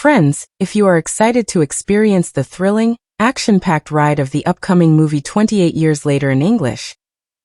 Friends, if you are excited to experience the thrilling, action-packed ride of the upcoming movie 28 Years Later in English,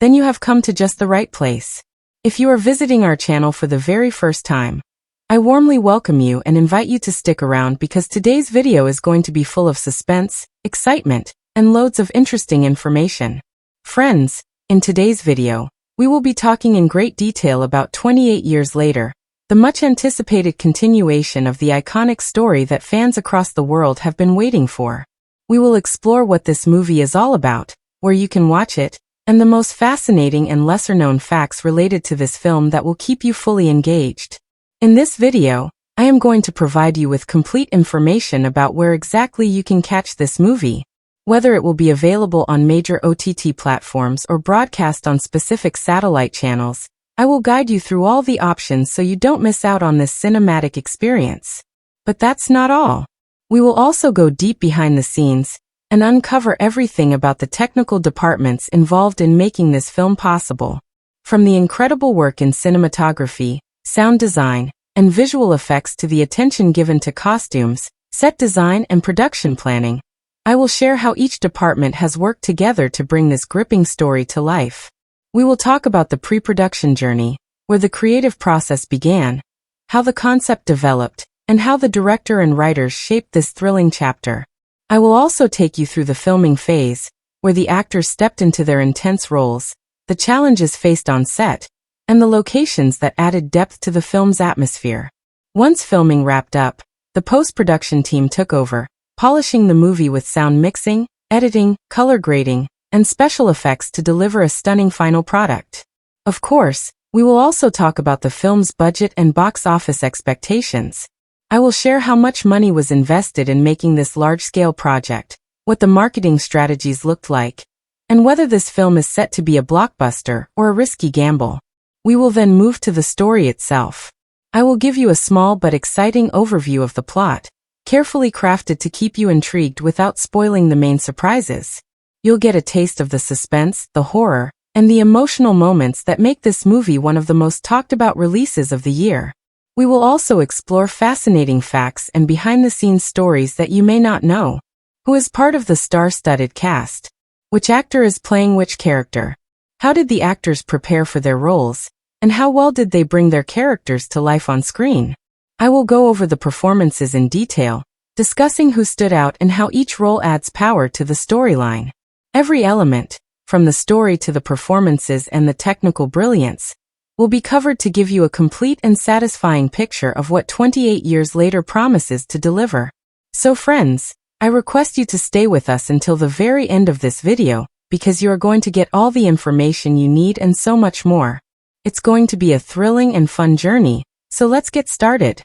then you have come to just the right place. If you are visiting our channel for the very first time, I warmly welcome you and invite you to stick around because today's video is going to be full of suspense, excitement, and loads of interesting information. Friends, in today's video, we will be talking in great detail about 28 Years Later, the much-anticipated continuation of the iconic story that fans across the world have been waiting for. We will explore what this movie is all about, where you can watch it, and the most fascinating and lesser-known facts related to this film that will keep you fully engaged. In this video, I am going to provide you with complete information about where exactly you can catch this movie, whether it will be available on major OTT platforms or broadcast on specific satellite channels. I will guide you through all the options so you don't miss out on this cinematic experience. But that's not all. We will also go deep behind the scenes and uncover everything about the technical departments involved in making this film possible. From the incredible work in cinematography, sound design, and visual effects to the attention given to costumes, set design, and production planning, I will share how each department has worked together to bring this gripping story to life. We will talk about the pre-production journey, where the creative process began, how the concept developed, and how the director and writers shaped this thrilling chapter. I will also take you through the filming phase, where the actors stepped into their intense roles, the challenges faced on set, and the locations that added depth to the film's atmosphere. Once filming wrapped up, the post-production team took over, polishing the movie with sound mixing, editing, color grading, and special effects to deliver a stunning final product. Of course, we will also talk about the film's budget and box office expectations. I will share how much money was invested in making this large-scale project, what the marketing strategies looked like, and whether this film is set to be a blockbuster or a risky gamble. We will then move to the story itself. I will give you a small but exciting overview of the plot, carefully crafted to keep you intrigued without spoiling the main surprises. You'll get a taste of the suspense, the horror, and the emotional moments that make this movie one of the most talked about releases of the year. We will also explore fascinating facts and behind-the-scenes stories that you may not know. Who is part of the star-studded cast? Which actor is playing which character? How did the actors prepare for their roles? And how well did they bring their characters to life on screen? I will go over the performances in detail, discussing who stood out and how each role adds power to the storyline. Every element, from the story to the performances and the technical brilliance, will be covered to give you a complete and satisfying picture of what 28 Years Later promises to deliver. So friends, I request you to stay with us until the very end of this video, because you are going to get all the information you need and so much more. It's going to be a thrilling and fun journey, so let's get started.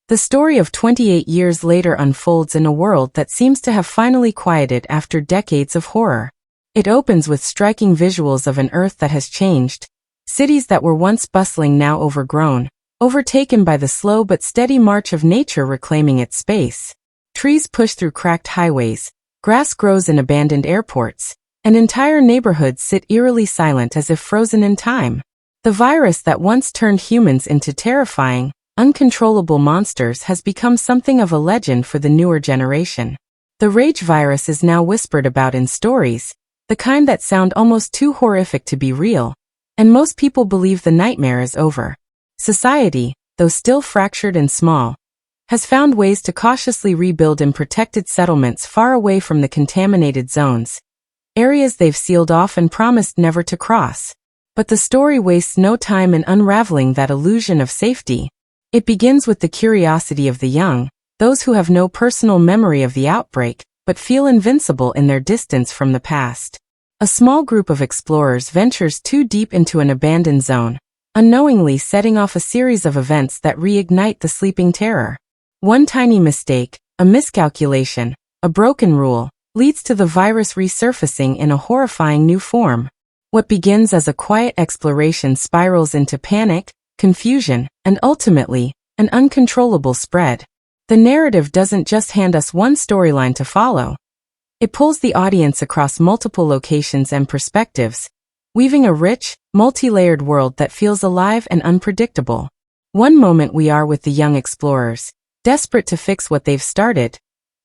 The story of 28 Years Later unfolds in a world that seems to have finally quieted after decades of horror. It opens with striking visuals of an Earth that has changed, cities that were once bustling now overgrown, overtaken by the slow but steady march of nature reclaiming its space. Trees push through cracked highways, grass grows in abandoned airports, and entire neighborhoods sit eerily silent as if frozen in time. The virus that once turned humans into terrifying, uncontrollable monsters has become something of a legend for the newer generation. The rage virus is now whispered about in stories, the kind that sound almost too horrific to be real, and most people believe the nightmare is over. Society, though still fractured and small, has found ways to cautiously rebuild in protected settlements far away from the contaminated zones, areas they've sealed off and promised never to cross. But the story wastes no time in unraveling that illusion of safety. It begins with the curiosity of the young, those who have no personal memory of the outbreak, but feel invincible in their distance from the past. A small group of explorers ventures too deep into an abandoned zone, unknowingly setting off a series of events that reignite the sleeping terror. One tiny mistake, a miscalculation, a broken rule, leads to the virus resurfacing in a horrifying new form. What begins as a quiet exploration spirals into panic, confusion, and ultimately, an uncontrollable spread. The narrative doesn't just hand us one storyline to follow. It pulls the audience across multiple locations and perspectives, weaving a rich, multi-layered world that feels alive and unpredictable. One moment we are with the young explorers, desperate to fix what they've started.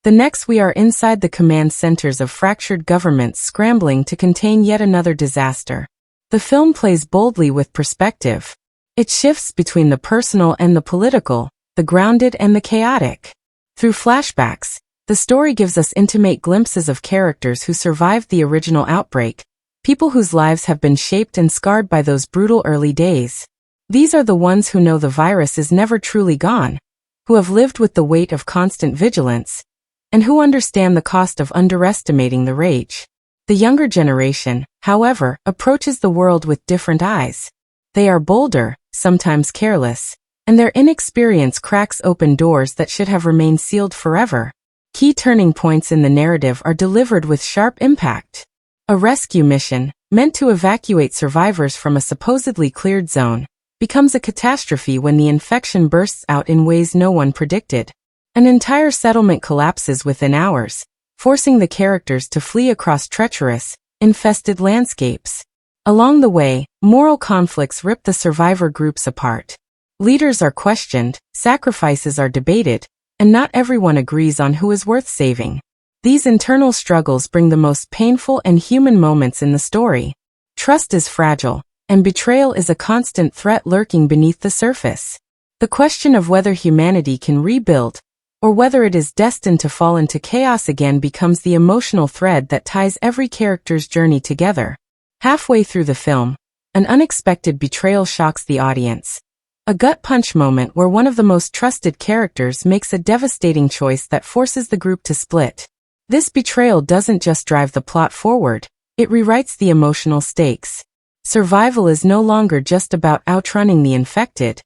The next we are inside the command centers of fractured governments scrambling to contain yet another disaster. The film plays boldly with perspective. It shifts between the personal and the political, the grounded and the chaotic. Through flashbacks, the story gives us intimate glimpses of characters who survived the original outbreak, people whose lives have been shaped and scarred by those brutal early days. These are the ones who know the virus is never truly gone, who have lived with the weight of constant vigilance, and who understand the cost of underestimating the rage. The younger generation, however, approaches the world with different eyes. They are bolder, sometimes careless, and their inexperience cracks open doors that should have remained sealed forever. Key turning points in the narrative are delivered with sharp impact. A rescue mission, meant to evacuate survivors from a supposedly cleared zone, becomes a catastrophe when the infection bursts out in ways no one predicted. An entire settlement collapses within hours, forcing the characters to flee across treacherous, infested landscapes. Along the way, moral conflicts rip the survivor groups apart. Leaders are questioned, sacrifices are debated, and not everyone agrees on who is worth saving. These internal struggles bring the most painful and human moments in the story. Trust is fragile, and betrayal is a constant threat lurking beneath the surface. The question of whether humanity can rebuild, or whether it is destined to fall into chaos again, becomes the emotional thread that ties every character's journey together. Halfway through the film, an unexpected betrayal shocks the audience. A gut punch moment where one of the most trusted characters makes a devastating choice that forces the group to split. This betrayal doesn't just drive the plot forward, it rewrites the emotional stakes. Survival is no longer just about outrunning the infected.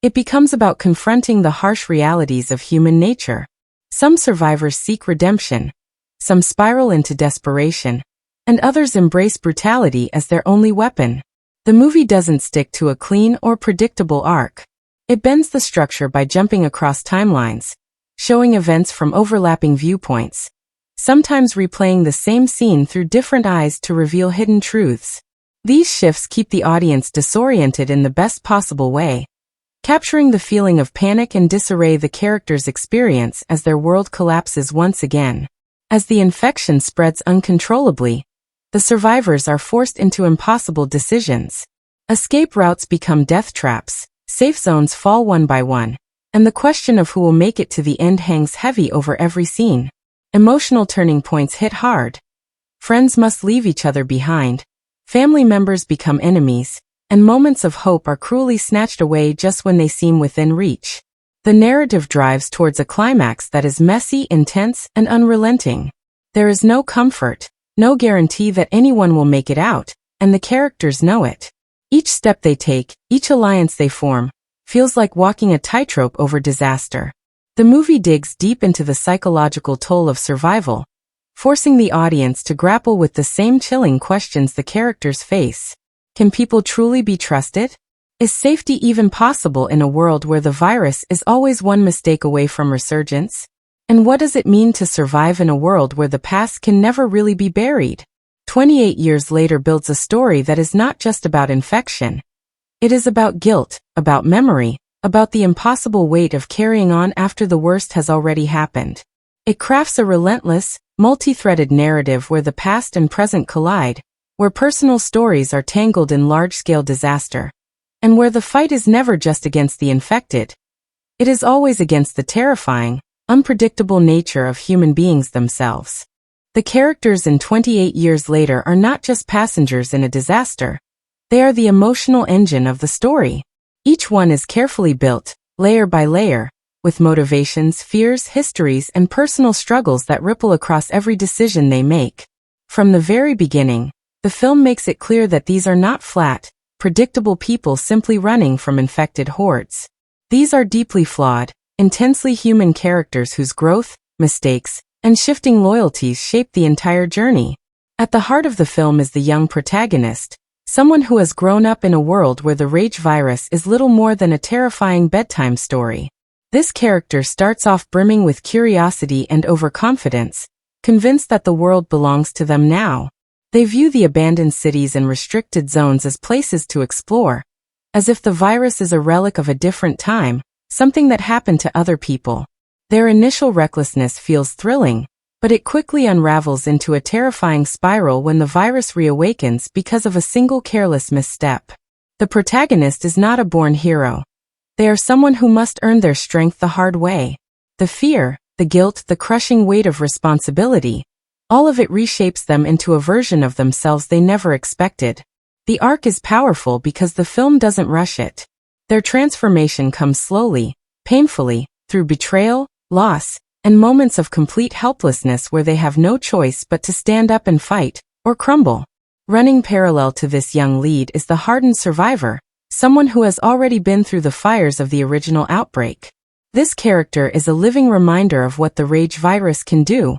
It becomes about confronting the harsh realities of human nature. Some survivors seek redemption, some spiral into desperation, and others embrace brutality as their only weapon. The movie doesn't stick to a clean or predictable arc. It bends the structure by jumping across timelines, showing events from overlapping viewpoints, sometimes replaying the same scene through different eyes to reveal hidden truths. These shifts keep the audience disoriented in the best possible way, capturing the feeling of panic and disarray the characters experience as their world collapses once again. As the infection spreads uncontrollably, the survivors are forced into impossible decisions. Escape routes become death traps, safe zones fall one by one, and the question of who will make it to the end hangs heavy over every scene. Emotional turning points hit hard. Friends must leave each other behind, family members become enemies, and moments of hope are cruelly snatched away just when they seem within reach. The narrative drives towards a climax that is messy, intense, and unrelenting. There is no comfort, no guarantee that anyone will make it out, and the characters know it. Each step they take, each alliance they form, feels like walking a tightrope over disaster. The movie digs deep into the psychological toll of survival, forcing the audience to grapple with the same chilling questions the characters face. Can people truly be trusted? Is safety even possible in a world where the virus is always one mistake away from resurgence? And what does it mean to survive in a world where the past can never really be buried? 28 years later builds a story that is not just about infection. It is about guilt, about memory, about the impossible weight of carrying on after the worst has already happened. It crafts a relentless, multi-threaded narrative where the past and present collide, where personal stories are tangled in large-scale disaster, and where the fight is never just against the infected. It is always against the terrifying, unpredictable nature of human beings themselves. The characters in 28 Years Later are not just passengers in a disaster. They are the emotional engine of the story. Each one is carefully built, layer by layer, with motivations, fears, histories, and personal struggles that ripple across every decision they make. From the very beginning, the film makes it clear that these are not flat, predictable people simply running from infected hordes. These are deeply flawed, intensely human characters whose growth, mistakes, and shifting loyalties shape the entire journey. At the heart of the film is the young protagonist, someone who has grown up in a world where the rage virus is little more than a terrifying bedtime story. This character starts off brimming with curiosity and overconfidence, convinced that the world belongs to them now. They view the abandoned cities and restricted zones as places to explore, as if the virus is a relic of a different time, something that happened to other people. Their initial recklessness feels thrilling, but it quickly unravels into a terrifying spiral when the virus reawakens because of a single careless misstep. The protagonist is not a born hero. They are someone who must earn their strength the hard way. The fear, the guilt, the crushing weight of responsibility, all of it reshapes them into a version of themselves they never expected. The arc is powerful because the film doesn't rush it. Their transformation comes slowly, painfully, through betrayal, loss, and moments of complete helplessness where they have no choice but to stand up and fight, or crumble. Running parallel to this young lead is the hardened survivor, someone who has already been through the fires of the original outbreak. This character is a living reminder of what the rage virus can do,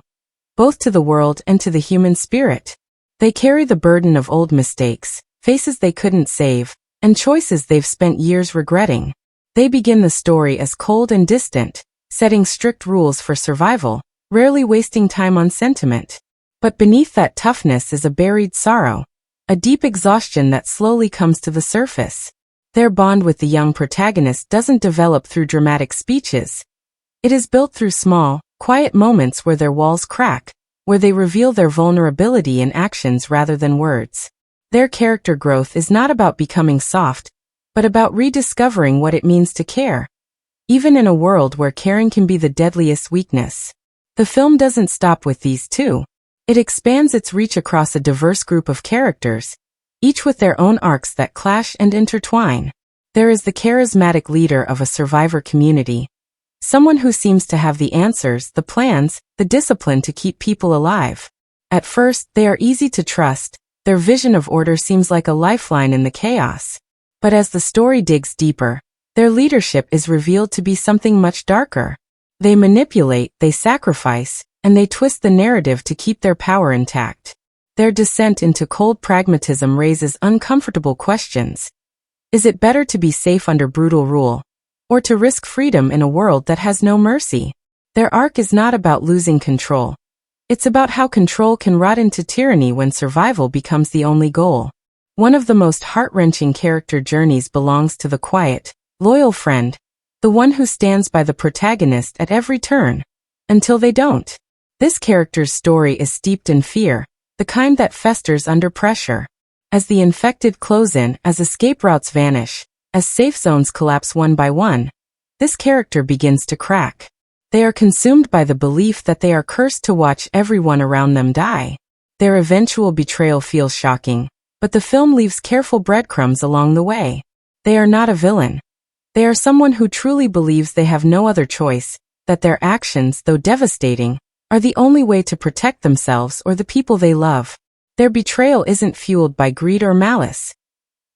both to the world and to the human spirit. They carry the burden of old mistakes, faces they couldn't save, and choices they've spent years regretting. They begin the story as cold and distant, setting strict rules for survival, rarely wasting time on sentiment. But beneath that toughness is a buried sorrow, a deep exhaustion that slowly comes to the surface. Their bond with the young protagonist doesn't develop through dramatic speeches. It is built through small, quiet moments where their walls crack, where they reveal their vulnerability in actions rather than words. Their character growth is not about becoming soft, but about rediscovering what it means to care, even in a world where caring can be the deadliest weakness. The film doesn't stop with these two. It expands its reach across a diverse group of characters, each with their own arcs that clash and intertwine. There is the charismatic leader of a survivor community, someone who seems to have the answers, the plans, the discipline to keep people alive. At first, they are easy to trust. Their vision of order seems like a lifeline in the chaos. But as the story digs deeper, their leadership is revealed to be something much darker. They manipulate, they sacrifice, and they twist the narrative to keep their power intact. Their descent into cold pragmatism raises uncomfortable questions. Is it better to be safe under brutal rule, or to risk freedom in a world that has no mercy? Their arc is not about losing control. It's about how control can rot into tyranny when survival becomes the only goal. One of the most heart-wrenching character journeys belongs to the quiet, loyal friend, the one who stands by the protagonist at every turn, until they don't. This character's story is steeped in fear, the kind that festers under pressure. As the infected close in, as escape routes vanish, as safe zones collapse one by one, this character begins to crack. They are consumed by the belief that they are cursed to watch everyone around them die. Their eventual betrayal feels shocking, but the film leaves careful breadcrumbs along the way. They are not a villain. They are someone who truly believes they have no other choice, that their actions, though devastating, are the only way to protect themselves or the people they love. Their betrayal isn't fueled by greed or malice.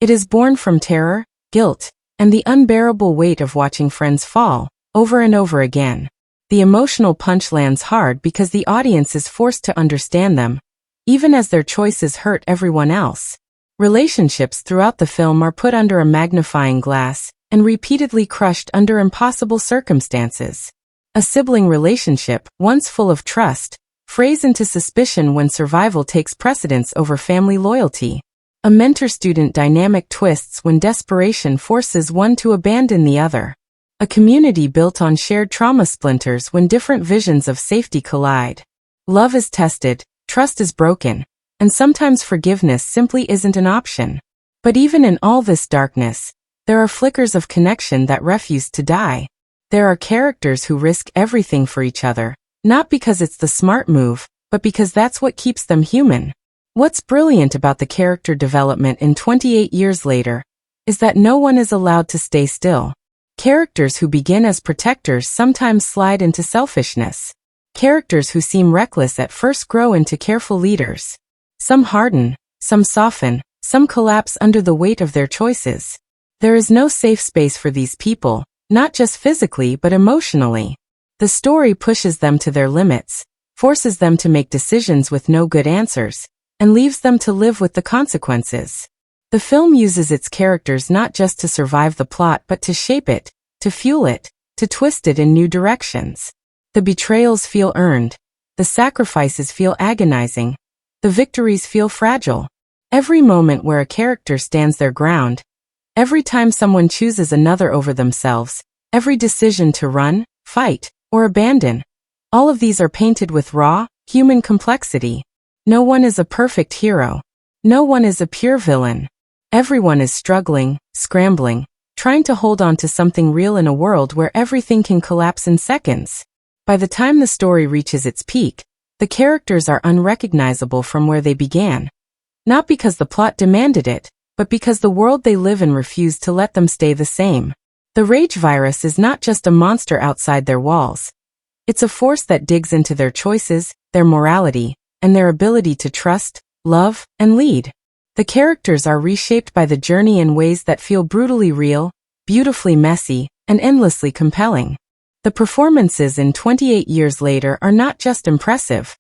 It is born from terror, guilt, and the unbearable weight of watching friends fall, over and over again. The emotional punch lands hard because the audience is forced to understand them, even as their choices hurt everyone else. Relationships throughout the film are put under a magnifying glass and repeatedly crushed under impossible circumstances. A sibling relationship, once full of trust, frays into suspicion when survival takes precedence over family loyalty. A mentor-student dynamic twists when desperation forces one to abandon the other. A community built on shared trauma splinters when different visions of safety collide. Love is tested, trust is broken, and sometimes forgiveness simply isn't an option. But even in all this darkness, there are flickers of connection that refuse to die. There are characters who risk everything for each other, not because it's the smart move, but because that's what keeps them human. What's brilliant about the character development in 28 years later is that no one is allowed to stay still. Characters who begin as protectors sometimes slide into selfishness. Characters who seem reckless at first grow into careful leaders. Some harden, some soften, some collapse under the weight of their choices. There is no safe space for these people, not just physically but emotionally. The story pushes them to their limits, forces them to make decisions with no good answers, and leaves them to live with the consequences. The film uses its characters not just to survive the plot but to shape it, to fuel it, to twist it in new directions. The betrayals feel earned, the sacrifices feel agonizing, the victories feel fragile. Every moment where a character stands their ground, every time someone chooses another over themselves, every decision to run, fight, or abandon. All of these are painted with raw, human complexity. No one is a perfect hero. No one is a pure villain. Everyone is struggling, scrambling, trying to hold on to something real in a world where everything can collapse in seconds. By the time the story reaches its peak, the characters are unrecognizable from where they began. Not because the plot demanded it, but because the world they live in refused to let them stay the same. The rage virus is not just a monster outside their walls. It's a force that digs into their choices, their morality, and their ability to trust, love, and lead. The characters are reshaped by the journey in ways that feel brutally real, beautifully messy, and endlessly compelling. The performances in 28 Years Later are not just impressive.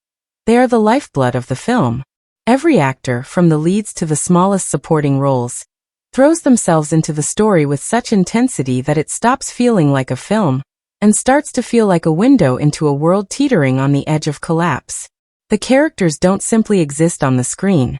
They are the lifeblood of the film. Every actor, from the leads to the smallest supporting roles, throws themselves into the story with such intensity that it stops feeling like a film and starts to feel like a window into a world teetering on the edge of collapse. The characters don't simply exist on the screen.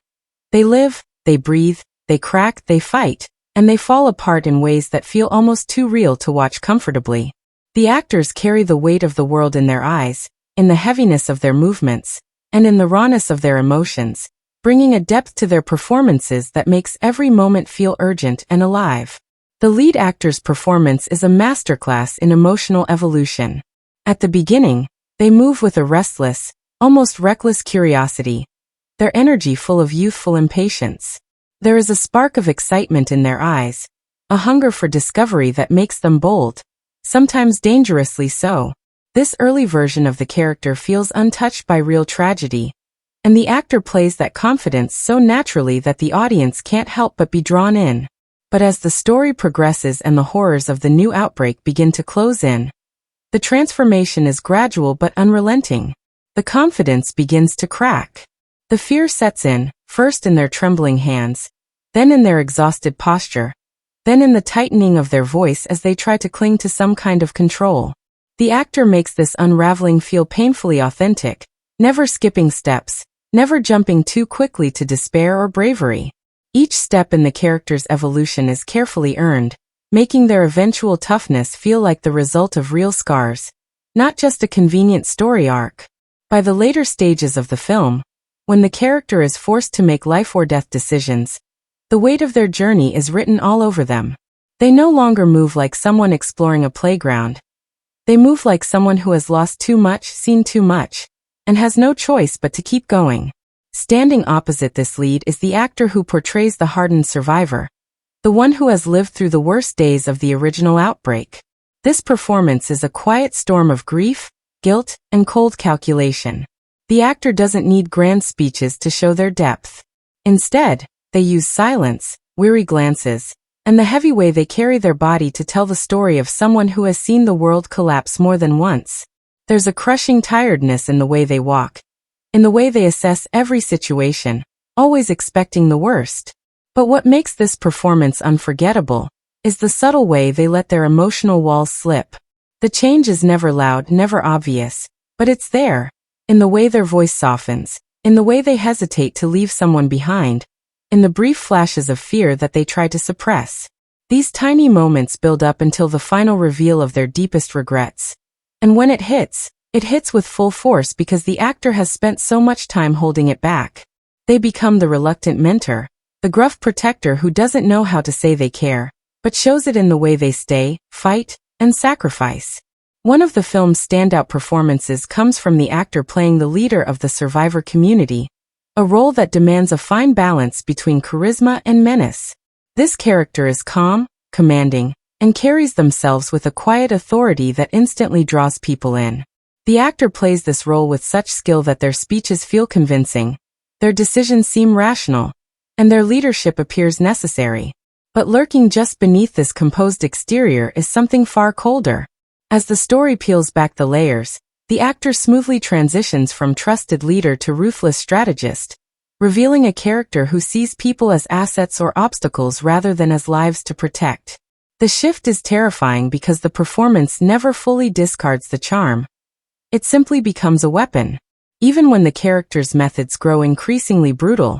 They live, they breathe, they crack, they fight, and they fall apart in ways that feel almost too real to watch comfortably. The actors carry the weight of the world in their eyes, in the heaviness of their movements, and in the rawness of their emotions, bringing a depth to their performances that makes every moment feel urgent and alive. The lead actor's performance is a masterclass in emotional evolution. At the beginning, they move with a restless, almost reckless curiosity, their energy full of youthful impatience. There is a spark of excitement in their eyes, a hunger for discovery that makes them bold, sometimes dangerously so. This early version of the character feels untouched by real tragedy, and the actor plays that confidence so naturally that the audience can't help but be drawn in. But as the story progresses and the horrors of the new outbreak begin to close in, the transformation is gradual but unrelenting. The confidence begins to crack. The fear sets in, first in their trembling hands, then in their exhausted posture, then in the tightening of their voice as they try to cling to some kind of control. The actor makes this unraveling feel painfully authentic, never skipping steps, never jumping too quickly to despair or bravery. Each step in the character's evolution is carefully earned, making their eventual toughness feel like the result of real scars, not just a convenient story arc. By the later stages of the film, when the character is forced to make life or death decisions, the weight of their journey is written all over them. They no longer move like someone exploring a playground. They move like someone who has lost too much, seen too much, and has no choice but to keep going. Standing opposite this lead is the actor who portrays the hardened survivor, the one who has lived through the worst days of the original outbreak. This performance is a quiet storm of grief, guilt, and cold calculation. The actor doesn't need grand speeches to show their depth. Instead, they use silence, weary glances, and the heavy way they carry their body to tell the story of someone who has seen the world collapse more than once. There's a crushing tiredness in the way they walk, in the way they assess every situation, always expecting the worst. But what makes this performance unforgettable is the subtle way they let their emotional walls slip. The change is never loud, never obvious, but it's there, in the way their voice softens, in the way they hesitate to leave someone behind, in the brief flashes of fear that they try to suppress. These tiny moments build up until the final reveal of their deepest regrets. And when it hits with full force because the actor has spent so much time holding it back. They become the reluctant mentor, the gruff protector who doesn't know how to say they care, but shows it in the way they stay, fight, and sacrifice. One of the film's standout performances comes from the actor playing the leader of the survivor community, a role that demands a fine balance between charisma and menace. This character is calm, commanding, and carries themselves with a quiet authority that instantly draws people in. The actor plays this role with such skill that their speeches feel convincing, their decisions seem rational, and their leadership appears necessary. But lurking just beneath this composed exterior is something far colder. As the story peels back the layers, the actor smoothly transitions from trusted leader to ruthless strategist, revealing a character who sees people as assets or obstacles rather than as lives to protect. The shift is terrifying because the performance never fully discards the charm. It simply becomes a weapon. Even when the character's methods grow increasingly brutal,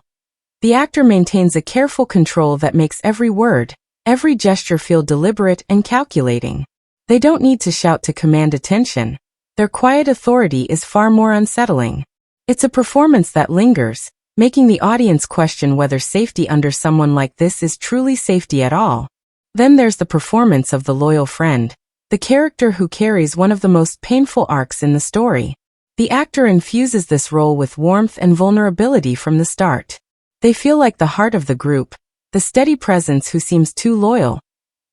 the actor maintains a careful control that makes every word, every gesture feel deliberate and calculating. They don't need to shout to command attention. Their quiet authority is far more unsettling. It's a performance that lingers, making the audience question whether safety under someone like this is truly safety at all. Then there's the performance of the loyal friend, the character who carries one of the most painful arcs in the story. The actor infuses this role with warmth and vulnerability from the start. They feel like the heart of the group, the steady presence who seems too loyal,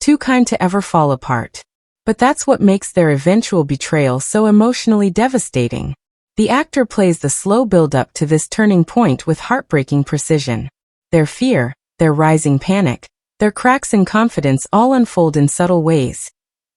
too kind to ever fall apart. But that's what makes their eventual betrayal so emotionally devastating. The actor plays the slow build-up to this turning point with heartbreaking precision. Their fear, their rising panic, their cracks in confidence all unfold in subtle ways.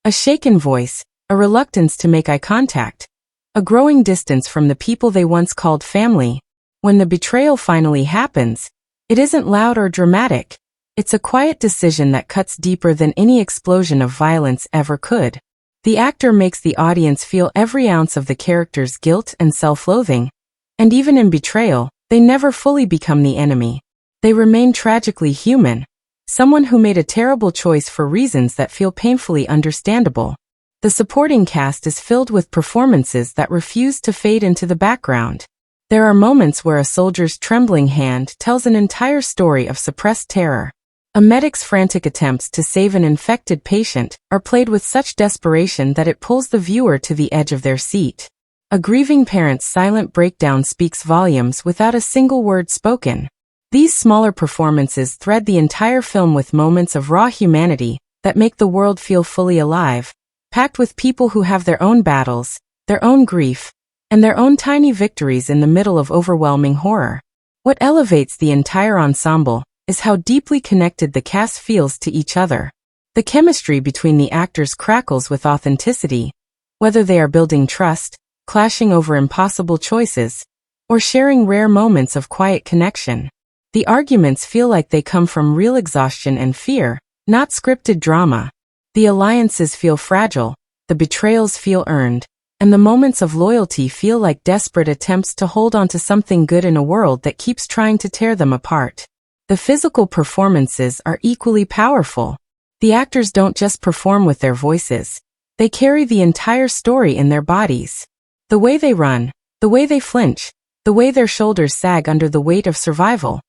A shaken voice, a reluctance to make eye contact, a growing distance from the people they once called family. When the betrayal finally happens, it isn't loud or dramatic. It's a quiet decision that cuts deeper than any explosion of violence ever could. The actor makes the audience feel every ounce of the character's guilt and self-loathing. And even in betrayal, they never fully become the enemy. They remain tragically human. Someone who made a terrible choice for reasons that feel painfully understandable. The supporting cast is filled with performances that refuse to fade into the background. There are moments where a soldier's trembling hand tells an entire story of suppressed terror. A medic's frantic attempts to save an infected patient are played with such desperation that it pulls the viewer to the edge of their seat. A grieving parent's silent breakdown speaks volumes without a single word spoken. These smaller performances thread the entire film with moments of raw humanity that make the world feel fully alive, packed with people who have their own battles, their own grief, and their own tiny victories in the middle of overwhelming horror. What elevates the entire ensemble is how deeply connected the cast feels to each other. The chemistry between the actors crackles with authenticity, whether they are building trust, clashing over impossible choices, or sharing rare moments of quiet connection. The arguments feel like they come from real exhaustion and fear, not scripted drama. The alliances feel fragile, the betrayals feel earned, and the moments of loyalty feel like desperate attempts to hold on to something good in a world that keeps trying to tear them apart. The physical performances are equally powerful. The actors don't just perform with their voices. They carry the entire story in their bodies. The way they run, the way they flinch, the way their shoulders sag under the weight of survival.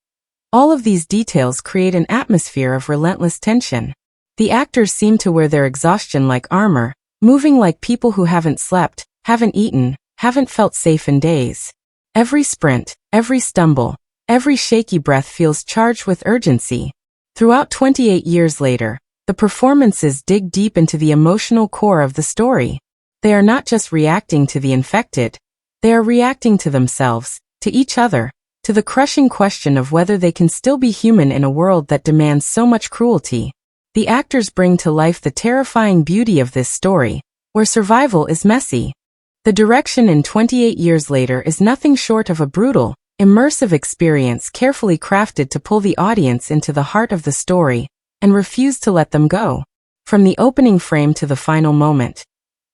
All of these details create an atmosphere of relentless tension. The actors seem to wear their exhaustion like armor, moving like people who haven't slept, haven't eaten, haven't felt safe in days. Every sprint, every stumble, every shaky breath feels charged with urgency. Throughout 28 years later, the performances dig deep into the emotional core of the story. They are not just reacting to the infected. They are reacting to themselves, to each other, to the crushing question of whether they can still be human in a world that demands so much cruelty. The actors bring to life the terrifying beauty of this story, where survival is messy. The direction in 28 years later is nothing short of a brutal, immersive experience carefully crafted to pull the audience into the heart of the story and refuse to let them go. From the opening frame to the final moment,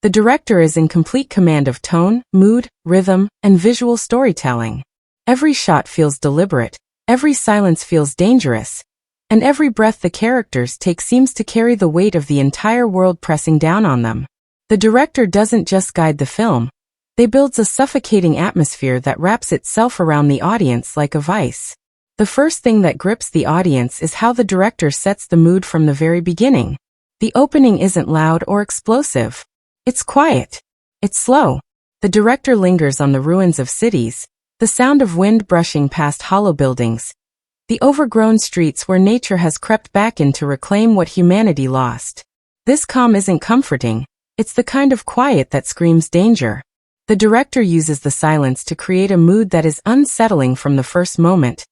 the director is in complete command of tone, mood, rhythm, and visual storytelling. Every shot feels deliberate, every silence feels dangerous, and every breath the characters take seems to carry the weight of the entire world pressing down on them. The director doesn't just guide the film. They builds a suffocating atmosphere that wraps itself around the audience like a vice. The first thing that grips the audience is how the director sets the mood from the very beginning. The opening isn't loud or explosive. It's quiet. It's slow. The director lingers on the ruins of cities, the sound of wind brushing past hollow buildings, the overgrown streets where nature has crept back in to reclaim what humanity lost. This calm isn't comforting. It's the kind of quiet that screams danger. The director uses the silence to create a mood that is unsettling from the first moment,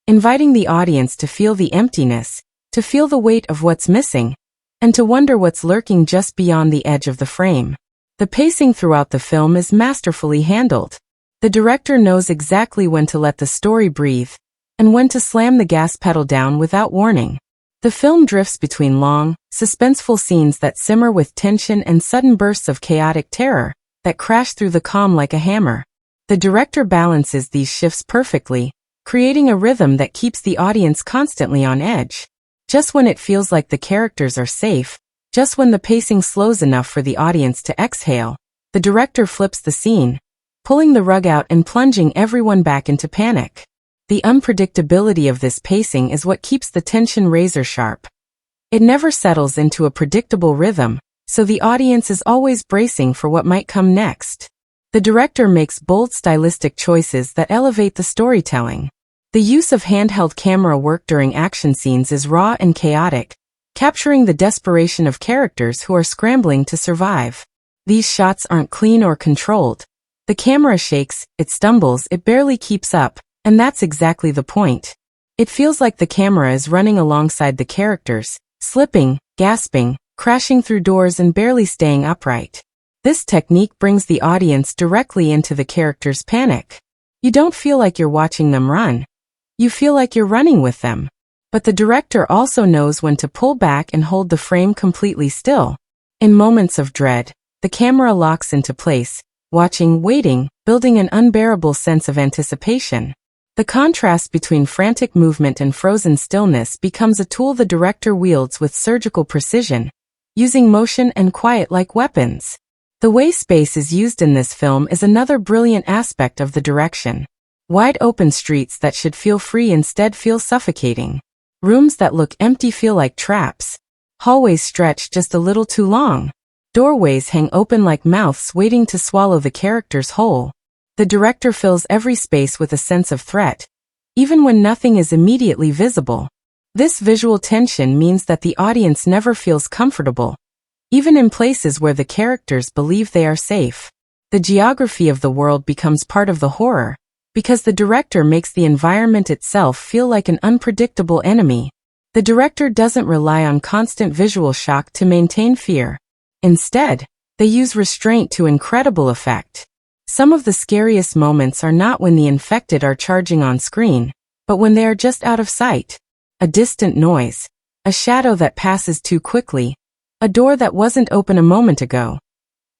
inviting the audience to feel the emptiness, to feel the weight of what's missing, and to wonder what's lurking just beyond the edge of the frame. The pacing throughout the film is masterfully handled. The director knows exactly when to let the story breathe, and when to slam the gas pedal down without warning. The film drifts between long, suspenseful scenes that simmer with tension and sudden bursts of chaotic terror that crash through the calm like a hammer. The director balances these shifts perfectly, creating a rhythm that keeps the audience constantly on edge. Just when it feels like the characters are safe, just when the pacing slows enough for the audience to exhale, the director flips the scene, pulling the rug out and plunging everyone back into panic. The unpredictability of this pacing is what keeps the tension razor sharp. It never settles into a predictable rhythm, so the audience is always bracing for what might come next. The director makes bold stylistic choices that elevate the storytelling. The use of handheld camera work during action scenes is raw and chaotic, capturing the desperation of characters who are scrambling to survive. These shots aren't clean or controlled. The camera shakes, it stumbles, it barely keeps up, and that's exactly the point. It feels like the camera is running alongside the characters, slipping, gasping, crashing through doors and barely staying upright. This technique brings the audience directly into the characters' panic. You don't feel like you're watching them run. You feel like you're running with them. But the director also knows when to pull back and hold the frame completely still. In moments of dread, the camera locks into place, watching, waiting, building an unbearable sense of anticipation. The contrast between frantic movement and frozen stillness becomes a tool the director wields with surgical precision, using motion and quiet like weapons. The way space is used in this film is another brilliant aspect of the direction. Wide open streets that should feel free instead feel suffocating. Rooms that look empty feel like traps. Hallways stretch just a little too long. Doorways hang open like mouths waiting to swallow the characters whole. The director fills every space with a sense of threat, even when nothing is immediately visible. This visual tension means that the audience never feels comfortable, even in places where the characters believe they are safe. The geography of the world becomes part of the horror, because the director makes the environment itself feel like an unpredictable enemy. The director doesn't rely on constant visual shock to maintain fear. Instead, they use restraint to incredible effect. Some of the scariest moments are not when the infected are charging on screen, but when they are just out of sight. A distant noise, a shadow that passes too quickly, a door that wasn't open a moment ago.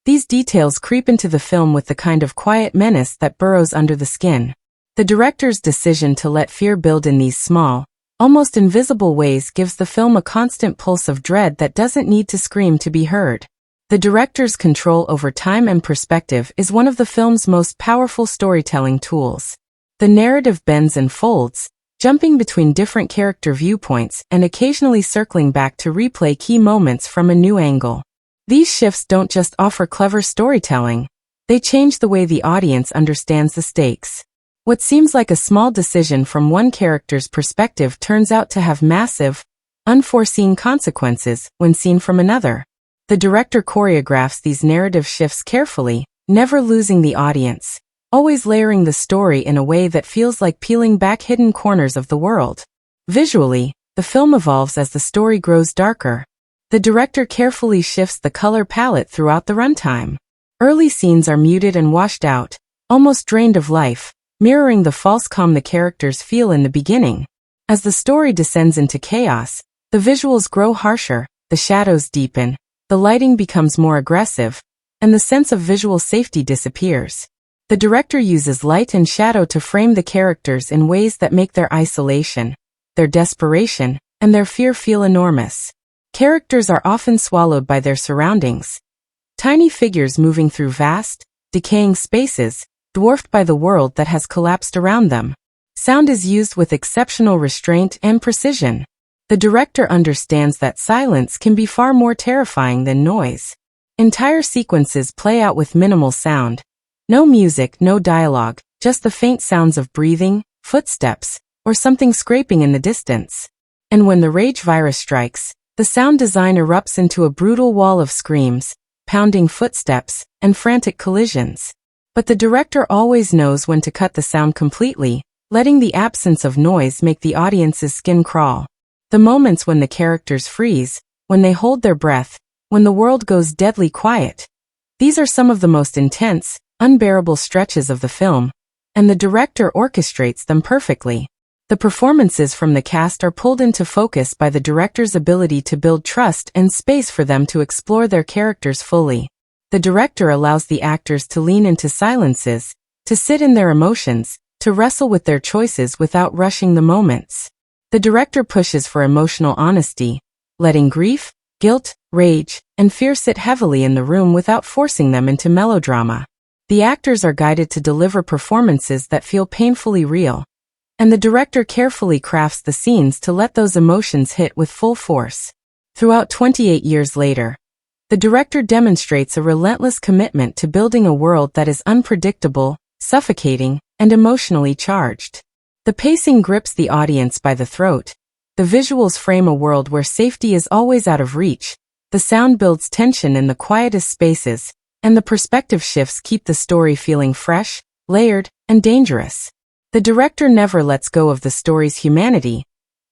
These details creep into the film with the kind of quiet menace that burrows under the skin. The director's decision to let fear build in these small, almost invisible ways gives the film a constant pulse of dread that doesn't need to scream to be heard. The director's control over time and perspective is one of the film's most powerful storytelling tools. The narrative bends and folds, jumping between different character viewpoints and occasionally circling back to replay key moments from a new angle. These shifts don't just offer clever storytelling, they change the way the audience understands the stakes. What seems like a small decision from one character's perspective turns out to have massive, unforeseen consequences when seen from another. The director choreographs these narrative shifts carefully, never losing the audience, always layering the story in a way that feels like peeling back hidden corners of the world. Visually, the film evolves as the story grows darker. The director carefully shifts the color palette throughout the runtime. Early scenes are muted and washed out, almost drained of life, mirroring the false calm the characters feel in the beginning. As the story descends into chaos, the visuals grow harsher, the shadows deepen, the lighting becomes more aggressive, and the sense of visual safety disappears. The director uses light and shadow to frame the characters in ways that make their isolation, their desperation, and their fear feel enormous. Characters are often swallowed by their surroundings. Tiny figures moving through vast, decaying spaces, dwarfed by the world that has collapsed around them. Sound is used with exceptional restraint and precision. The director understands that silence can be far more terrifying than noise. Entire sequences play out with minimal sound. No music, no dialogue, just the faint sounds of breathing, footsteps, or something scraping in the distance. And when the rage virus strikes, the sound design erupts into a brutal wall of screams, pounding footsteps, and frantic collisions. But the director always knows when to cut the sound completely, letting the absence of noise make the audience's skin crawl. The moments when the characters freeze, when they hold their breath, when the world goes deadly quiet. These are some of the most intense, unbearable stretches of the film, and the director orchestrates them perfectly. The performances from the cast are pulled into focus by the director's ability to build trust and space for them to explore their characters fully. The director allows the actors to lean into silences, to sit in their emotions, to wrestle with their choices without rushing the moments. The director pushes for emotional honesty, letting grief, Guilt, rage, and fear sit heavily in the room without forcing them into melodrama. The actors are guided to deliver performances that feel painfully real, and the director carefully crafts the scenes to let those emotions hit with full force. Throughout 28 years later, the director demonstrates a relentless commitment to building a world that is unpredictable, suffocating, and emotionally charged. The pacing grips the audience by the throat. The visuals frame a world where safety is always out of reach. The sound builds tension in the quietest spaces, and the perspective shifts keep the story feeling fresh, layered, and dangerous. The director never lets go of the story's humanity,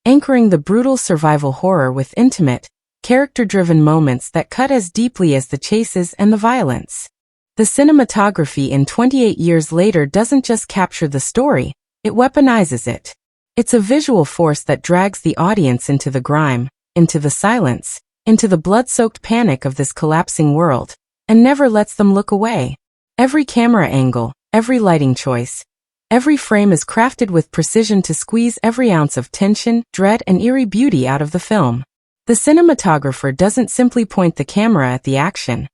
anchoring the brutal survival horror with intimate, character-driven moments that cut as deeply as the chases and the violence. The cinematography in 28 years later doesn't just capture the story, it weaponizes it. It's a visual force that drags the audience into the grime, into the silence, into the blood-soaked panic of this collapsing world, and never lets them look away. Every camera angle, every lighting choice, every frame is crafted with precision to squeeze every ounce of tension, dread, and eerie beauty out of the film. The cinematographer doesn't simply point the camera at the action.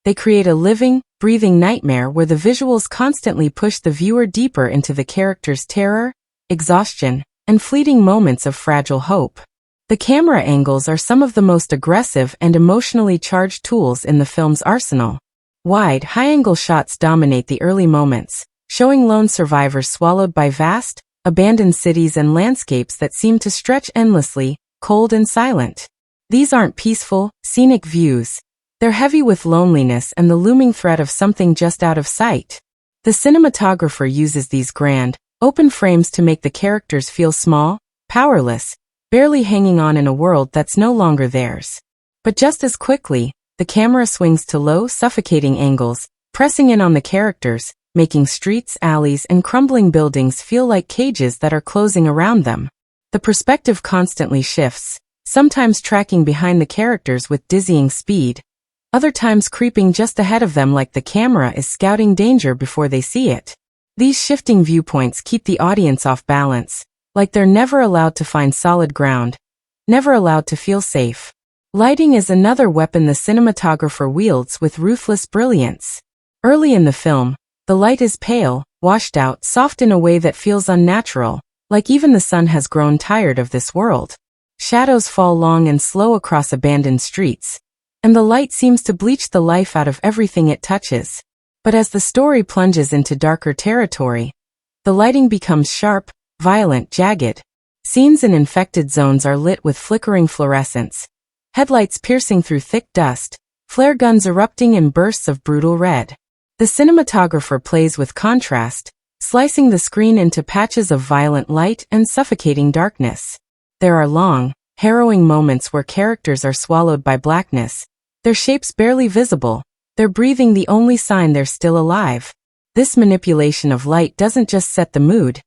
They create a living, breathing nightmare where the visuals constantly push the viewer deeper into the character's terror, exhaustion, and fleeting moments of fragile hope. The camera angles are some of the most aggressive and emotionally charged tools in the film's arsenal. Wide, high-angle shots dominate the early moments, showing lone survivors swallowed by vast, abandoned cities and landscapes that seem to stretch endlessly, cold and silent. These aren't peaceful, scenic views. They're heavy with loneliness and the looming threat of something just out of sight. The cinematographer uses these grand, open frames to make the characters feel small, powerless, barely hanging on in a world that's no longer theirs. But just as quickly, the camera swings to low, suffocating angles, pressing in on the characters, making streets, alleys, and crumbling buildings feel like cages that are closing around them. The perspective constantly shifts, sometimes tracking behind the characters with dizzying speed, other times creeping just ahead of them like the camera is scouting danger before they see it. These shifting viewpoints keep the audience off balance, like they're never allowed to find solid ground, never allowed to feel safe. Lighting is another weapon the cinematographer wields with ruthless brilliance. Early in the film, the light is pale, washed out, soft in a way that feels unnatural, like even the sun has grown tired of this world. Shadows fall long and slow across abandoned streets, and the light seems to bleach the life out of everything it touches. But as the story plunges into darker territory, the lighting becomes sharp, violent, jagged. Scenes in infected zones are lit with flickering fluorescence, headlights piercing through thick dust, flare guns erupting in bursts of brutal red. The cinematographer plays with contrast, slicing the screen into patches of violent light and suffocating darkness. There are long, harrowing moments where characters are swallowed by blackness, their shapes barely visible, their breathing the only sign they're still alive. This manipulation of light doesn't just set the mood.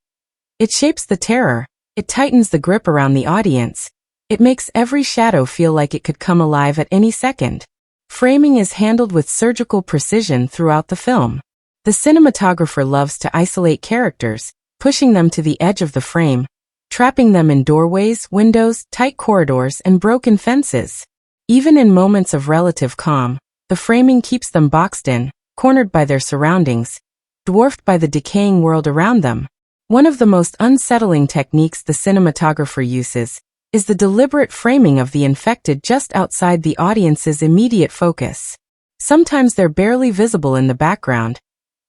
It shapes the terror, it tightens the grip around the audience, it makes every shadow feel like it could come alive at any second. Framing is handled with surgical precision throughout the film. The cinematographer loves to isolate characters, pushing them to the edge of the frame, trapping them in doorways, windows, tight corridors, and broken fences. Even in moments of relative calm, the framing keeps them boxed in, cornered by their surroundings, dwarfed by the decaying world around them. One of the most unsettling techniques the cinematographer uses is the deliberate framing of the infected just outside the audience's immediate focus. Sometimes they're barely visible in the background,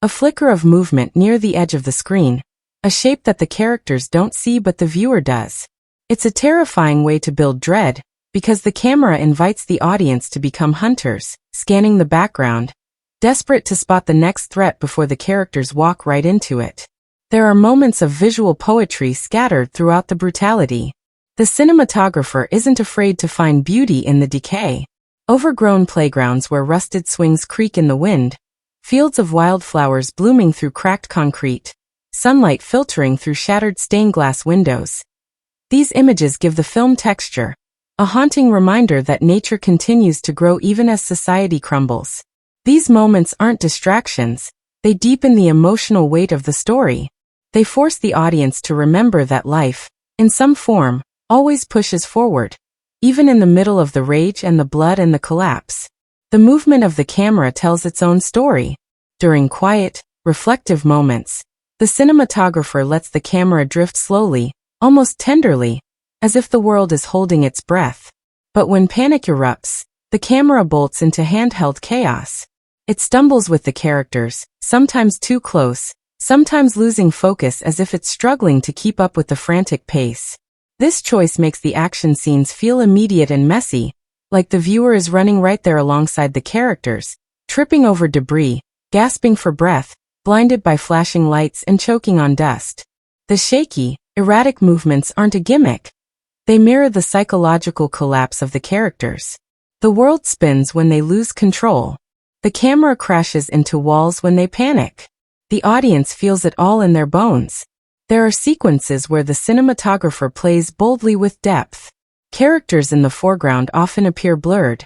a flicker of movement near the edge of the screen, a shape that the characters don't see but the viewer does. It's a terrifying way to build dread, because the camera invites the audience to become hunters, scanning the background, desperate to spot the next threat before the characters walk right into it. There are moments of visual poetry scattered throughout the brutality. The cinematographer isn't afraid to find beauty in the decay. Overgrown playgrounds where rusted swings creak in the wind, fields of wildflowers blooming through cracked concrete, sunlight filtering through shattered stained glass windows. These images give the film texture, a haunting reminder that nature continues to grow even as society crumbles. These moments aren't distractions, they deepen the emotional weight of the story. They force the audience to remember that life, in some form, always pushes forward, even in the middle of the rage and the blood and the collapse. The movement of the camera tells its own story. During quiet, reflective moments, the cinematographer lets the camera drift slowly, almost tenderly, as if the world is holding its breath. But when panic erupts, the camera bolts into handheld chaos. It stumbles with the characters, sometimes too close, sometimes losing focus as if it's struggling to keep up with the frantic pace. This choice makes the action scenes feel immediate and messy, like the viewer is running right there alongside the characters, tripping over debris, gasping for breath, blinded by flashing lights and choking on dust. The shaky, erratic movements aren't a gimmick. They mirror the psychological collapse of the characters. The world spins when they lose control. The camera crashes into walls when they panic. The audience feels it all in their bones. There are sequences where the cinematographer plays boldly with depth. Characters in the foreground often appear blurred,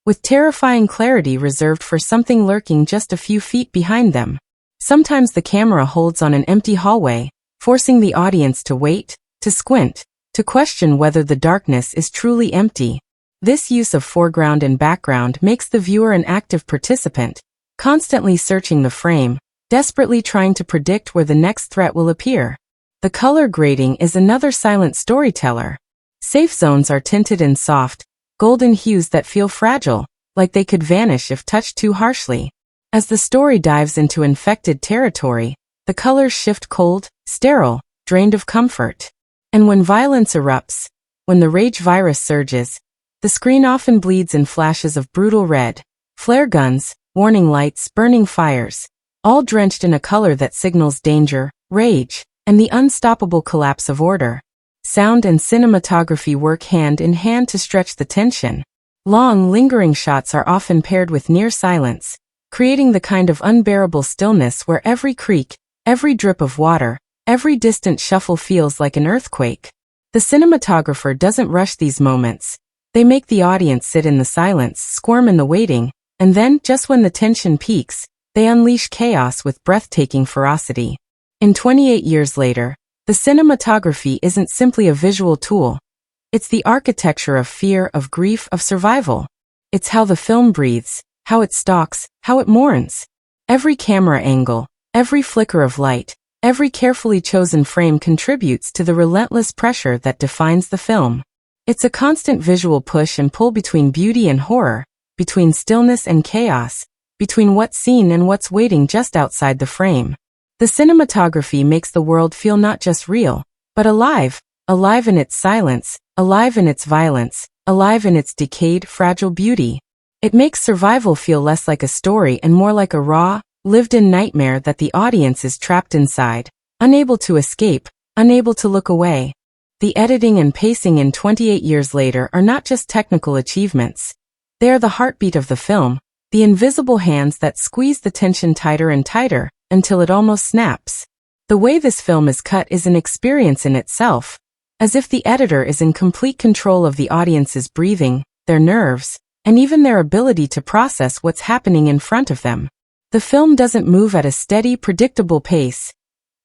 with terrifying clarity reserved for something lurking just a few feet behind them. Sometimes the camera holds on an empty hallway, forcing the audience to wait, to squint, to question whether the darkness is truly empty. This use of foreground and background makes the viewer an active participant, constantly searching the frame, desperately trying to predict where the next threat will appear. The color grading is another silent storyteller. Safe zones are tinted in soft, golden hues that feel fragile, like they could vanish if touched too harshly. As the story dives into infected territory, the colors shift cold, sterile, drained of comfort. And when violence erupts, when the rage virus surges, the screen often bleeds in flashes of brutal red, flare guns, warning lights, burning fires, all drenched in a color that signals danger, rage, and the unstoppable collapse of order. Sound and cinematography work hand in hand to stretch the tension. Long, lingering shots are often paired with near silence, creating the kind of unbearable stillness where every creak, every drip of water, every distant shuffle feels like an earthquake. The cinematographer doesn't rush these moments. They make the audience sit in the silence, squirm in the waiting, and then, just when the tension peaks, they unleash chaos with breathtaking ferocity. In 28 years later, the cinematography isn't simply a visual tool. It's the architecture of fear, of grief, of survival. It's how the film breathes, how it stalks, how it mourns. Every camera angle, every flicker of light, every carefully chosen frame contributes to the relentless pressure that defines the film. It's a constant visual push and pull between beauty and horror, between stillness and chaos, between what's seen and what's waiting just outside the frame. The cinematography makes the world feel not just real, but alive, alive in its silence, alive in its violence, alive in its decayed, fragile beauty. It makes survival feel less like a story and more like a raw, lived-in nightmare that the audience is trapped inside, unable to escape, unable to look away. The editing and pacing in 28 years later are not just technical achievements. They are the heartbeat of the film, the invisible hands that squeeze the tension tighter and tighter, until it almost snaps. The way this film is cut is an experience in itself, as if the editor is in complete control of the audience's breathing, their nerves, and even their ability to process what's happening in front of them. The film doesn't move at a steady, predictable pace.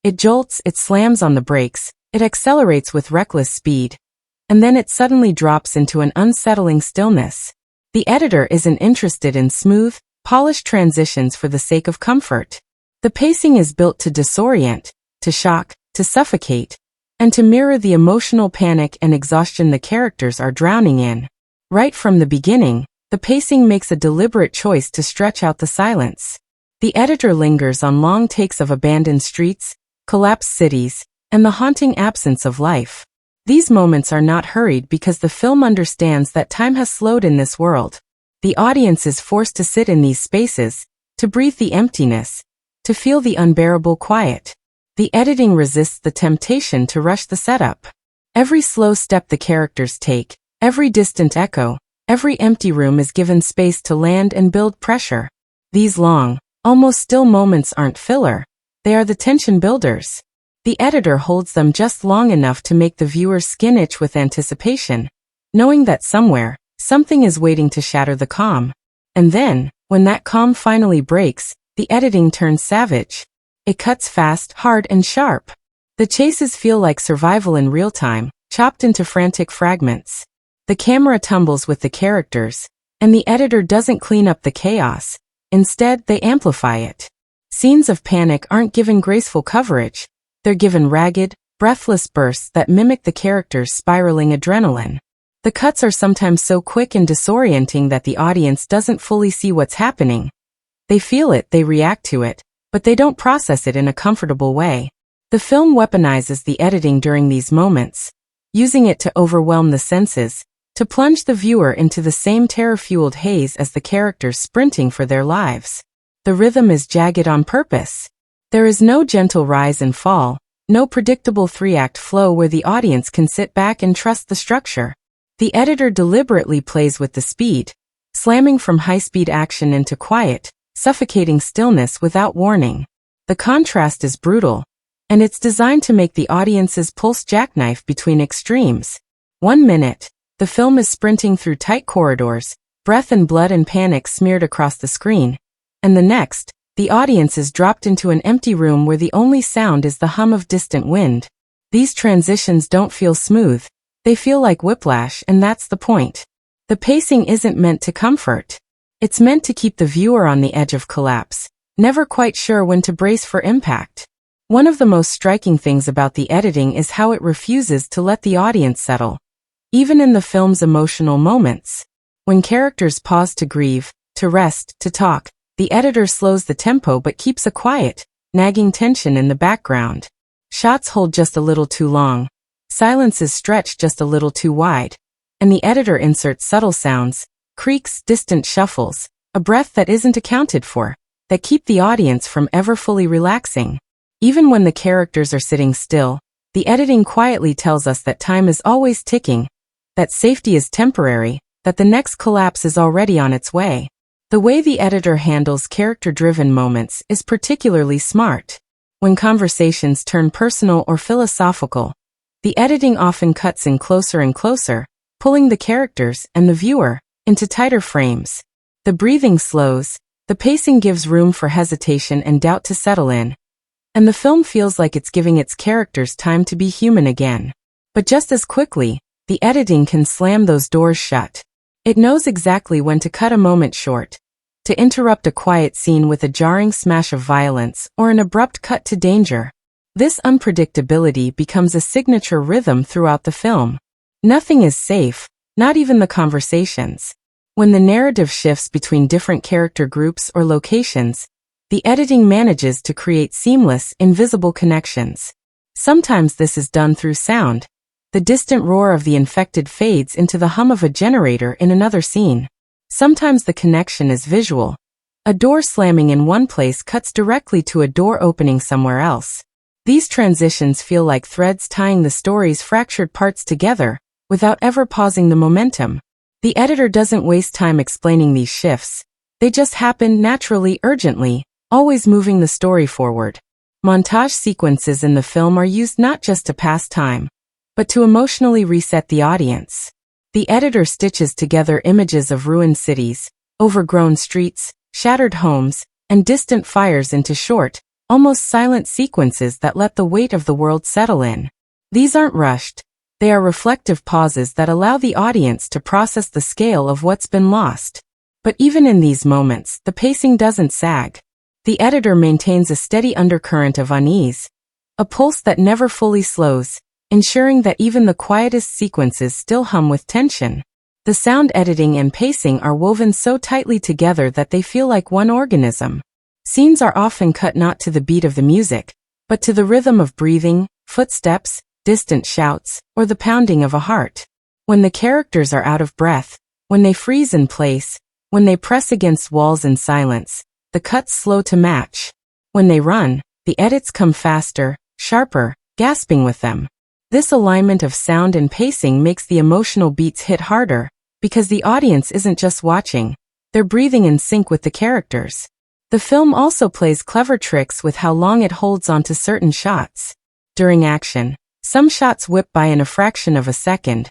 It jolts, it slams on the brakes, it accelerates with reckless speed, and then it suddenly drops into an unsettling stillness. The editor isn't interested in smooth, polished transitions for the sake of comfort. The pacing is built to disorient, to shock, to suffocate, and to mirror the emotional panic and exhaustion the characters are drowning in. Right from the beginning, the pacing makes a deliberate choice to stretch out the silence. The editor lingers on long takes of abandoned streets, collapsed cities, and the haunting absence of life. These moments are not hurried because the film understands that time has slowed in this world. The audience is forced to sit in these spaces, to breathe the emptiness, to feel the unbearable quiet. The editing resists the temptation to rush the setup. Every slow step the characters take, every distant echo, every empty room is given space to land and build pressure. These long, almost still moments aren't filler. They are the tension builders. The editor holds them just long enough to make the viewer's skin itch with anticipation, knowing that somewhere, something is waiting to shatter the calm. And then, when that calm finally breaks, the editing turns savage. It cuts fast, hard, and sharp. The chases feel like survival in real time, chopped into frantic fragments. The camera tumbles with the characters, and the editor doesn't clean up the chaos. Instead, they amplify it. Scenes of panic aren't given graceful coverage. They're given ragged, breathless bursts that mimic the characters' spiraling adrenaline. The cuts are sometimes so quick and disorienting that the audience doesn't fully see what's happening. They feel it, they react to it, but they don't process it in a comfortable way. The film weaponizes the editing during these moments, using it to overwhelm the senses, to plunge the viewer into the same terror-fueled haze as the characters sprinting for their lives. The rhythm is jagged on purpose. There is no gentle rise and fall, no predictable three-act flow where the audience can sit back and trust the structure. The editor deliberately plays with the speed, slamming from high-speed action into quiet, suffocating stillness without warning. The contrast is brutal, and it's designed to make the audience's pulse jackknife between extremes. 1 minute, the film is sprinting through tight corridors, breath and blood and panic smeared across the screen, and the next, the audience is dropped into an empty room where the only sound is the hum of distant wind. These transitions don't feel smooth, they feel like whiplash, and that's the point. The pacing isn't meant to comfort. It's meant to keep the viewer on the edge of collapse, never quite sure when to brace for impact. One of the most striking things about the editing is how it refuses to let the audience settle. Even in the film's emotional moments, when characters pause to grieve, to rest, to talk, the editor slows the tempo but keeps a quiet, nagging tension in the background. Shots hold just a little too long, silences stretch just a little too wide, and the editor inserts subtle sounds, creaks, distant shuffles, a breath that isn't accounted for, that keep the audience from ever fully relaxing. Even when the characters are sitting still, the editing quietly tells us that time is always ticking, that safety is temporary, that the next collapse is already on its way. The way the editor handles character-driven moments is particularly smart. When conversations turn personal or philosophical, the editing often cuts in closer and closer, pulling the characters and the viewer into tighter frames. The breathing slows, the pacing gives room for hesitation and doubt to settle in, and the film feels like it's giving its characters time to be human again. But just as quickly, the editing can slam those doors shut. It knows exactly when to cut a moment short, to interrupt a quiet scene with a jarring smash of violence or an abrupt cut to danger. This unpredictability becomes a signature rhythm throughout the film. Nothing is safe, not even the conversations. When the narrative shifts between different character groups or locations, the editing manages to create seamless, invisible connections. Sometimes this is done through sound. The distant roar of the infected fades into the hum of a generator in another scene. Sometimes the connection is visual. A door slamming in one place cuts directly to a door opening somewhere else. These transitions feel like threads tying the story's fractured parts together, without ever pausing the momentum. The editor doesn't waste time explaining these shifts. They just happen naturally, urgently, always moving the story forward. Montage sequences in the film are used not just to pass time, but to emotionally reset the audience. The editor stitches together images of ruined cities, overgrown streets, shattered homes, and distant fires into short, almost silent sequences that let the weight of the world settle in. These aren't rushed. They are reflective pauses that allow the audience to process the scale of what's been lost. But even in these moments, the pacing doesn't sag. The editor maintains a steady undercurrent of unease, a pulse that never fully slows, ensuring that even the quietest sequences still hum with tension. The sound editing and pacing are woven so tightly together that they feel like one organism. Scenes are often cut not to the beat of the music, but to the rhythm of breathing, footsteps, distant shouts, or the pounding of a heart. When the characters are out of breath, when they freeze in place, when they press against walls in silence, the cuts slow to match. When they run, the edits come faster, sharper, gasping with them. This alignment of sound and pacing makes the emotional beats hit harder, because the audience isn't just watching, they're breathing in sync with the characters. The film also plays clever tricks with how long it holds onto certain shots. During action, some shots whip by in a fraction of a second,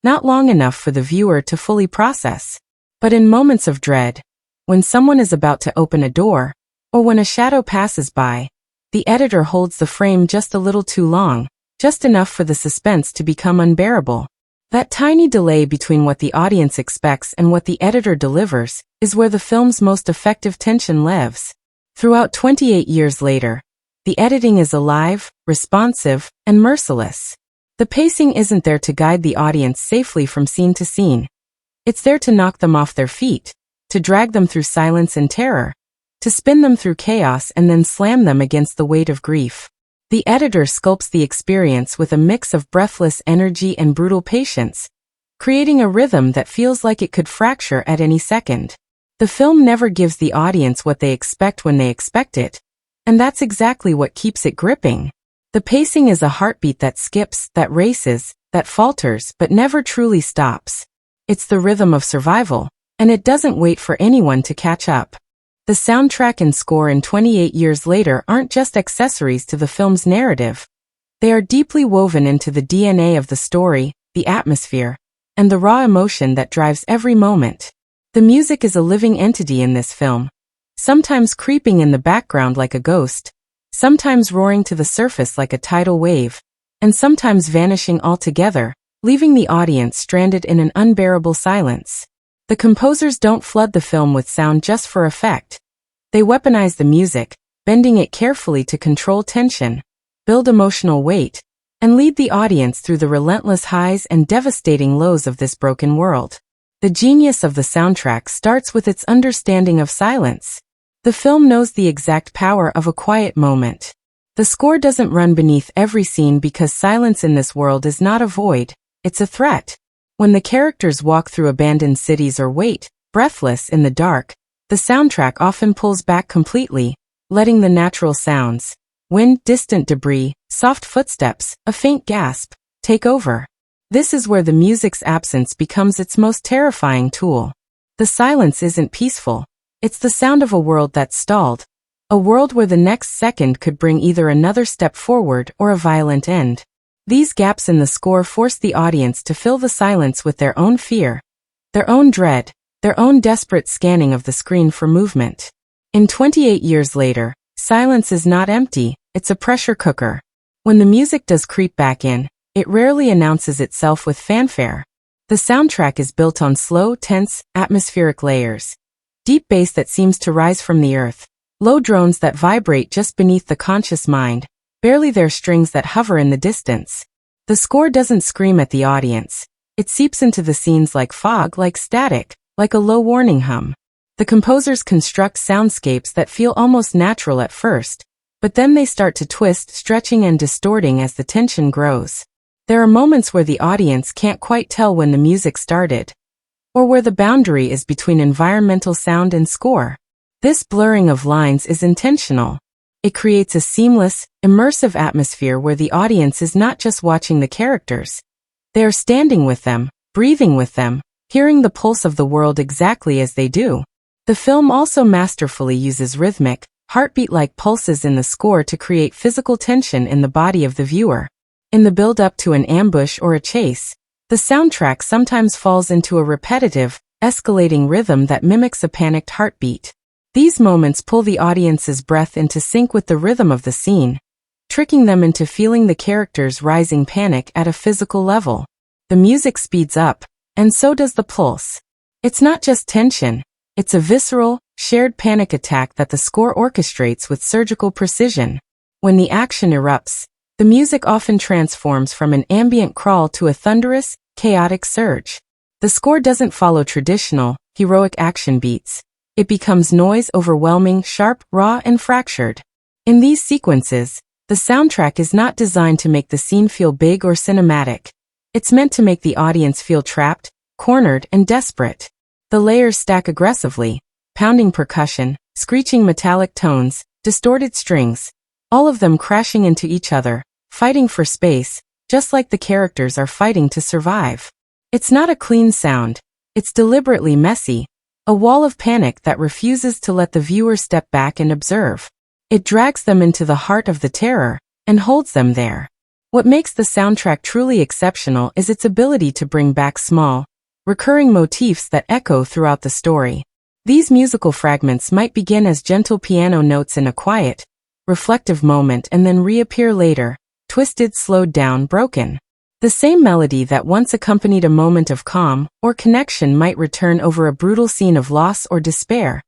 not long enough for the viewer to fully process. But in moments of dread, when someone is about to open a door, or when a shadow passes by, the editor holds the frame just a little too long, just enough for the suspense to become unbearable. That tiny delay between what the audience expects and what the editor delivers is where the film's most effective tension lives. Throughout 28 years later, the editing is alive, responsive, and merciless. The pacing isn't there to guide the audience safely from scene to scene. It's there to knock them off their feet, to drag them through silence and terror, to spin them through chaos and then slam them against the weight of grief. The editor sculpts the experience with a mix of breathless energy and brutal patience, creating a rhythm that feels like it could fracture at any second. The film never gives the audience what they expect when they expect it, and that's exactly what keeps it gripping. The pacing is a heartbeat that skips, that races, that falters, but never truly stops. It's the rhythm of survival, and it doesn't wait for anyone to catch up. The soundtrack and score in 28 years later aren't just accessories to the film's narrative. They are deeply woven into the DNA of the story, the atmosphere, and the raw emotion that drives every moment. The music is a living entity in this film, sometimes creeping in the background like a ghost, sometimes roaring to the surface like a tidal wave, and sometimes vanishing altogether, leaving the audience stranded in an unbearable silence. The composers don't flood the film with sound just for effect. They weaponize the music, bending it carefully to control tension, build emotional weight, and lead the audience through the relentless highs and devastating lows of this broken world. The genius of the soundtrack starts with its understanding of silence. The film knows the exact power of a quiet moment. The score doesn't run beneath every scene because silence in this world is not a void, it's a threat. When the characters walk through abandoned cities or wait, breathless in the dark, the soundtrack often pulls back completely, letting the natural sounds, wind, distant debris, soft footsteps, a faint gasp, take over. This is where the music's absence becomes its most terrifying tool. The silence isn't peaceful. It's the sound of a world that's stalled, a world where the next second could bring either another step forward or a violent end. These gaps in the score force the audience to fill the silence with their own fear, their own dread, their own desperate scanning of the screen for movement. In 28 years later, silence is not empty, it's a pressure cooker. When the music does creep back in, it rarely announces itself with fanfare. The soundtrack is built on slow, tense, atmospheric layers. Deep bass that seems to rise from the earth, low drones that vibrate just beneath the conscious mind, barely their strings that hover in the distance. The score doesn't scream at the audience. It seeps into the scenes like fog, like static, like a low warning hum. The composers construct soundscapes that feel almost natural at first, but then they start to twist, stretching and distorting as the tension grows. There are moments where the audience can't quite tell when the music started, or where the boundary is between environmental sound and score. This blurring of lines is intentional. It creates a seamless, immersive atmosphere where the audience is not just watching the characters. They are standing with them, breathing with them, hearing the pulse of the world exactly as they do. The film also masterfully uses rhythmic, heartbeat-like pulses in the score to create physical tension in the body of the viewer. In the build-up to an ambush or a chase, the soundtrack sometimes falls into a repetitive, escalating rhythm that mimics a panicked heartbeat. These moments pull the audience's breath into sync with the rhythm of the scene, tricking them into feeling the characters' rising panic at a physical level. The music speeds up, and so does the pulse. It's not just tension, it's a visceral, shared panic attack that the score orchestrates with surgical precision. When the action erupts, the music often transforms from an ambient crawl to a thunderous, chaotic surge. The score doesn't follow traditional, heroic action beats. It becomes noise, overwhelming, sharp, raw, and fractured. In these sequences, the soundtrack is not designed to make the scene feel big or cinematic. It's meant to make the audience feel trapped, cornered, and desperate. The layers stack aggressively, pounding percussion, screeching metallic tones, distorted strings, all of them crashing into each other, fighting for space, just like the characters are fighting to survive. It's not a clean sound. It's deliberately messy, a wall of panic that refuses to let the viewer step back and observe. It drags them into the heart of the terror and holds them there. What makes the soundtrack truly exceptional is its ability to bring back small, recurring motifs that echo throughout the story. These musical fragments might begin as gentle piano notes in a quiet, reflective moment and then reappear later, twisted, slowed down, broken. The same melody that once accompanied a moment of calm or connection might return over a brutal scene of loss or despair,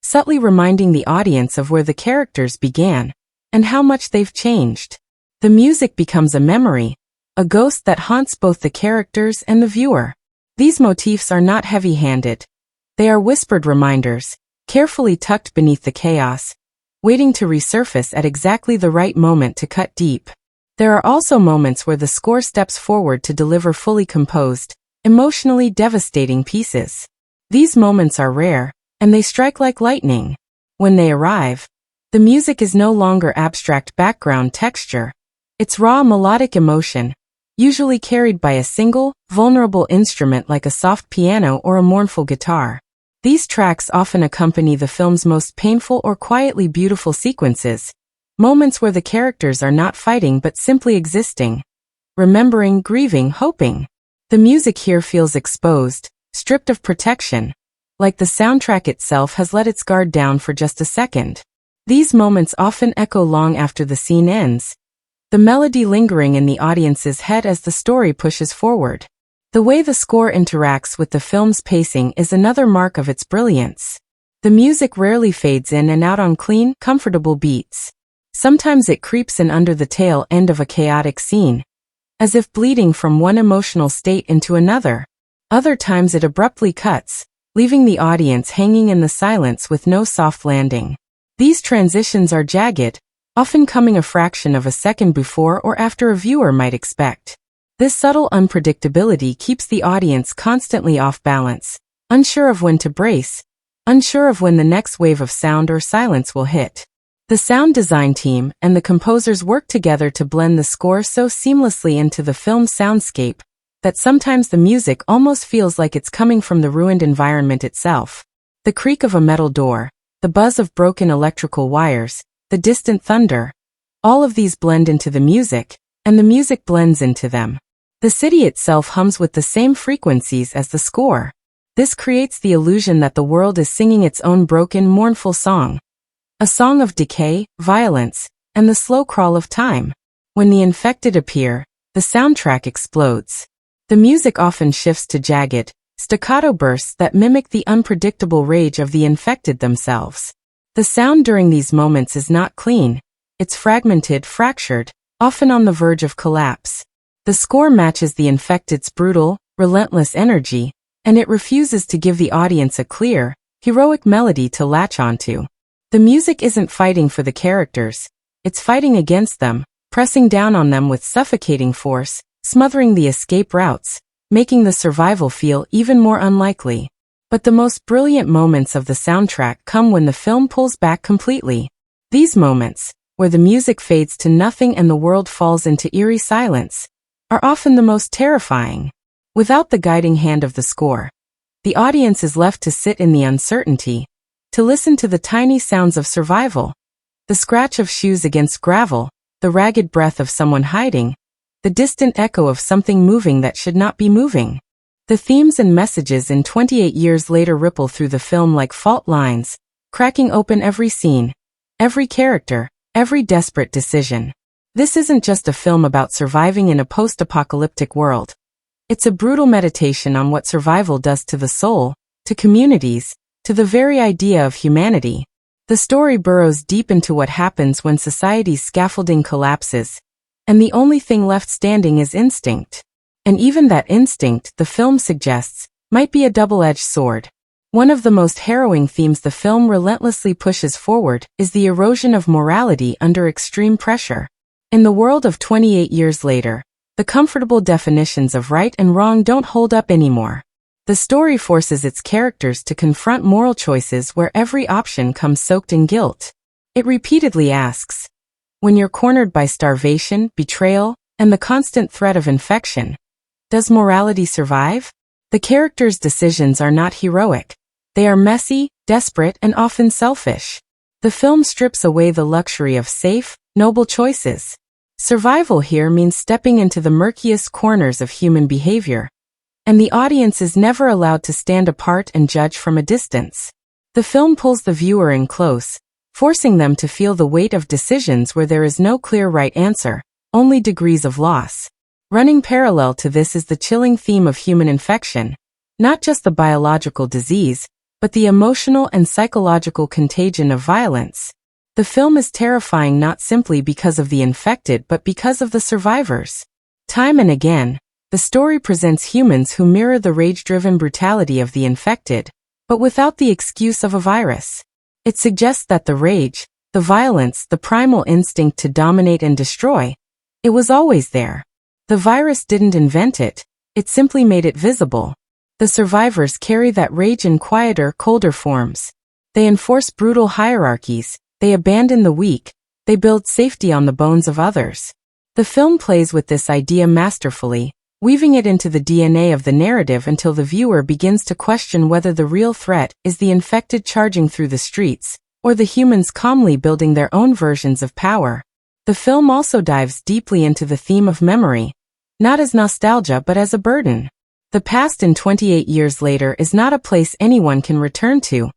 subtly reminding the audience of where the characters began and how much they've changed. The music becomes a memory, a ghost that haunts both the characters and the viewer. These motifs are not heavy-handed. They are whispered reminders, carefully tucked beneath the chaos, waiting to resurface at exactly the right moment to cut deep. There are also moments where the score steps forward to deliver fully composed, emotionally devastating pieces. These moments are rare, and they strike like lightning. When they arrive, the music is no longer abstract background texture. It's raw melodic emotion, usually carried by a single, vulnerable instrument like a soft piano or a mournful guitar. These tracks often accompany the film's most painful or quietly beautiful sequences, moments where the characters are not fighting but simply existing, remembering, grieving, hoping. The music here feels exposed, stripped of protection, like the soundtrack itself has let its guard down for just a second. These moments often echo long after the scene ends, the melody lingering in the audience's head as the story pushes forward. The way the score interacts with the film's pacing is another mark of its brilliance. The music rarely fades in and out on clean, comfortable beats. Sometimes it creeps in under the tail end of a chaotic scene, as if bleeding from one emotional state into another. Other times it abruptly cuts, leaving the audience hanging in the silence with no soft landing. These transitions are jagged, often coming a fraction of a second before or after a viewer might expect. This subtle unpredictability keeps the audience constantly off balance, unsure of when to brace, unsure of when the next wave of sound or silence will hit. The sound design team and the composers work together to blend the score so seamlessly into the film's soundscape that sometimes the music almost feels like it's coming from the ruined environment itself. The creak of a metal door, the buzz of broken electrical wires, the distant thunder, all of these blend into the music, and the music blends into them. The city itself hums with the same frequencies as the score. This creates the illusion that the world is singing its own broken, mournful song. A song of decay, violence, and the slow crawl of time. When the infected appear, the soundtrack explodes. The music often shifts to jagged, staccato bursts that mimic the unpredictable rage of the infected themselves. The sound during these moments is not clean. It's fragmented, fractured, often on the verge of collapse. The score matches the infected's brutal, relentless energy, and it refuses to give the audience a clear, heroic melody to latch onto. The music isn't fighting for the characters, it's fighting against them, pressing down on them with suffocating force, smothering the escape routes, making the survival feel even more unlikely. But the most brilliant moments of the soundtrack come when the film pulls back completely. These moments, where the music fades to nothing and the world falls into eerie silence, are often the most terrifying. Without the guiding hand of the score, the audience is left to sit in the uncertainty, to listen to the tiny sounds of survival, the scratch of shoes against gravel, the ragged breath of someone hiding, the distant echo of something moving that should not be moving. The themes and messages in 28 years later ripple through the film like fault lines, cracking open every scene, every character, every desperate decision. This isn't just a film about surviving in a post-apocalyptic world. It's a brutal meditation on what survival does to the soul, to communities, to the very idea of humanity. The story burrows deep into what happens when society's scaffolding collapses, and the only thing left standing is instinct. And even that instinct, the film suggests, might be a double-edged sword. One of the most harrowing themes the film relentlessly pushes forward is the erosion of morality under extreme pressure. In the world of 28 years later, the comfortable definitions of right and wrong don't hold up anymore. The story forces its characters to confront moral choices where every option comes soaked in guilt. It repeatedly asks, when you're cornered by starvation, betrayal, and the constant threat of infection, does morality survive? The characters' decisions are not heroic. They are messy, desperate, and often selfish. The film strips away the luxury of safe, noble choices. Survival here means stepping into the murkiest corners of human behavior, and the audience is never allowed to stand apart and judge from a distance. The film pulls the viewer in close, forcing them to feel the weight of decisions where there is no clear right answer, only degrees of loss. Running parallel to this is the chilling theme of human infection, not just the biological disease, but the emotional and psychological contagion of violence. The film is terrifying not simply because of the infected but because of the survivors. Time and again, the story presents humans who mirror the rage-driven brutality of the infected, but without the excuse of a virus. It suggests that the rage, the violence, the primal instinct to dominate and destroy, it was always there. The virus didn't invent it, it simply made it visible. The survivors carry that rage in quieter, colder forms. They enforce brutal hierarchies, they abandon the weak, they build safety on the bones of others. The film plays with this idea masterfully, weaving it into the DNA of the narrative until the viewer begins to question whether the real threat is the infected charging through the streets, or the humans calmly building their own versions of power. The film also dives deeply into the theme of memory, not as nostalgia but as a burden. The past in 28 years later is not a place anyone can return to.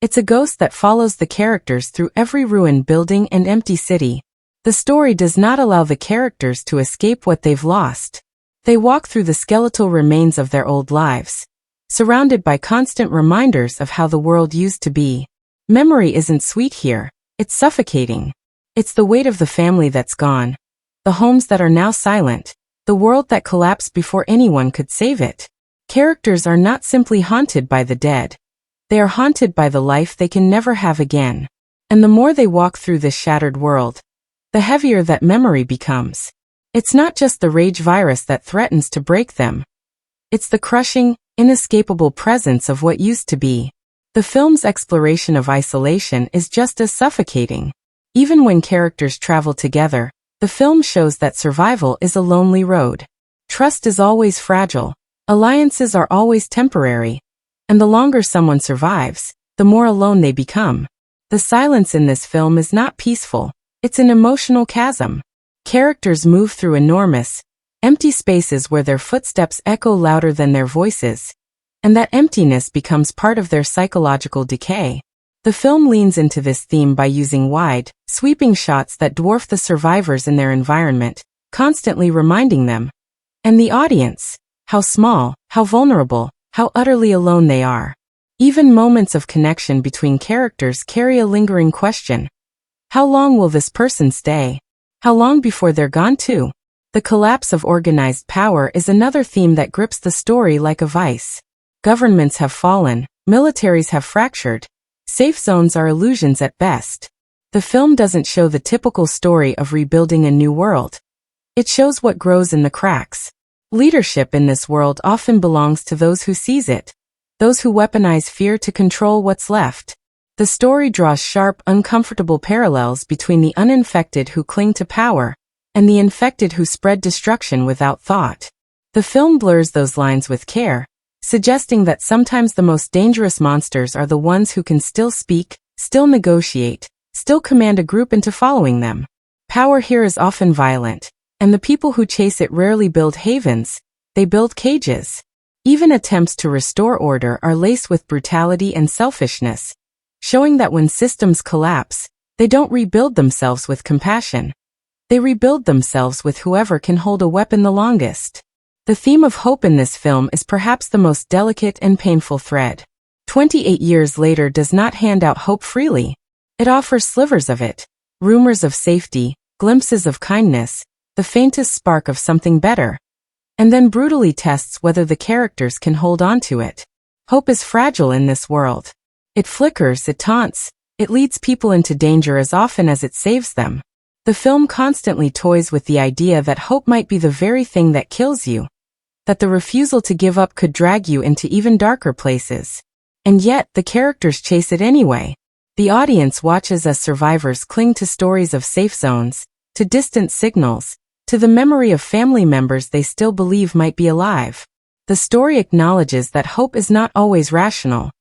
It's a ghost that follows the characters through every ruined building and empty city. The story does not allow the characters to escape what they've lost. They walk through the skeletal remains of their old lives, surrounded by constant reminders of how the world used to be. Memory isn't sweet here, it's suffocating. It's the weight of the family that's gone, the homes that are now silent, the world that collapsed before anyone could save it. Characters are not simply haunted by the dead. They are haunted by the life they can never have again. And the more they walk through this shattered world, the heavier that memory becomes. It's not just the rage virus that threatens to break them. It's the crushing, inescapable presence of what used to be. The film's exploration of isolation is just as suffocating. Even when characters travel together, the film shows that survival is a lonely road. Trust is always fragile, alliances are always temporary, and the longer someone survives, the more alone they become. The silence in this film is not peaceful, it's an emotional chasm. Characters move through enormous, empty spaces where their footsteps echo louder than their voices, and that emptiness becomes part of their psychological decay. The film leans into this theme by using wide, sweeping shots that dwarf the survivors in their environment, constantly reminding them, and the audience, how small, how vulnerable, how utterly alone they are. Even moments of connection between characters carry a lingering question. How long will this person stay? How long before they're gone too? The collapse of organized power is another theme that grips the story like a vice. Governments have fallen, militaries have fractured. Safe zones are illusions at best. The film doesn't show the typical story of rebuilding a new world. It shows what grows in the cracks. Leadership in this world often belongs to those who seize it, those who weaponize fear to control what's left. The story draws sharp, uncomfortable parallels between the uninfected who cling to power and the infected who spread destruction without thought. The film blurs those lines with care, suggesting that sometimes the most dangerous monsters are the ones who can still speak, still negotiate, still command a group into following them. Power here is often violent, and the people who chase it rarely build havens, they build cages. Even attempts to restore order are laced with brutality and selfishness, showing that when systems collapse, they don't rebuild themselves with compassion. They rebuild themselves with whoever can hold a weapon the longest. The theme of hope in this film is perhaps the most delicate and painful thread. 28 years later does not hand out hope freely. It offers slivers of it, rumors of safety, glimpses of kindness, the faintest spark of something better, and then brutally tests whether the characters can hold on to it. Hope is fragile in this world. It flickers, it taunts, it leads people into danger as often as it saves them. The film constantly toys with the idea that hope might be the very thing that kills you, that the refusal to give up could drag you into even darker places. And yet, the characters chase it anyway. The audience watches as survivors cling to stories of safe zones, to distant signals, to the memory of family members they still believe might be alive. The story acknowledges that hope is not always rational,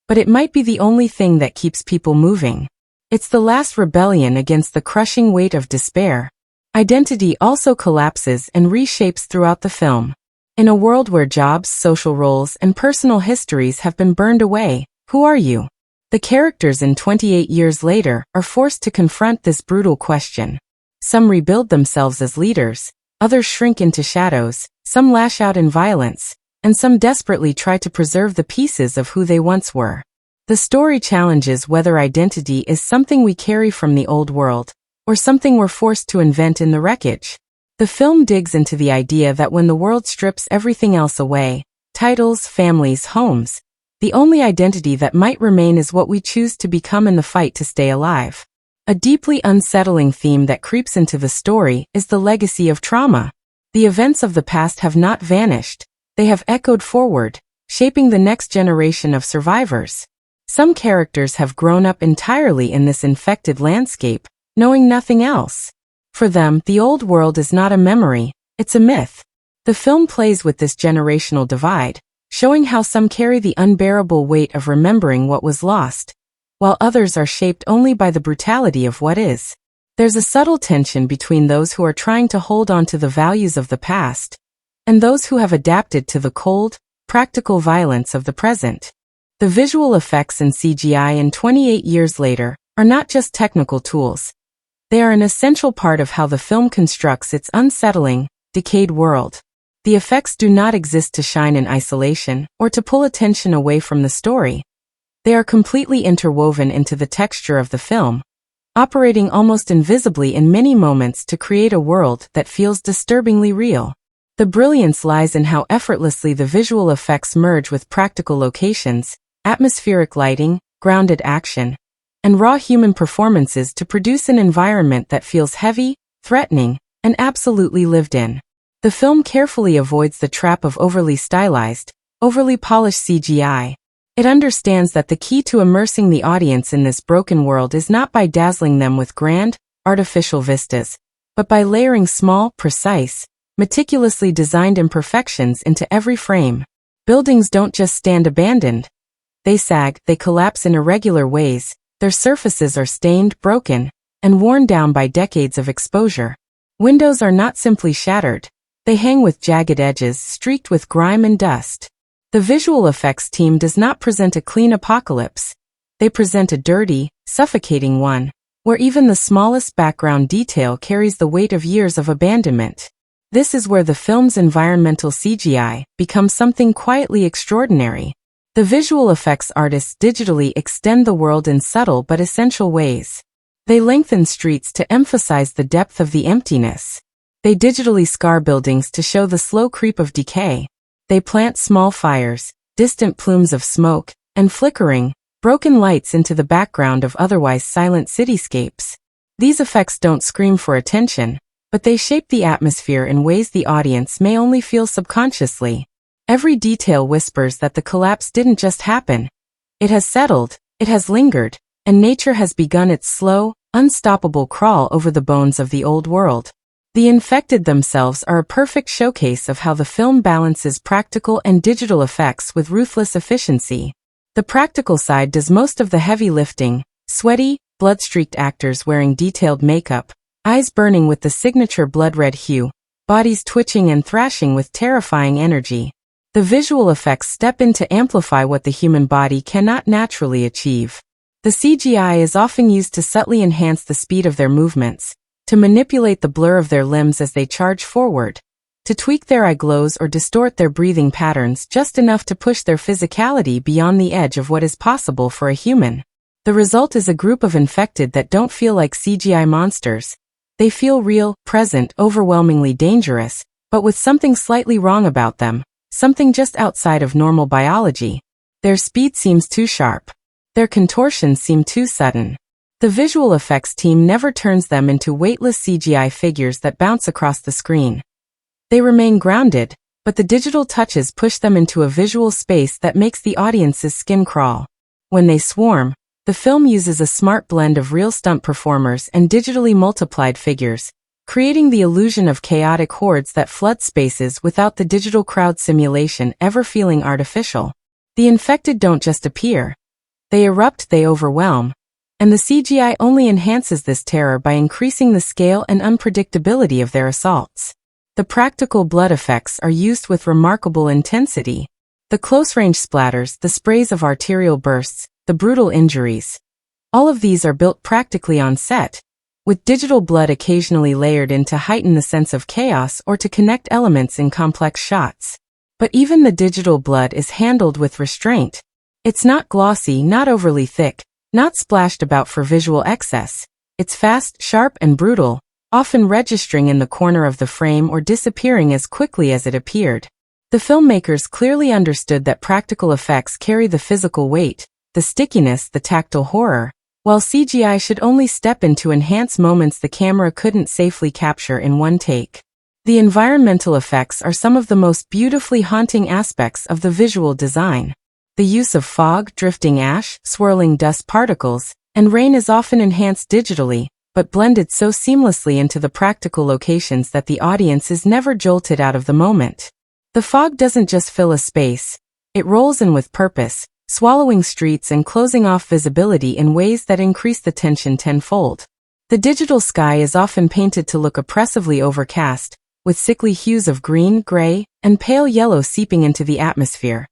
but it might be the only thing that keeps people moving. It's the last rebellion against the crushing weight of despair. Identity also collapses and reshapes throughout the film. In a world where jobs, social roles, and personal histories have been burned away, who are you? The characters in 28 years later are forced to confront this brutal question. Some rebuild themselves as leaders, others shrink into shadows, some lash out in violence, and some desperately try to preserve the pieces of who they once were. The story challenges whether identity is something we carry from the old world, or something we're forced to invent in the wreckage. The film digs into the idea that when the world strips everything else away, titles, families, homes, the only identity that might remain is what we choose to become in the fight to stay alive. A deeply unsettling theme that creeps into the story is the legacy of trauma. The events of the past have not vanished, they have echoed forward, shaping the next generation of survivors. Some characters have grown up entirely in this infected landscape, knowing nothing else. For them, the old world is not a memory, it's a myth. The film plays with this generational divide, showing how some carry the unbearable weight of remembering what was lost, while others are shaped only by the brutality of what is. There's a subtle tension between those who are trying to hold on to the values of the past, and those who have adapted to the cold, practical violence of the present. The visual effects and CGI in 28 years later are not just technical tools. They are an essential part of how the film constructs its unsettling, decayed world. The effects do not exist to shine in isolation or to pull attention away from the story. They are completely interwoven into the texture of the film, operating almost invisibly in many moments to create a world that feels disturbingly real. The brilliance lies in how effortlessly the visual effects merge with practical locations, atmospheric lighting, grounded action, and raw human performances to produce an environment that feels heavy, threatening, and absolutely lived in. The film carefully avoids the trap of overly stylized, overly polished CGI. It understands that the key to immersing the audience in this broken world is not by dazzling them with grand, artificial vistas, but by layering small, precise, meticulously designed imperfections into every frame. Buildings don't just stand abandoned. They sag, they collapse in irregular ways, their surfaces are stained, broken, and worn down by decades of exposure. Windows are not simply shattered. They hang with jagged edges, streaked with grime and dust. The visual effects team does not present a clean apocalypse. They present a dirty, suffocating one, where even the smallest background detail carries the weight of years of abandonment. This is where the film's environmental CGI becomes something quietly extraordinary. The visual effects artists digitally extend the world in subtle but essential ways. They lengthen streets to emphasize the depth of the emptiness. They digitally scar buildings to show the slow creep of decay. They plant small fires, distant plumes of smoke, and flickering, broken lights into the background of otherwise silent cityscapes. These effects don't scream for attention, but they shape the atmosphere in ways the audience may only feel subconsciously. Every detail whispers that the collapse didn't just happen. It has settled, it has lingered, and nature has begun its slow, unstoppable crawl over the bones of the old world. The infected themselves are a perfect showcase of how the film balances practical and digital effects with ruthless efficiency. The practical side does most of the heavy lifting, sweaty, blood-streaked actors wearing detailed makeup, eyes burning with the signature blood-red hue, bodies twitching and thrashing with terrifying energy. The visual effects step in to amplify what the human body cannot naturally achieve. The CGI is often used to subtly enhance the speed of their movements, to manipulate the blur of their limbs as they charge forward, to tweak their eye glows or distort their breathing patterns just enough to push their physicality beyond the edge of what is possible for a human. The result is a group of infected that don't feel like CGI monsters. They feel real, present, overwhelmingly dangerous, but with something slightly wrong about them. Something just outside of normal biology. Their speed seems too sharp. Their contortions seem too sudden. The visual effects team never turns them into weightless CGI figures that bounce across the screen. They remain grounded, but the digital touches push them into a visual space that makes the audience's skin crawl. When they swarm, the film uses a smart blend of real stunt performers and digitally multiplied figures, creating the illusion of chaotic hordes that flood spaces without the digital crowd simulation ever feeling artificial. The infected don't just appear. They erupt, they overwhelm. And the CGI only enhances this terror by increasing the scale and unpredictability of their assaults. The practical blood effects are used with remarkable intensity. The close-range splatters, the sprays of arterial bursts, the brutal injuries. All of these are built practically on set, with digital blood occasionally layered in to heighten the sense of chaos or to connect elements in complex shots. But even the digital blood is handled with restraint. It's not glossy, not overly thick, not splashed about for visual excess. It's fast, sharp, and brutal, often registering in the corner of the frame or disappearing as quickly as it appeared. The filmmakers clearly understood that practical effects carry the physical weight, the stickiness, the tactile horror, while CGI should only step in to enhance moments the camera couldn't safely capture in one take. The environmental effects are some of the most beautifully haunting aspects of the visual design. The use of fog, drifting ash, swirling dust particles, and rain is often enhanced digitally, but blended so seamlessly into the practical locations that the audience is never jolted out of the moment. The fog doesn't just fill a space, it rolls in with purpose, swallowing streets and closing off visibility in ways that increase the tension tenfold. The digital sky is often painted to look oppressively overcast, with sickly hues of green, gray, and pale yellow seeping into the atmosphere,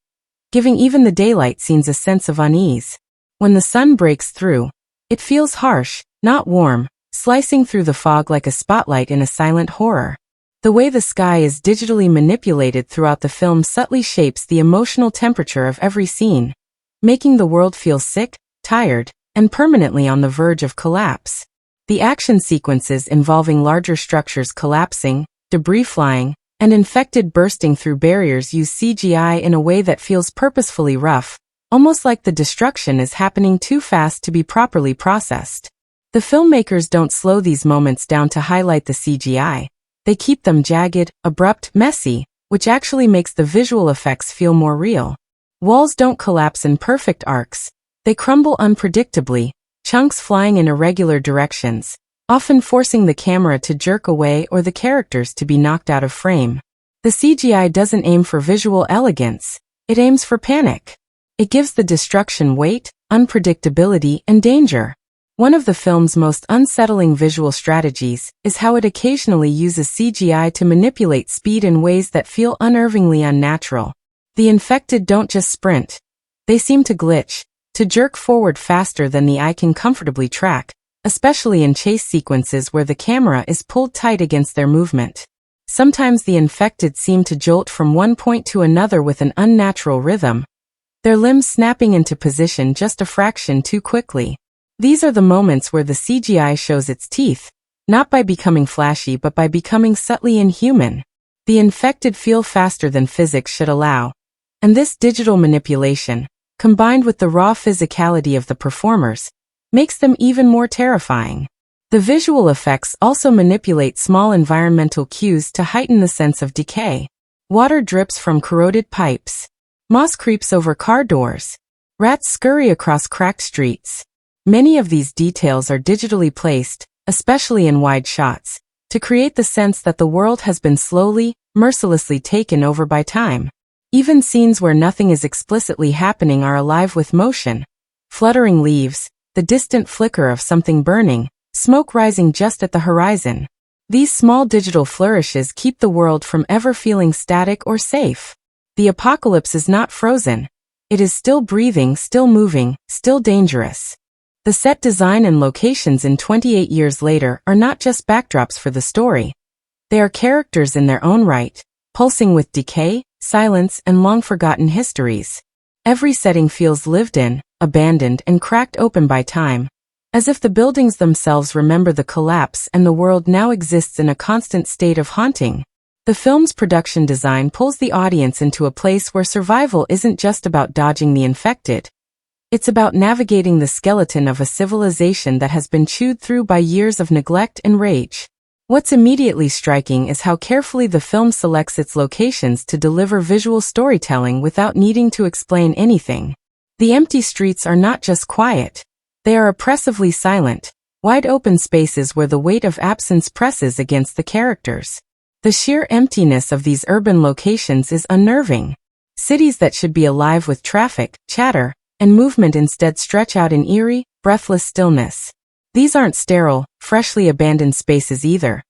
giving even the daylight scenes a sense of unease. When the sun breaks through, it feels harsh, not warm, slicing through the fog like a spotlight in a silent horror. The way the sky is digitally manipulated throughout the film subtly shapes the emotional temperature of every scene, making the world feel sick, tired, and permanently on the verge of collapse. The action sequences involving larger structures collapsing, debris flying, and infected bursting through barriers use CGI in a way that feels purposefully rough, almost like the destruction is happening too fast to be properly processed. The filmmakers don't slow these moments down to highlight the CGI. They keep them jagged, abrupt, messy, which actually makes the visual effects feel more real. Walls don't collapse in perfect arcs. They crumble unpredictably, chunks flying in irregular directions, often forcing the camera to jerk away or the characters to be knocked out of frame. The CGI doesn't aim for visual elegance, it aims for panic. It gives the destruction weight, unpredictability, and danger. One of the film's most unsettling visual strategies is how it occasionally uses CGI to manipulate speed in ways that feel unnervingly unnatural. The infected don't just sprint. They seem to glitch, to jerk forward faster than the eye can comfortably track, especially in chase sequences where the camera is pulled tight against their movement. Sometimes the infected seem to jolt from one point to another with an unnatural rhythm, their limbs snapping into position just a fraction too quickly. These are the moments where the CGI shows its teeth, not by becoming flashy but by becoming subtly inhuman. The infected feel faster than physics should allow, and this digital manipulation, combined with the raw physicality of the performers, makes them even more terrifying. The visual effects also manipulate small environmental cues to heighten the sense of decay. Water drips from corroded pipes. Moss creeps over car doors. Rats scurry across cracked streets. Many of these details are digitally placed, especially in wide shots, to create the sense that the world has been slowly, mercilessly taken over by time. Even scenes where nothing is explicitly happening are alive with motion. Fluttering leaves, the distant flicker of something burning, smoke rising just at the horizon. These small digital flourishes keep the world from ever feeling static or safe. The apocalypse is not frozen. It is still breathing, still moving, still dangerous. The set design and locations in 28 years later are not just backdrops for the story. They are characters in their own right, pulsing with decay, silence, and long-forgotten histories. Every setting feels lived in, abandoned, and cracked open by time, as if the buildings themselves remember the collapse and the world now exists in a constant state of haunting. The film's production design pulls the audience into a place where survival isn't just about dodging the infected. It's about navigating the skeleton of a civilization that has been chewed through by years of neglect and rage. What's immediately striking is how carefully the film selects its locations to deliver visual storytelling without needing to explain anything. The empty streets are not just quiet. They are oppressively silent, wide open spaces where the weight of absence presses against the characters. The sheer emptiness of these urban locations is unnerving. Cities that should be alive with traffic, chatter, and movement instead stretch out in eerie, breathless stillness. These aren't sterile, freshly abandoned spaces either.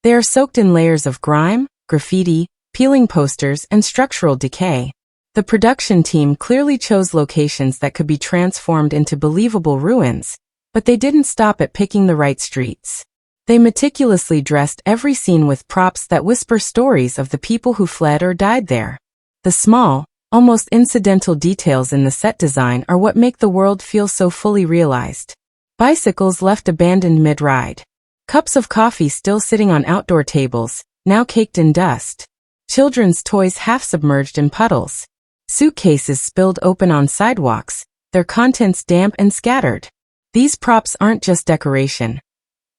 They are soaked in layers of grime, graffiti, peeling posters, and structural decay. The production team clearly chose locations that could be transformed into believable ruins, but they didn't stop at picking the right streets. They meticulously dressed every scene with props that whisper stories of the people who fled or died there. The small, almost incidental details in the set design are what make the world feel so fully realized. Bicycles left abandoned mid-ride. Cups of coffee still sitting on outdoor tables, now caked in dust. Children's toys half submerged in puddles. Suitcases spilled open on sidewalks, their contents damp and scattered. These props aren't just decoration.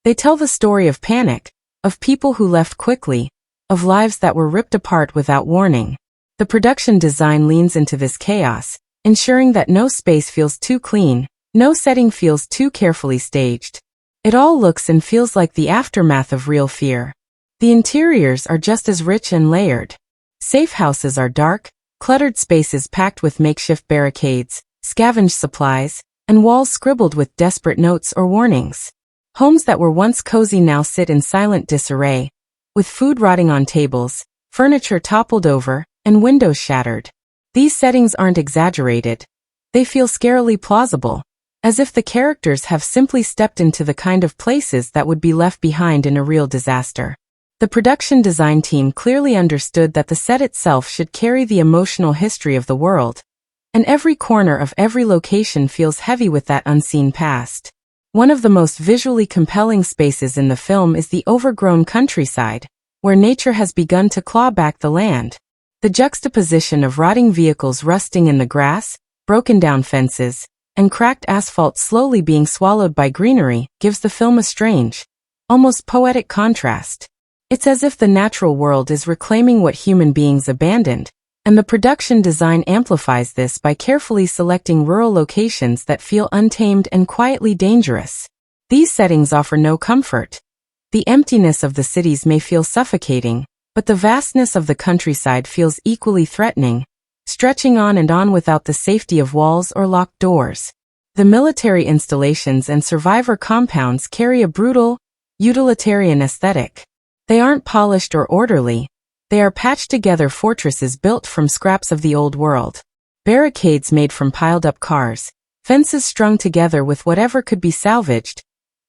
They tell the story of panic, of people who left quickly, of lives that were ripped apart without warning. The production design leans into this chaos, ensuring that no space feels too clean, no setting feels too carefully staged. It all looks and feels like the aftermath of real fear. The interiors are just as rich and layered. Safe houses are dark, cluttered spaces packed with makeshift barricades, scavenged supplies, and walls scribbled with desperate notes or warnings. Homes that were once cozy now sit in silent disarray, with food rotting on tables, furniture toppled over, and windows shattered. These settings aren't exaggerated. They feel scarily plausible, as if the characters have simply stepped into the kind of places that would be left behind in a real disaster. The production design team clearly understood that the set itself should carry the emotional history of the world, and every corner of every location feels heavy with that unseen past. One of the most visually compelling spaces in the film is the overgrown countryside, where nature has begun to claw back the land. The juxtaposition of rotting vehicles rusting in the grass, broken down fences, and cracked asphalt slowly being swallowed by greenery gives the film a strange, almost poetic contrast. It's as if the natural world is reclaiming what human beings abandoned, and the production design amplifies this by carefully selecting rural locations that feel untamed and quietly dangerous. These settings offer no comfort. The emptiness of the cities may feel suffocating, but the vastness of the countryside feels equally threatening, stretching on and on without the safety of walls or locked doors. The military installations and survivor compounds carry a brutal, utilitarian aesthetic. They aren't polished or orderly. They are patched-together fortresses built from scraps of the old world. Barricades made from piled-up cars, fences strung together with whatever could be salvaged,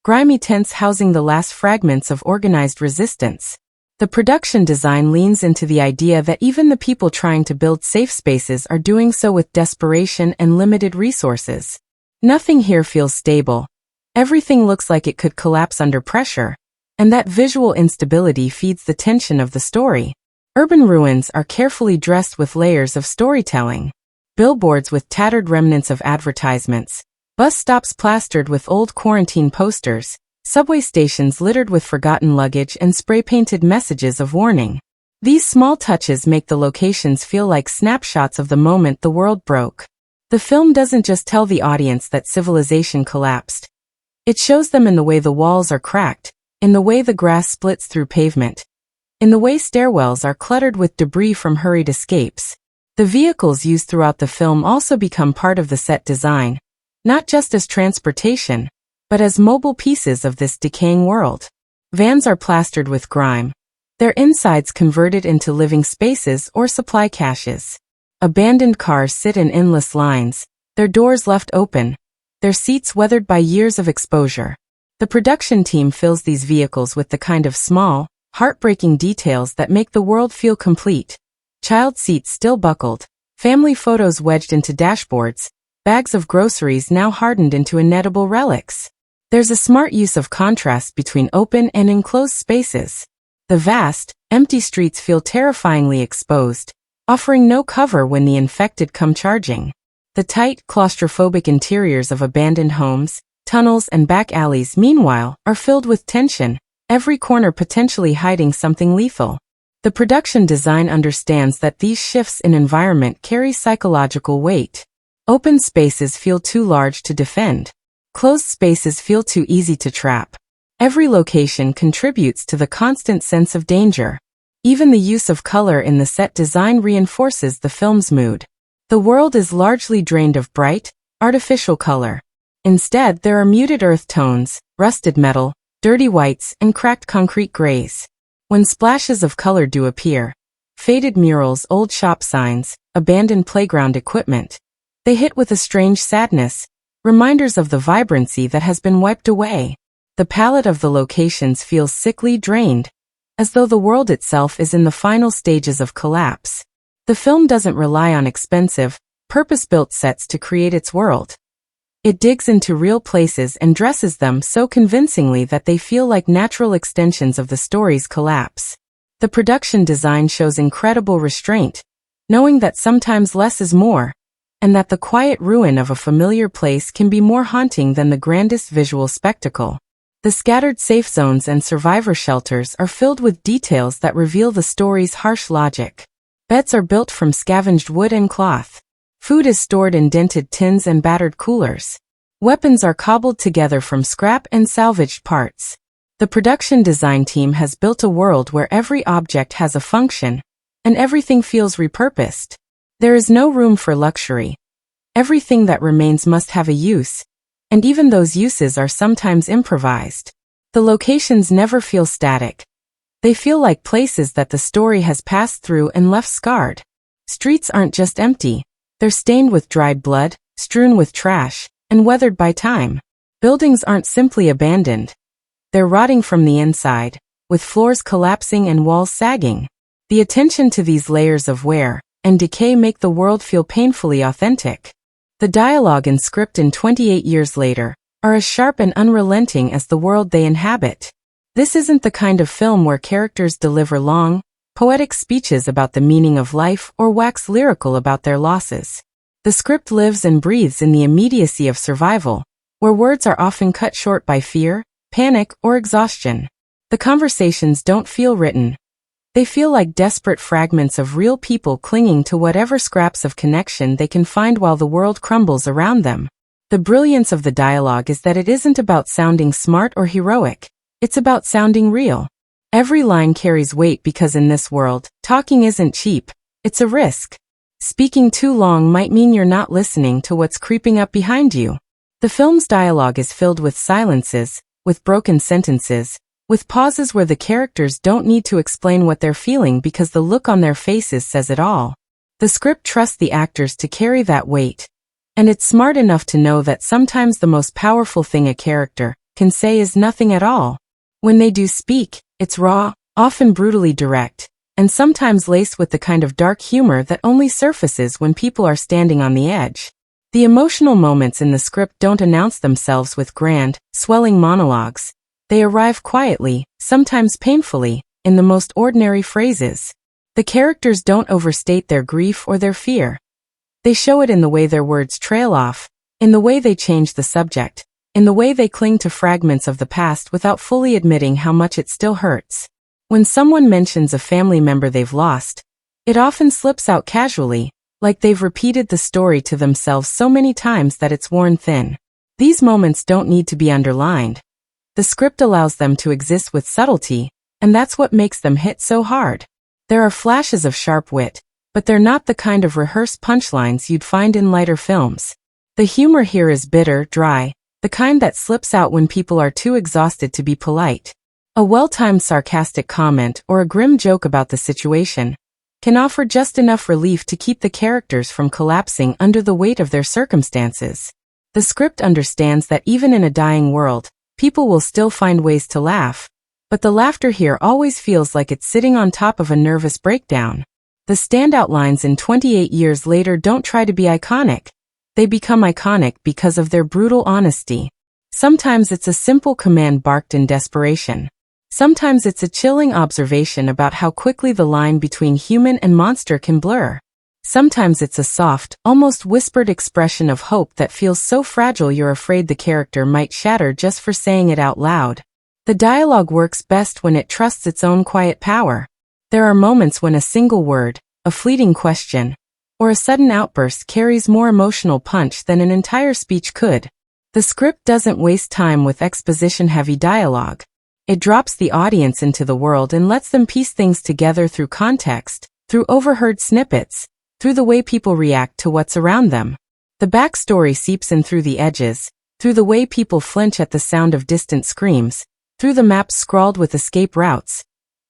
grimy tents housing the last fragments of organized resistance. The production design leans into the idea that even the people trying to build safe spaces are doing so with desperation and limited resources. Nothing here feels stable. Everything looks like it could collapse under pressure, and that visual instability feeds the tension of the story. Urban ruins are carefully dressed with layers of storytelling. Billboards with tattered remnants of advertisements, bus stops plastered with old quarantine posters, subway stations littered with forgotten luggage and spray-painted messages of warning. These small touches make the locations feel like snapshots of the moment the world broke. The film doesn't just tell the audience that civilization collapsed. It shows them in the way the walls are cracked, in the way the grass splits through pavement, in the way stairwells are cluttered with debris from hurried escapes. The vehicles used throughout the film also become part of the set design, not just as transportation, but as mobile pieces of this decaying world. Vans are plastered with grime, their insides converted into living spaces or supply caches. Abandoned cars sit in endless lines, their doors left open, their seats weathered by years of exposure. The production team fills these vehicles with the kind of small, heartbreaking details that make the world feel complete. Child seats still buckled, family photos wedged into dashboards, bags of groceries now hardened into inedible relics. There's a smart use of contrast between open and enclosed spaces. The vast, empty streets feel terrifyingly exposed, offering no cover when the infected come charging. The tight, claustrophobic interiors of abandoned homes, tunnels and back alleys, meanwhile, are filled with tension, every corner potentially hiding something lethal. The production design understands that these shifts in environment carry psychological weight. Open spaces feel too large to defend. Closed spaces feel too easy to trap. Every location contributes to the constant sense of danger. Even the use of color in the set design reinforces the film's mood. The world is largely drained of bright, artificial color. Instead, there are muted earth tones, rusted metal, dirty whites, and cracked concrete grays. When splashes of color do appear, faded murals, old shop signs, abandoned playground equipment, they hit with a strange sadness, reminders of the vibrancy that has been wiped away. The palette of the locations feels sickly drained, as though the world itself is in the final stages of collapse. The film doesn't rely on expensive, purpose-built sets to create its world. It digs into real places and dresses them so convincingly that they feel like natural extensions of the story's collapse. The production design shows incredible restraint, knowing that sometimes less is more, and that the quiet ruin of a familiar place can be more haunting than the grandest visual spectacle. The scattered safe zones and survivor shelters are filled with details that reveal the story's harsh logic. Beds are built from scavenged wood and cloth. Food is stored in dented tins and battered coolers. Weapons are cobbled together from scrap and salvaged parts. The production design team has built a world where every object has a function, and everything feels repurposed. There is no room for luxury. Everything that remains must have a use, and even those uses are sometimes improvised. The locations never feel static. They feel like places that the story has passed through and left scarred. Streets aren't just empty. They're stained with dried blood, strewn with trash, and weathered by time. Buildings aren't simply abandoned. They're rotting from the inside, with floors collapsing and walls sagging. The attention to these layers of wear and decay make the world feel painfully authentic. The dialogue and script in 28 Years Later are as sharp and unrelenting as the world they inhabit. This isn't the kind of film where characters deliver long, poetic speeches about the meaning of life or wax lyrical about their losses. The script lives and breathes in the immediacy of survival, where words are often cut short by fear, panic, or exhaustion. The conversations don't feel written. They feel like desperate fragments of real people clinging to whatever scraps of connection they can find while the world crumbles around them. The brilliance of the dialogue is that it isn't about sounding smart or heroic. It's about sounding real. Every line carries weight because in this world, talking isn't cheap. It's a risk. Speaking too long might mean you're not listening to what's creeping up behind you. The film's dialogue is filled with silences, with broken sentences, with pauses where the characters don't need to explain what they're feeling because the look on their faces says it all. The script trusts the actors to carry that weight, and it's smart enough to know that sometimes the most powerful thing a character can say is nothing at all. When they do speak, it's raw, often brutally direct, and sometimes laced with the kind of dark humor that only surfaces when people are standing on the edge. The emotional moments in the script don't announce themselves with grand, swelling monologues. They arrive quietly, sometimes painfully, in the most ordinary phrases. The characters don't overstate their grief or their fear. They show it in the way their words trail off, in the way they change the subject, in the way they cling to fragments of the past without fully admitting how much it still hurts. When someone mentions a family member they've lost, it often slips out casually, like they've repeated the story to themselves so many times that it's worn thin. These moments don't need to be underlined. The script allows them to exist with subtlety, and that's what makes them hit so hard. There are flashes of sharp wit, but they're not the kind of rehearsed punchlines you'd find in lighter films. The humor here is bitter, dry, the kind that slips out when people are too exhausted to be polite. A well-timed sarcastic comment or a grim joke about the situation can offer just enough relief to keep the characters from collapsing under the weight of their circumstances. The script understands that even in a dying world, people will still find ways to laugh, but the laughter here always feels like it's sitting on top of a nervous breakdown. The standout lines in 28 Years Later don't try to be iconic. They become iconic because of their brutal honesty. Sometimes it's a simple command barked in desperation. Sometimes it's a chilling observation about how quickly the line between human and monster can blur. Sometimes it's a soft, almost whispered expression of hope that feels so fragile you're afraid the character might shatter just for saying it out loud. The dialogue works best when it trusts its own quiet power. There are moments when a single word, a fleeting question, or a sudden outburst carries more emotional punch than an entire speech could. The script doesn't waste time with exposition-heavy dialogue. It drops the audience into the world and lets them piece things together through context, through overheard snippets, through the way people react to what's around them. The backstory seeps in through the edges, through the way people flinch at the sound of distant screams, through the maps scrawled with escape routes,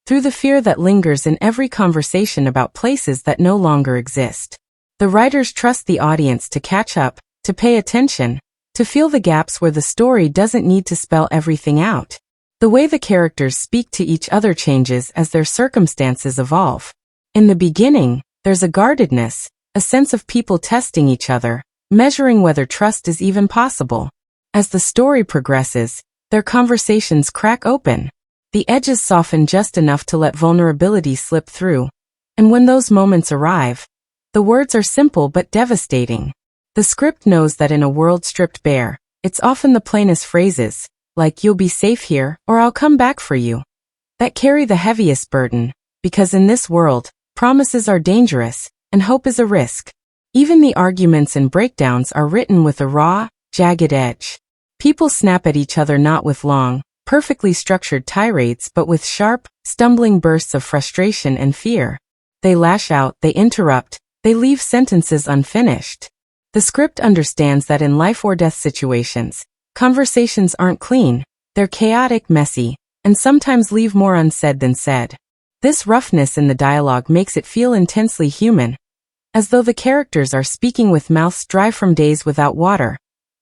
through the fear that lingers in every conversation about places that no longer exist. The writers trust the audience to catch up, to pay attention, to fill the gaps where the story doesn't need to spell everything out. The way the characters speak to each other changes as their circumstances evolve. In the beginning, there's a guardedness, a sense of people testing each other, measuring whether trust is even possible. As the story progresses, their conversations crack open. The edges soften just enough to let vulnerability slip through. And when those moments arrive, the words are simple but devastating. The script knows that in a world stripped bare, it's often the plainest phrases, like "you'll be safe here" or "I'll come back for you," that carry the heaviest burden, because in this world, promises are dangerous, and hope is a risk. Even the arguments and breakdowns are written with a raw, jagged edge. People snap at each other not with long, perfectly structured tirades but with sharp, stumbling bursts of frustration and fear. They lash out, they interrupt, they leave sentences unfinished. The script understands that in life or death situations, conversations aren't clean, they're chaotic, messy, and sometimes leave more unsaid than said. This roughness in the dialogue makes it feel intensely human, as though the characters are speaking with mouths dry from days without water,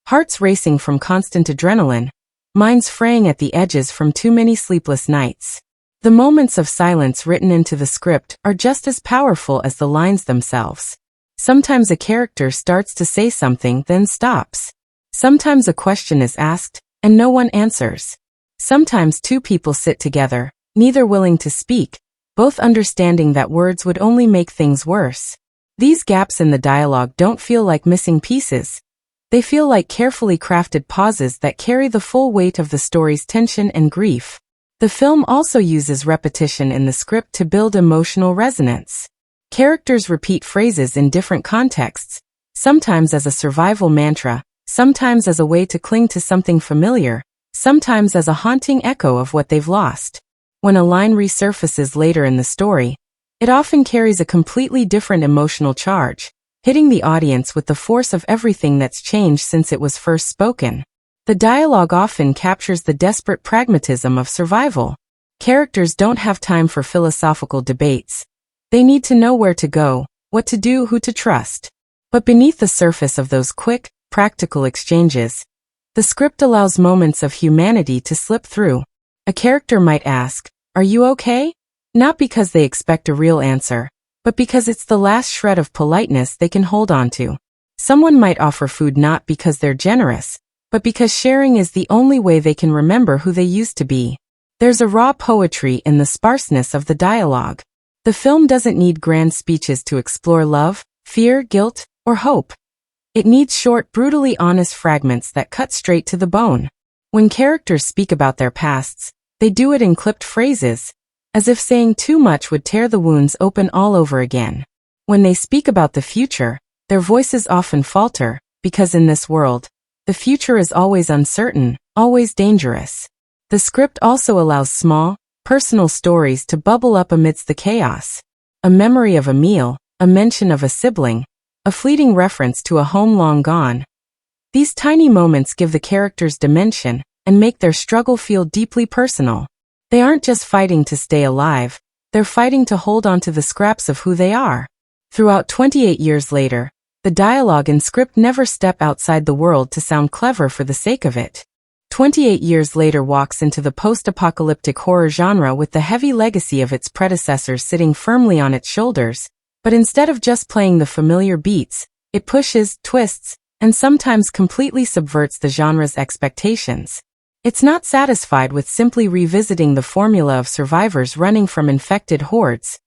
hearts racing from constant adrenaline, minds fraying at the edges from too many sleepless nights. The moments of silence written into the script are just as powerful as the lines themselves. Sometimes a character starts to say something, then stops. Sometimes a question is asked, and no one answers. Sometimes two people sit together, neither willing to speak, both understanding that words would only make things worse. These gaps in the dialogue don't feel like missing pieces. They feel like carefully crafted pauses that carry the full weight of the story's tension and grief. The film also uses repetition in the script to build emotional resonance. Characters repeat phrases in different contexts, sometimes as a survival mantra, sometimes as a way to cling to something familiar, sometimes as a haunting echo of what they've lost. When a line resurfaces later in the story, it often carries a completely different emotional charge, hitting the audience with the force of everything that's changed since it was first spoken. The dialogue often captures the desperate pragmatism of survival. Characters don't have time for philosophical debates. They need to know where to go, what to do, who to trust. But beneath the surface of those quick, practical exchanges, the script allows moments of humanity to slip through. A character might ask, "Are you okay?" Not because they expect a real answer, but because it's the last shred of politeness they can hold on to. Someone might offer food not because they're generous, but because sharing is the only way they can remember who they used to be. There's a raw poetry in the sparseness of the dialogue. The film doesn't need grand speeches to explore love, fear, guilt, or hope. It needs short, brutally honest fragments that cut straight to the bone. When characters speak about their pasts, they do it in clipped phrases, as if saying too much would tear the wounds open all over again. When they speak about the future, their voices often falter, because in this world, the future is always uncertain, always dangerous. The script also allows small, personal stories to bubble up amidst the chaos. A memory of a meal, a mention of a sibling, a fleeting reference to a home long gone. These tiny moments give the characters dimension and make their struggle feel deeply personal. They aren't just fighting to stay alive, they're fighting to hold on to the scraps of who they are. Throughout 28 years later, the dialogue and script never step outside the world to sound clever for the sake of it. 28 years later walks into the post-apocalyptic horror genre with the heavy legacy of its predecessors sitting firmly on its shoulders, but instead of just playing the familiar beats, it pushes, twists, and sometimes completely subverts the genre's expectations. It's not satisfied with simply revisiting the formula of survivors running from infected hordes.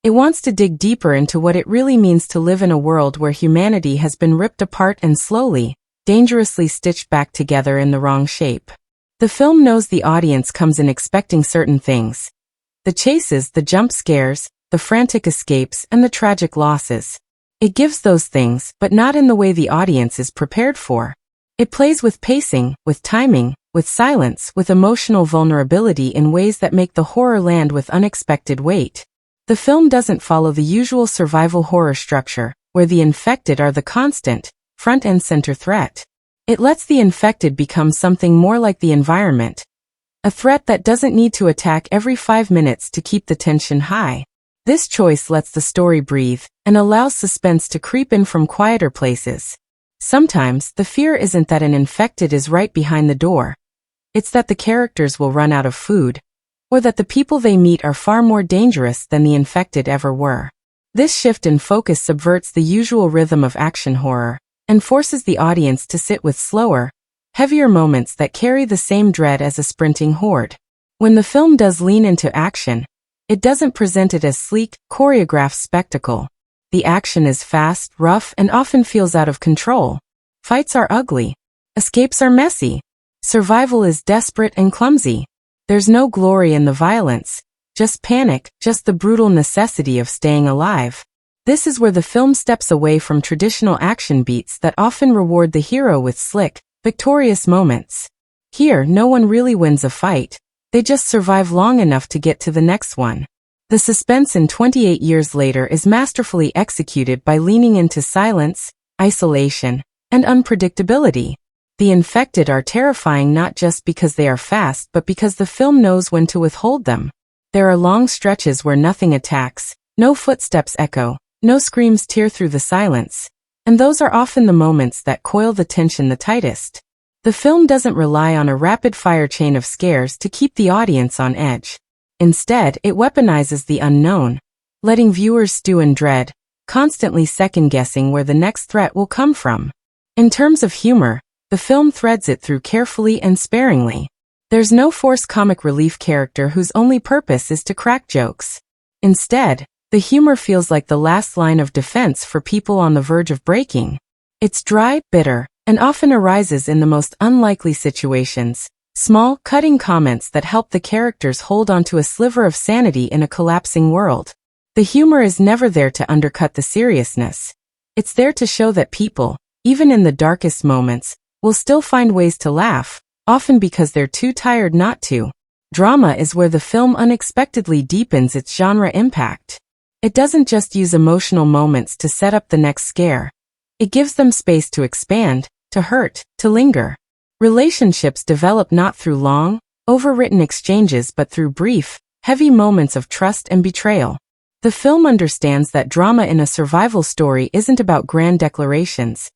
It wants to dig deeper into what it really means to live in a world where humanity has been ripped apart and slowly, dangerously stitched back together in the wrong shape. The film knows the audience comes in expecting certain things. The chases, the jump scares, the frantic escapes, and the tragic losses. It gives those things, but not in the way the audience is prepared for. It plays with pacing, with timing, with silence, with emotional vulnerability in ways that make the horror land with unexpected weight. The film doesn't follow the usual survival horror structure, where the infected are the constant, front and center threat. It lets the infected become something more like the environment. A threat that doesn't need to attack every 5 minutes to keep the tension high. This choice lets the story breathe and allows suspense to creep in from quieter places. Sometimes, the fear isn't that an infected is right behind the door. It's that the characters will run out of food, or that the people they meet are far more dangerous than the infected ever were. This shift in focus subverts the usual rhythm of action horror, and forces the audience to sit with slower, heavier moments that carry the same dread as a sprinting horde. When the film does lean into action, it doesn't present it as sleek, choreographed spectacle. The action is fast, rough, and often feels out of control. Fights are ugly. Escapes are messy. Survival is desperate and clumsy. There's no glory in the violence, just panic, just the brutal necessity of staying alive. This is where the film steps away from traditional action beats that often reward the hero with slick, victorious moments. Here, no one really wins a fight. They just survive long enough to get to the next one. The suspense in 28 Years Later is masterfully executed by leaning into silence, isolation, and unpredictability. The infected are terrifying not just because they are fast but because the film knows when to withhold them. There are long stretches where nothing attacks, no footsteps echo, no screams tear through the silence, and those are often the moments that coil the tension the tightest. The film doesn't rely on a rapid-fire chain of scares to keep the audience on edge. Instead, it weaponizes the unknown, letting viewers stew in dread, constantly second-guessing where the next threat will come from. In terms of humor, the film threads it through carefully and sparingly. There's no forced comic relief character whose only purpose is to crack jokes. Instead, the humor feels like the last line of defense for people on the verge of breaking. It's dry, bitter, and often arises in the most unlikely situations. Small, cutting comments that help the characters hold onto a sliver of sanity in a collapsing world. The humor is never there to undercut the seriousness. It's there to show that people, even in the darkest moments, will still find ways to laugh, often because they're too tired not to. Drama is where the film unexpectedly deepens its genre impact. It doesn't just use emotional moments to set up the next scare. It gives them space to expand, to hurt, to linger. Relationships develop not through long, overwritten exchanges but through brief, heavy moments of trust and betrayal. The film understands that drama in a survival story isn't about grand declarations.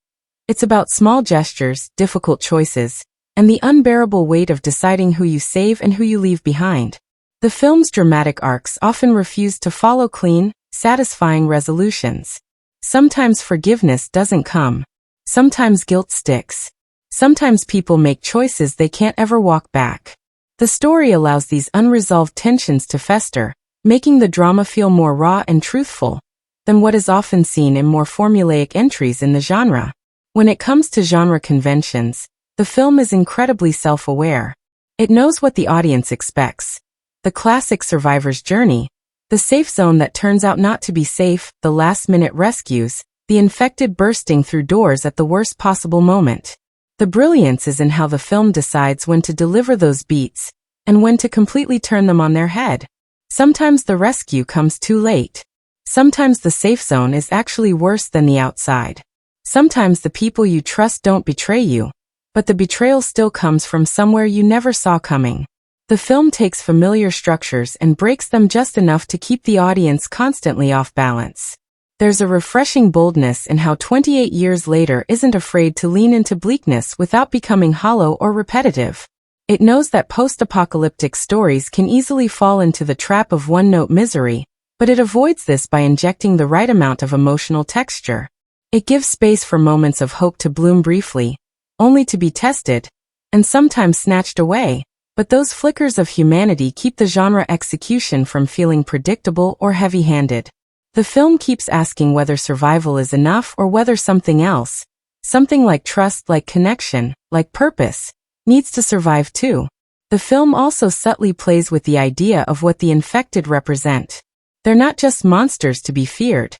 It's about small gestures, difficult choices, and the unbearable weight of deciding who you save and who you leave behind. The film's dramatic arcs often refuse to follow clean, satisfying resolutions. Sometimes forgiveness doesn't come. Sometimes guilt sticks. Sometimes people make choices they can't ever walk back. The story allows these unresolved tensions to fester, making the drama feel more raw and truthful than what is often seen in more formulaic entries in the genre. When it comes to genre conventions, the film is incredibly self-aware. It knows what the audience expects. The classic survivor's journey, the safe zone that turns out not to be safe, the last-minute rescues, the infected bursting through doors at the worst possible moment. The brilliance is in how the film decides when to deliver those beats, and when to completely turn them on their head. Sometimes the rescue comes too late. Sometimes the safe zone is actually worse than the outside. Sometimes the people you trust don't betray you, but the betrayal still comes from somewhere you never saw coming. The film takes familiar structures and breaks them just enough to keep the audience constantly off balance. There's a refreshing boldness in how 28 Years Later isn't afraid to lean into bleakness without becoming hollow or repetitive. It knows that post-apocalyptic stories can easily fall into the trap of one-note misery, but it avoids this by injecting the right amount of emotional texture. It gives space for moments of hope to bloom briefly, only to be tested, and sometimes snatched away, but those flickers of humanity keep the genre execution from feeling predictable or heavy-handed. The film keeps asking whether survival is enough or whether something else, something like trust, like connection, like purpose, needs to survive too. The film also subtly plays with the idea of what the infected represent. They're not just monsters to be feared.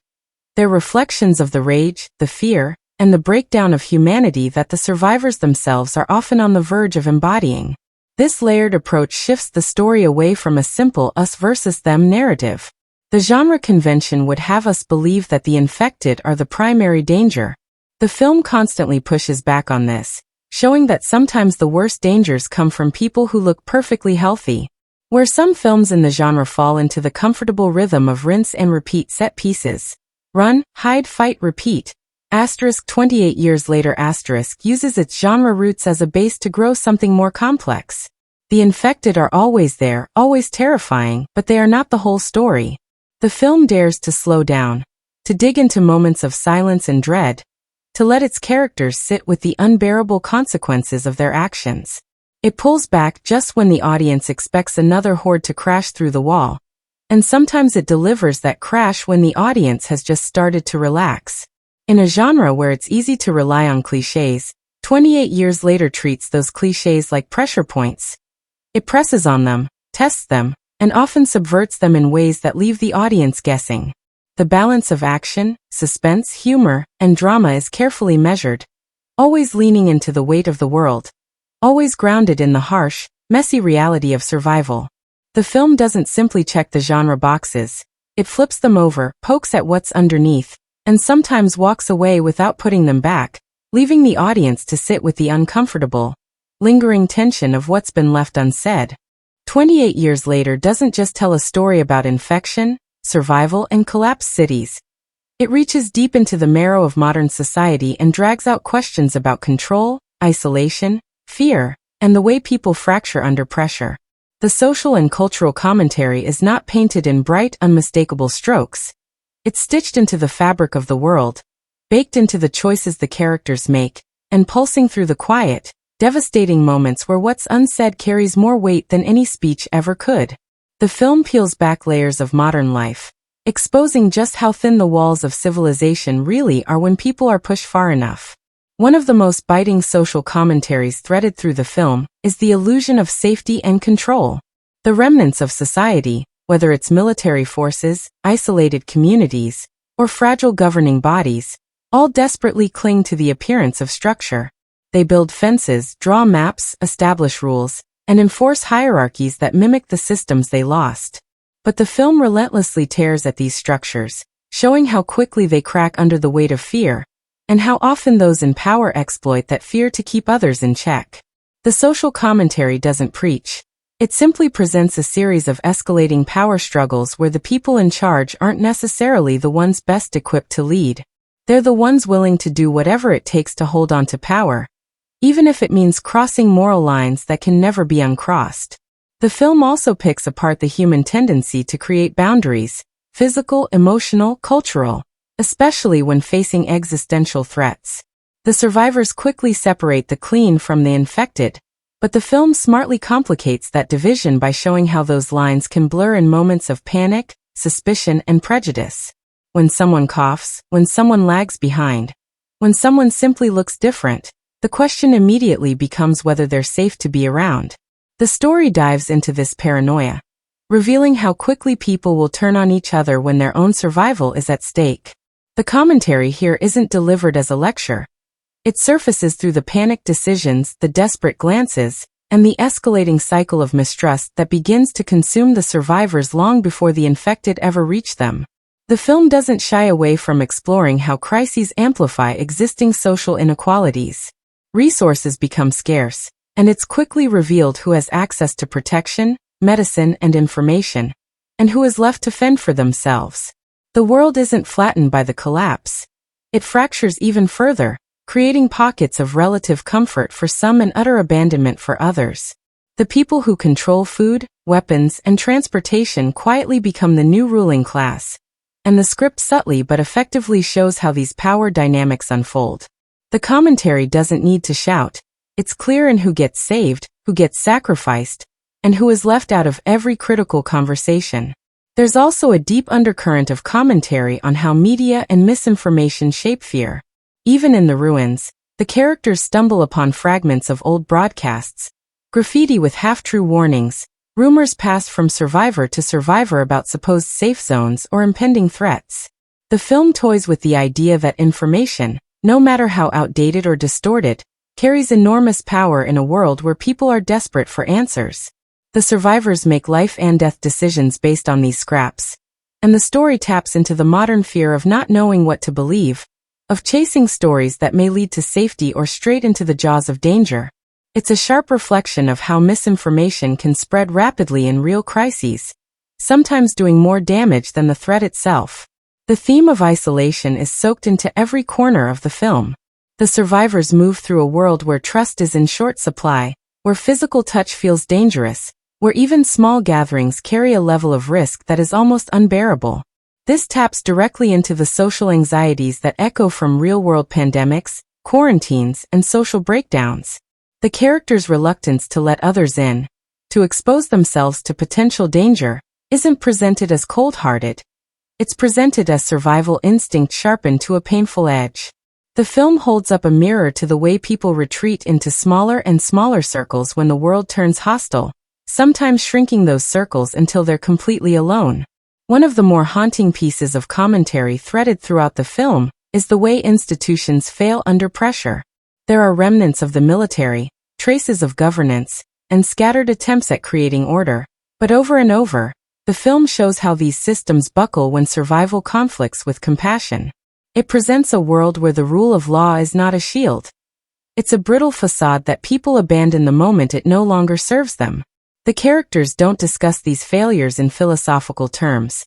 They're reflections of the rage, the fear, and the breakdown of humanity that the survivors themselves are often on the verge of embodying. This layered approach shifts the story away from a simple us versus them narrative. The genre convention would have us believe that the infected are the primary danger. The film constantly pushes back on this, showing that sometimes the worst dangers come from people who look perfectly healthy. Where some films in the genre fall into the comfortable rhythm of rinse and repeat set pieces, run, hide, fight, repeat, *28 years later uses its genre roots as a base to grow something more complex. The infected are always there, always terrifying, but they are not the whole story. The film dares to slow down, to dig into moments of silence and dread, to let its characters sit with the unbearable consequences of their actions. It pulls back just when the audience expects another horde to crash through the wall, and sometimes it delivers that crash when the audience has just started to relax. In a genre where it's easy to rely on clichés, 28 years later treats those clichés like pressure points. It presses on them, tests them, and often subverts them in ways that leave the audience guessing. The balance of action, suspense, humor, and drama is carefully measured, always leaning into the weight of the world, always grounded in the harsh, messy reality of survival. The film doesn't simply check the genre boxes, it flips them over, pokes at what's underneath, and sometimes walks away without putting them back, leaving the audience to sit with the uncomfortable, lingering tension of what's been left unsaid. 28 years later doesn't just tell a story about infection, survival, and collapsed cities. It reaches deep into the marrow of modern society and drags out questions about control, isolation, fear, and the way people fracture under pressure. The social and cultural commentary is not painted in bright, unmistakable strokes. It's stitched into the fabric of the world, baked into the choices the characters make, and pulsing through the quiet, devastating moments where what's unsaid carries more weight than any speech ever could. The film peels back layers of modern life, exposing just how thin the walls of civilization really are when people are pushed far enough. One of the most biting social commentaries threaded through the film is the illusion of safety and control. The remnants of society, whether it's military forces, isolated communities, or fragile governing bodies, all desperately cling to the appearance of structure. They build fences, draw maps, establish rules, and enforce hierarchies that mimic the systems they lost. But the film relentlessly tears at these structures, showing how quickly they crack under the weight of fear, and how often those in power exploit that fear to keep others in check. The social commentary doesn't preach. It simply presents a series of escalating power struggles where the people in charge aren't necessarily the ones best equipped to lead. They're the ones willing to do whatever it takes to hold on to power, even if it means crossing moral lines that can never be uncrossed. The film also picks apart the human tendency to create boundaries, physical, emotional, cultural, especially when facing existential threats. The survivors quickly separate the clean from the infected, but the film smartly complicates that division by showing how those lines can blur in moments of panic, suspicion, and prejudice. When someone coughs, when someone lags behind, when someone simply looks different, the question immediately becomes whether they're safe to be around. The story dives into this paranoia, revealing how quickly people will turn on each other when their own survival is at stake. The commentary here isn't delivered as a lecture. It surfaces through the panicked decisions, the desperate glances, and the escalating cycle of mistrust that begins to consume the survivors long before the infected ever reach them. The film doesn't shy away from exploring how crises amplify existing social inequalities. Resources become scarce, and it's quickly revealed who has access to protection, medicine, and information, and who is left to fend for themselves. The world isn't flattened by the collapse. It fractures even further, creating pockets of relative comfort for some and utter abandonment for others. The people who control food, weapons, and transportation quietly become the new ruling class, and the script subtly but effectively shows how these power dynamics unfold. The commentary doesn't need to shout. It's clear in who gets saved, who gets sacrificed, and who is left out of every critical conversation. There's also a deep undercurrent of commentary on how media and misinformation shape fear. Even in the ruins, the characters stumble upon fragments of old broadcasts, graffiti with half-true warnings, rumors passed from survivor to survivor about supposed safe zones or impending threats. The film toys with the idea that information, no matter how outdated or distorted, carries enormous power in a world where people are desperate for answers. The survivors make life and death decisions based on these scraps, and the story taps into the modern fear of not knowing what to believe, of chasing stories that may lead to safety or straight into the jaws of danger. It's a sharp reflection of how misinformation can spread rapidly in real crises, sometimes doing more damage than the threat itself. The theme of isolation is soaked into every corner of the film. The survivors move through a world where trust is in short supply, where physical touch feels dangerous, where even small gatherings carry a level of risk that is almost unbearable. This taps directly into the social anxieties that echo from real-world pandemics, quarantines, and social breakdowns. The characters' reluctance to let others in, to expose themselves to potential danger, isn't presented as cold-hearted. It's presented as survival instinct sharpened to a painful edge. The film holds up a mirror to the way people retreat into smaller and smaller circles when the world turns hostile, sometimes shrinking those circles until they're completely alone. One of the more haunting pieces of commentary threaded throughout the film is the way institutions fail under pressure. There are remnants of the military, traces of governance, and scattered attempts at creating order, but over and over, the film shows how these systems buckle when survival conflicts with compassion. It presents a world where the rule of law is not a shield. It's a brittle facade that people abandon the moment it no longer serves them. The characters don't discuss these failures in philosophical terms.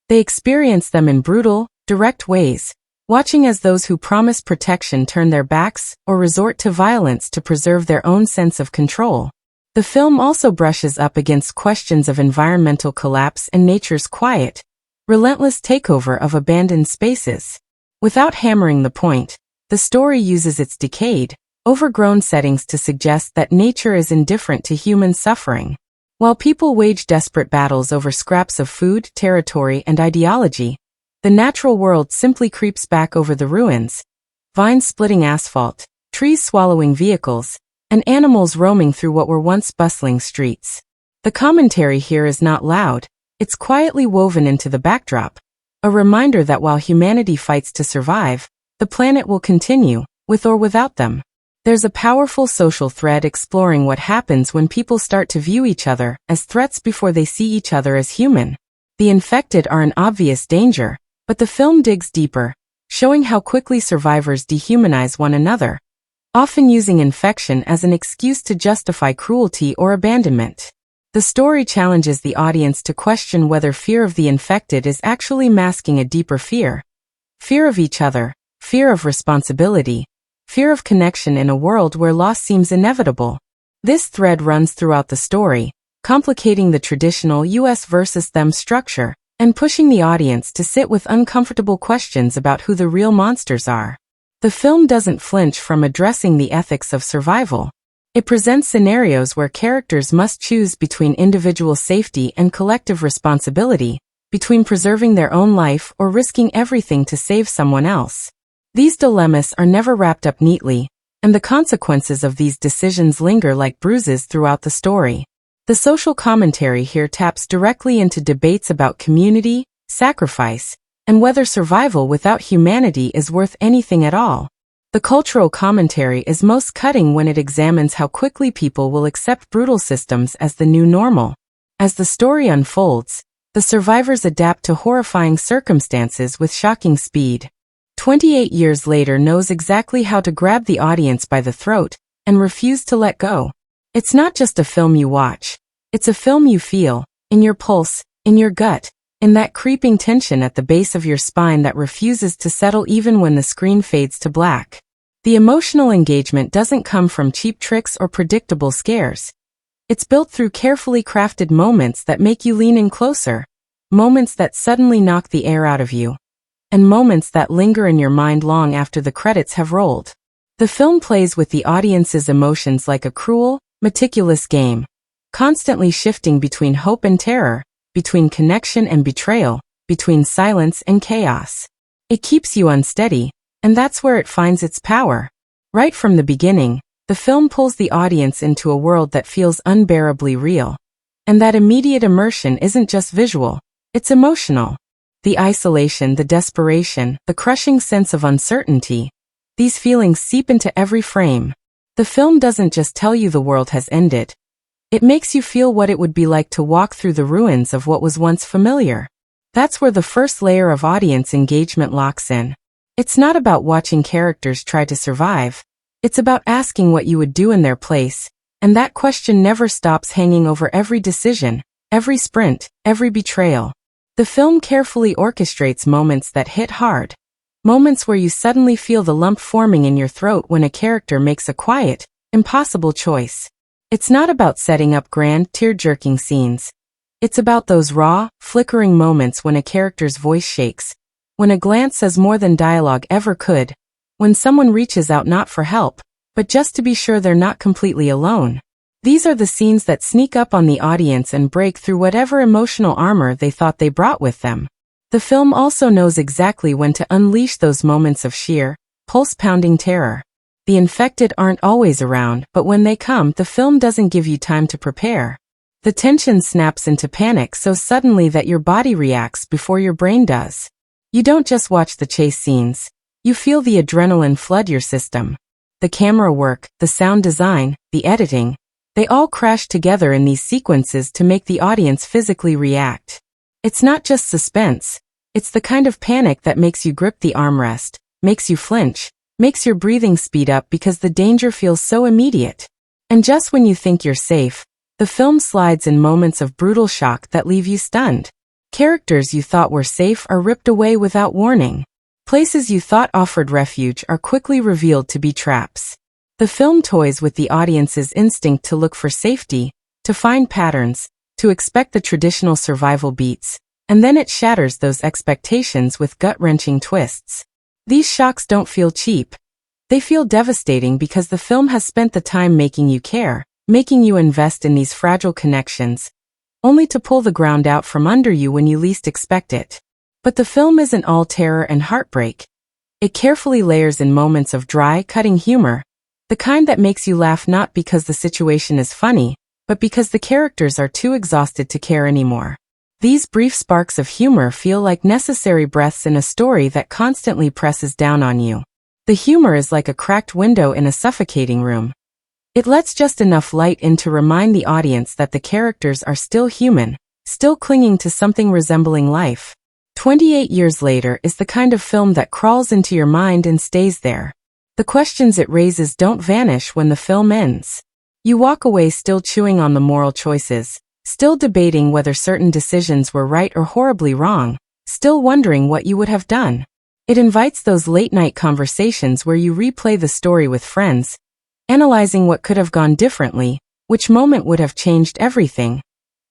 They experience them in brutal, direct ways, watching as those who promise protection turn their backs or resort to violence to preserve their own sense of control. The film also brushes up against questions of environmental collapse and nature's quiet, relentless takeover of abandoned spaces. Without hammering the point, the story uses its decayed, overgrown settings to suggest that nature is indifferent to human suffering. While people wage desperate battles over scraps of food, territory, and ideology, the natural world simply creeps back over the ruins, vines splitting asphalt, trees swallowing vehicles, and animals roaming through what were once bustling streets. The commentary here is not loud, it's quietly woven into the backdrop, a reminder that while humanity fights to survive, the planet will continue, with or without them. There's a powerful social thread exploring what happens when people start to view each other as threats before they see each other as human. The infected are an obvious danger, but the film digs deeper, showing how quickly survivors dehumanize one another, often using infection as an excuse to justify cruelty or abandonment. The story challenges the audience to question whether fear of the infected is actually masking a deeper fear. Fear of each other, fear of responsibility, fear of connection in a world where loss seems inevitable. This thread runs throughout the story, complicating the traditional us versus them structure, and pushing the audience to sit with uncomfortable questions about who the real monsters are. The film doesn't flinch from addressing the ethics of survival. It presents scenarios where characters must choose between individual safety and collective responsibility, between preserving their own life or risking everything to save someone else. These dilemmas are never wrapped up neatly, and the consequences of these decisions linger like bruises throughout the story. The social commentary here taps directly into debates about community, sacrifice, and whether survival without humanity is worth anything at all. The cultural commentary is most cutting when it examines how quickly people will accept brutal systems as the new normal. As the story unfolds, the survivors adapt to horrifying circumstances with shocking speed. 28 years later knows exactly how to grab the audience by the throat and refuse to let go. It's not just a film you watch. It's a film you feel, in your pulse, in your gut, in that creeping tension at the base of your spine that refuses to settle even when the screen fades to black. The emotional engagement doesn't come from cheap tricks or predictable scares. It's built through carefully crafted moments that make you lean in closer, moments that suddenly knock the air out of you, and moments that linger in your mind long after the credits have rolled. The film plays with the audience's emotions like a cruel, meticulous game, constantly shifting between hope and terror, between connection and betrayal, between silence and chaos. It keeps you unsteady, and that's where it finds its power. Right from the beginning, the film pulls the audience into a world that feels unbearably real. And that immediate immersion isn't just visual, it's emotional. The isolation, the desperation, the crushing sense of uncertainty, these feelings seep into every frame. The film doesn't just tell you the world has ended. It makes you feel what it would be like to walk through the ruins of what was once familiar. That's where the first layer of audience engagement locks in. It's not about watching characters try to survive. It's about asking what you would do in their place, and that question never stops hanging over every decision, every sprint, every betrayal. The film carefully orchestrates moments that hit hard. Moments where you suddenly feel the lump forming in your throat when a character makes a quiet, impossible choice. It's not about setting up grand, tear-jerking scenes. It's about those raw, flickering moments when a character's voice shakes, when a glance says more than dialogue ever could, when someone reaches out not for help, but just to be sure they're not completely alone. These are the scenes that sneak up on the audience and break through whatever emotional armor they thought they brought with them. The film also knows exactly when to unleash those moments of sheer, pulse-pounding terror. The infected aren't always around, but when they come, the film doesn't give you time to prepare. The tension snaps into panic so suddenly that your body reacts before your brain does. You don't just watch the chase scenes. You feel the adrenaline flood your system. The camera work, the sound design, the editing, they all crash together in these sequences to make the audience physically react. It's not just suspense. It's the kind of panic that makes you grip the armrest, makes you flinch, makes your breathing speed up because the danger feels so immediate. And just when you think you're safe, the film slides in moments of brutal shock that leave you stunned. Characters you thought were safe are ripped away without warning. Places you thought offered refuge are quickly revealed to be traps. The film toys with the audience's instinct to look for safety, to find patterns, to expect the traditional survival beats, and then it shatters those expectations with gut-wrenching twists. These shocks don't feel cheap. They feel devastating because the film has spent the time making you care, making you invest in these fragile connections, only to pull the ground out from under you when you least expect it. But the film isn't all terror and heartbreak. It carefully layers in moments of dry, cutting humor, the kind that makes you laugh not because the situation is funny, but because the characters are too exhausted to care anymore. These brief sparks of humor feel like necessary breaths in a story that constantly presses down on you. The humor is like a cracked window in a suffocating room. It lets just enough light in to remind the audience that the characters are still human, still clinging to something resembling life. 28 years later is the kind of film that crawls into your mind and stays there. The questions it raises don't vanish when the film ends. You walk away still chewing on the moral choices, still debating whether certain decisions were right or horribly wrong, still wondering what you would have done. It invites those late-night conversations where you replay the story with friends, analyzing what could have gone differently, which moment would have changed everything,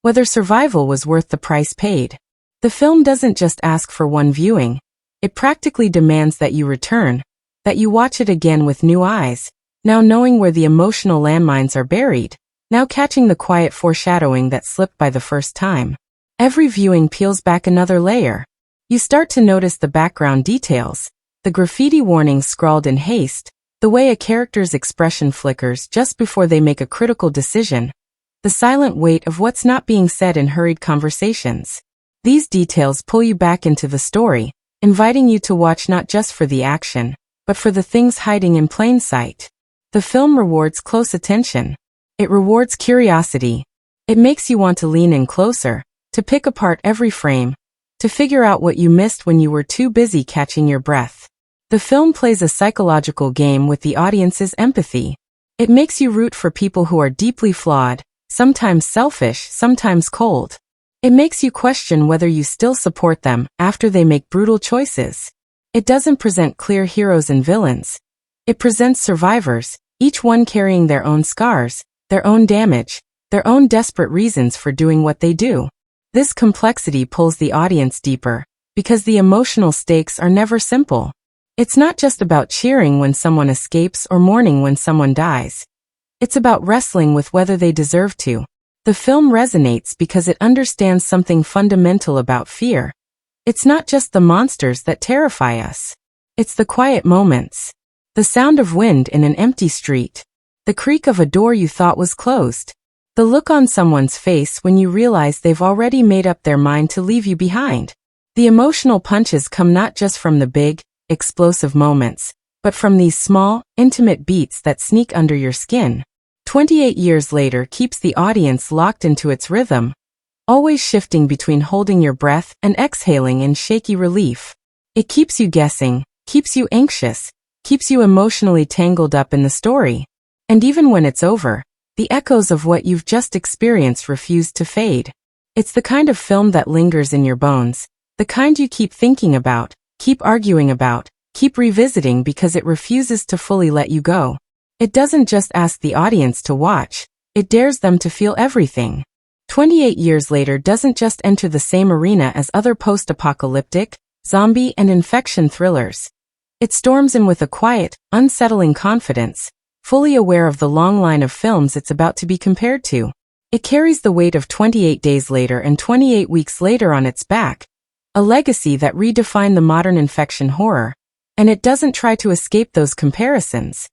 whether survival was worth the price paid. The film doesn't just ask for one viewing, it practically demands that you return, that you watch it again with new eyes, now knowing where the emotional landmines are buried, now catching the quiet foreshadowing that slipped by the first time. Every viewing peels back another layer. You start to notice the background details, the graffiti warnings scrawled in haste, the way a character's expression flickers just before they make a critical decision, the silent weight of what's not being said in hurried conversations. These details pull you back into the story, inviting you to watch not just for the action, but for the things hiding in plain sight. The film rewards close attention. It rewards curiosity. It makes you want to lean in closer, to pick apart every frame, to figure out what you missed when you were too busy catching your breath. The film plays a psychological game with the audience's empathy. It makes you root for people who are deeply flawed, sometimes selfish, sometimes cold. It makes you question whether you still support them after they make brutal choices. It doesn't present clear heroes and villains. It presents survivors, each one carrying their own scars, their own damage, their own desperate reasons for doing what they do. This complexity pulls the audience deeper, because the emotional stakes are never simple. It's not just about cheering when someone escapes or mourning when someone dies. It's about wrestling with whether they deserve to. The film resonates because it understands something fundamental about fear. It's not just the monsters that terrify us. It's the quiet moments. The sound of wind in an empty street. The creak of a door you thought was closed. The look on someone's face when you realize they've already made up their mind to leave you behind. The emotional punches come not just from the big, explosive moments, but from these small, intimate beats that sneak under your skin. 28 years later keeps the audience locked into its rhythm, always shifting between holding your breath and exhaling in shaky relief. It keeps you guessing, keeps you anxious, keeps you emotionally tangled up in the story. And even when it's over, the echoes of what you've just experienced refuse to fade. It's the kind of film that lingers in your bones, the kind you keep thinking about, keep arguing about, keep revisiting because it refuses to fully let you go. It doesn't just ask the audience to watch, it dares them to feel everything. 28 years later doesn't just enter the same arena as other post-apocalyptic, zombie and infection thrillers. It storms in with a quiet, unsettling confidence, fully aware of the long line of films it's about to be compared to. It carries the weight of 28 Days Later and 28 Weeks Later on its back, a legacy that redefined the modern infection horror, and it doesn't try to escape those comparisons.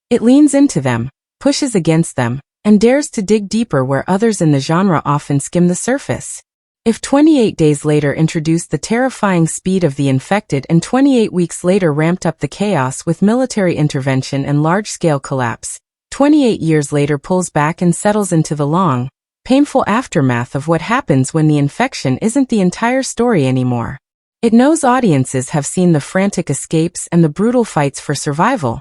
It leans into them, pushes against them, and dares to dig deeper where others in the genre often skim the surface. If 28 Days Later introduced the terrifying speed of the infected and 28 Weeks Later ramped up the chaos with military intervention and large-scale collapse, 28 Years Later pulls back and settles into the long, painful aftermath of what happens when the infection isn't the entire story anymore. It knows audiences have seen the frantic escapes and the brutal fights for survival.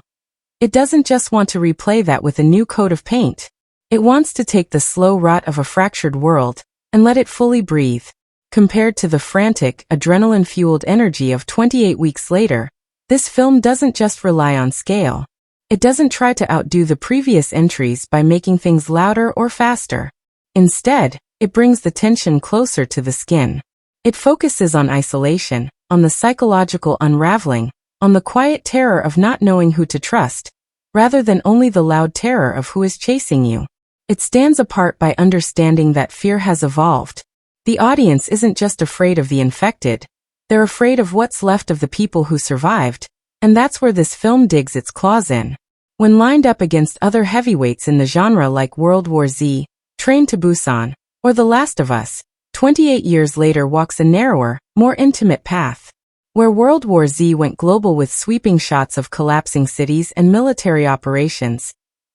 It doesn't just want to replay that with a new coat of paint. It wants to take the slow rot of a fractured world and let it fully breathe. Compared to the frantic, adrenaline-fueled energy of 28 Weeks Later, this film doesn't just rely on scale. It doesn't try to outdo the previous entries by making things louder or faster. Instead, it brings the tension closer to the skin. It focuses on isolation, on the psychological unraveling, on the quiet terror of not knowing who to trust, rather than only the loud terror of who is chasing you. It stands apart by understanding that fear has evolved. The audience isn't just afraid of the infected, they're afraid of what's left of the people who survived, and that's where this film digs its claws in. When lined up against other heavyweights in the genre like World War Z, Train to Busan, or The Last of Us, 28 Years Later walks a narrower, more intimate path. Where World War Z went global with sweeping shots of collapsing cities and military operations,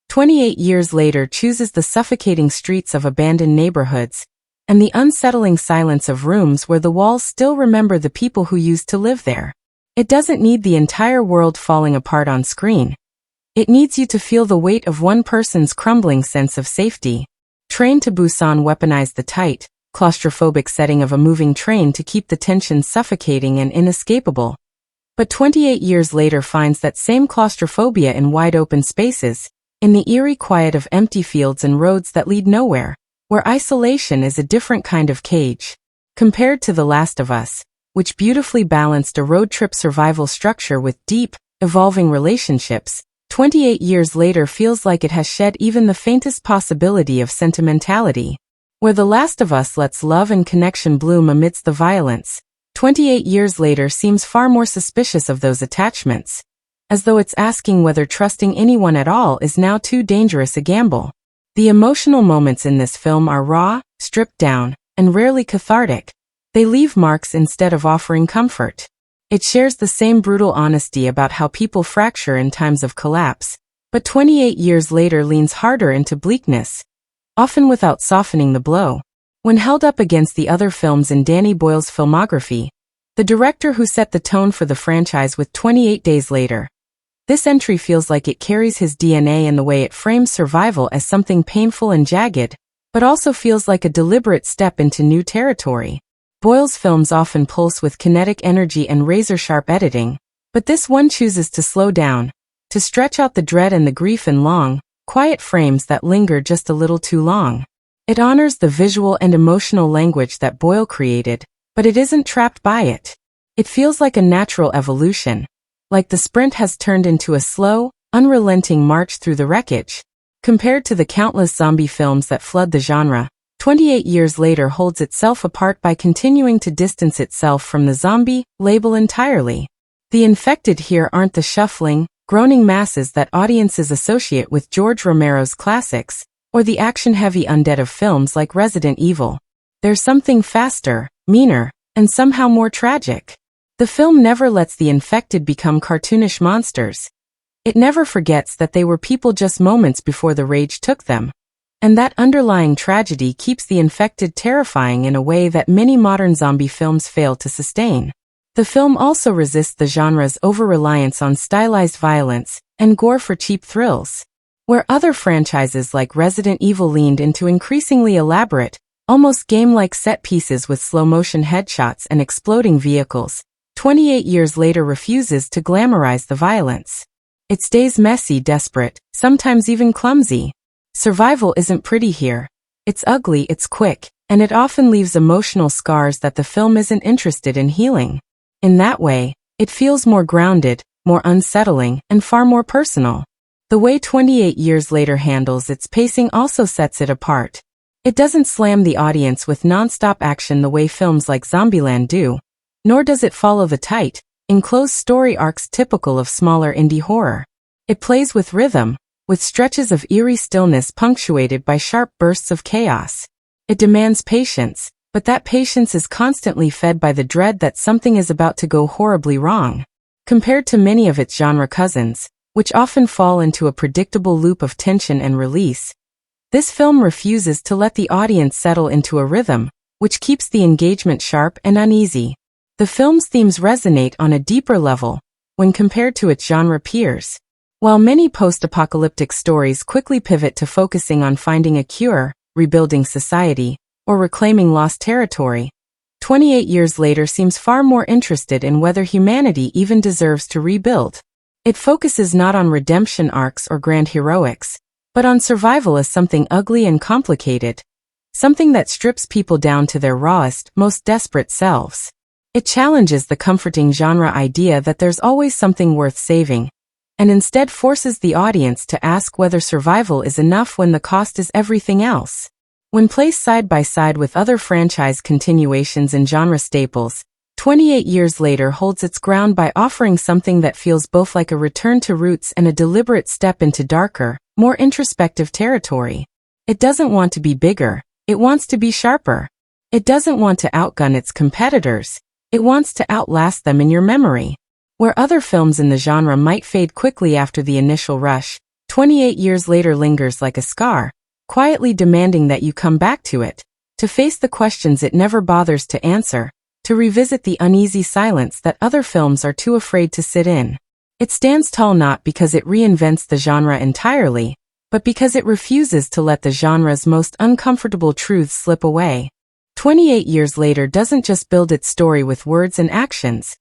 28 Years Later chooses the suffocating streets of abandoned neighborhoods, and the unsettling silence of rooms where the walls still remember the people who used to live there. It doesn't need the entire world falling apart on screen. It needs you to feel the weight of one person's crumbling sense of safety. Train to Busan weaponized the tight, claustrophobic setting of a moving train to keep the tension suffocating and inescapable. But 28 Years Later finds that same claustrophobia in wide-open spaces, in the eerie quiet of empty fields and roads that lead nowhere, where isolation is a different kind of cage. Compared to The Last of Us, which beautifully balanced a road trip survival structure with deep, evolving relationships, 28 Years Later feels like it has shed even the faintest possibility of sentimentality. Where The Last of Us lets love and connection bloom amidst the violence, 28 Years Later seems far more suspicious of those attachments, as though it's asking whether trusting anyone at all is now too dangerous a gamble. The emotional moments in this film are raw, stripped down, and rarely cathartic. They leave marks instead of offering comfort. It shares the same brutal honesty about how people fracture in times of collapse, but 28 Years Later leans harder into bleakness, often without softening the blow. When held up against the other films in Danny Boyle's filmography, the director who set the tone for the franchise with 28 Days Later, this entry feels like it carries his DNA in the way it frames survival as something painful and jagged, but also feels like a deliberate step into new territory. Boyle's films often pulse with kinetic energy and razor-sharp editing, but this one chooses to slow down, to stretch out the dread and the grief in long, quiet frames that linger just a little too long. It honors the visual and emotional language that Boyle created, but it isn't trapped by it. It feels like a natural evolution, like the sprint has turned into a slow, unrelenting march through the wreckage. Compared to the countless zombie films that flood the genre, 28 Years Later holds itself apart by continuing to distance itself from the zombie label entirely. The infected here aren't the shuffling, groaning masses that audiences associate with George Romero's classics, or the action-heavy undead of films like Resident Evil. There's something faster, meaner, and somehow more tragic. The film never lets the infected become cartoonish monsters. It never forgets that they were people just moments before the rage took them. And that underlying tragedy keeps the infected terrifying in a way that many modern zombie films fail to sustain. The film also resists the genre's over-reliance on stylized violence and gore for cheap thrills. Where other franchises like Resident Evil leaned into increasingly elaborate, almost game-like set pieces with slow-motion headshots and exploding vehicles. 28 years later refuses to glamorize the violence. It stays messy, desperate, sometimes even clumsy. Survival isn't pretty here. It's ugly, it's quick, and it often leaves emotional scars that the film isn't interested in healing. In that way, it feels more grounded, more unsettling, and far more personal. The way 28 years later handles its pacing also sets it apart. It doesn't slam the audience with non-stop action the way films like Zombieland do, nor does it follow the tight, enclosed story arcs typical of smaller indie horror. It plays with rhythm, with stretches of eerie stillness punctuated by sharp bursts of chaos. It demands patience, but that patience is constantly fed by the dread that something is about to go horribly wrong. Compared to many of its genre cousins, which often fall into a predictable loop of tension and release, this film refuses to let the audience settle into a rhythm, which keeps the engagement sharp and uneasy. The film's themes resonate on a deeper level when compared to its genre peers. While many post-apocalyptic stories quickly pivot to focusing on finding a cure, rebuilding society, or reclaiming lost territory, 28 years later seems far more interested in whether humanity even deserves to rebuild. It focuses not on redemption arcs or grand heroics, but on survival as something ugly and complicated, something that strips people down to their rawest, most desperate selves. It challenges the comforting genre idea that there's always something worth saving, and instead forces the audience to ask whether survival is enough when the cost is everything else. When placed side by side with other franchise continuations and genre staples, 28 years later holds its ground by offering something that feels both like a return to roots and a deliberate step into darker, more introspective territory. It doesn't want to be bigger, it wants to be sharper. It doesn't want to outgun its competitors, it wants to outlast them in your memory. Where other films in the genre might fade quickly after the initial rush, 28 years later lingers like a scar, quietly demanding that you come back to it, to face the questions it never bothers to answer, to revisit the uneasy silence that other films are too afraid to sit in. It stands tall not because it reinvents the genre entirely, but because it refuses to let the genre's most uncomfortable truths slip away. 28 years later doesn't just build its story with words and actions.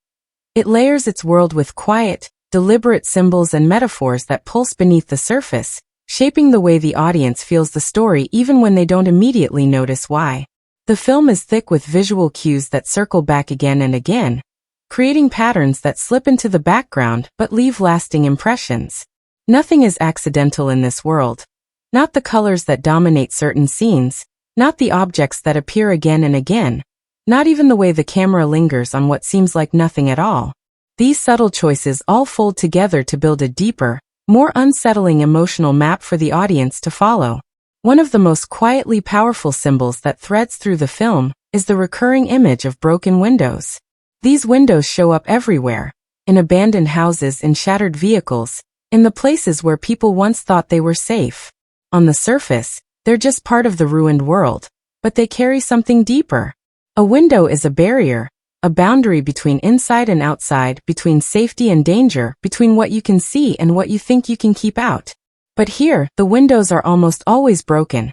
It layers its world with quiet, deliberate symbols and metaphors that pulse beneath the surface, shaping the way the audience feels the story even when they don't immediately notice why. The film is thick with visual cues that circle back again and again, creating patterns that slip into the background but leave lasting impressions. Nothing is accidental in this world. Not the colors that dominate certain scenes, not the objects that appear again and again, not even the way the camera lingers on what seems like nothing at all. These subtle choices all fold together to build a deeper, more unsettling emotional map for the audience to follow. One of the most quietly powerful symbols that threads through the film is the recurring image of broken windows. These windows show up everywhere, in abandoned houses, in shattered vehicles, in the places where people once thought they were safe. On the surface, they're just part of the ruined world, but they carry something deeper. A window is a barrier, a boundary between inside and outside, between safety and danger, between what you can see and what you think you can keep out. But here, the windows are almost always broken,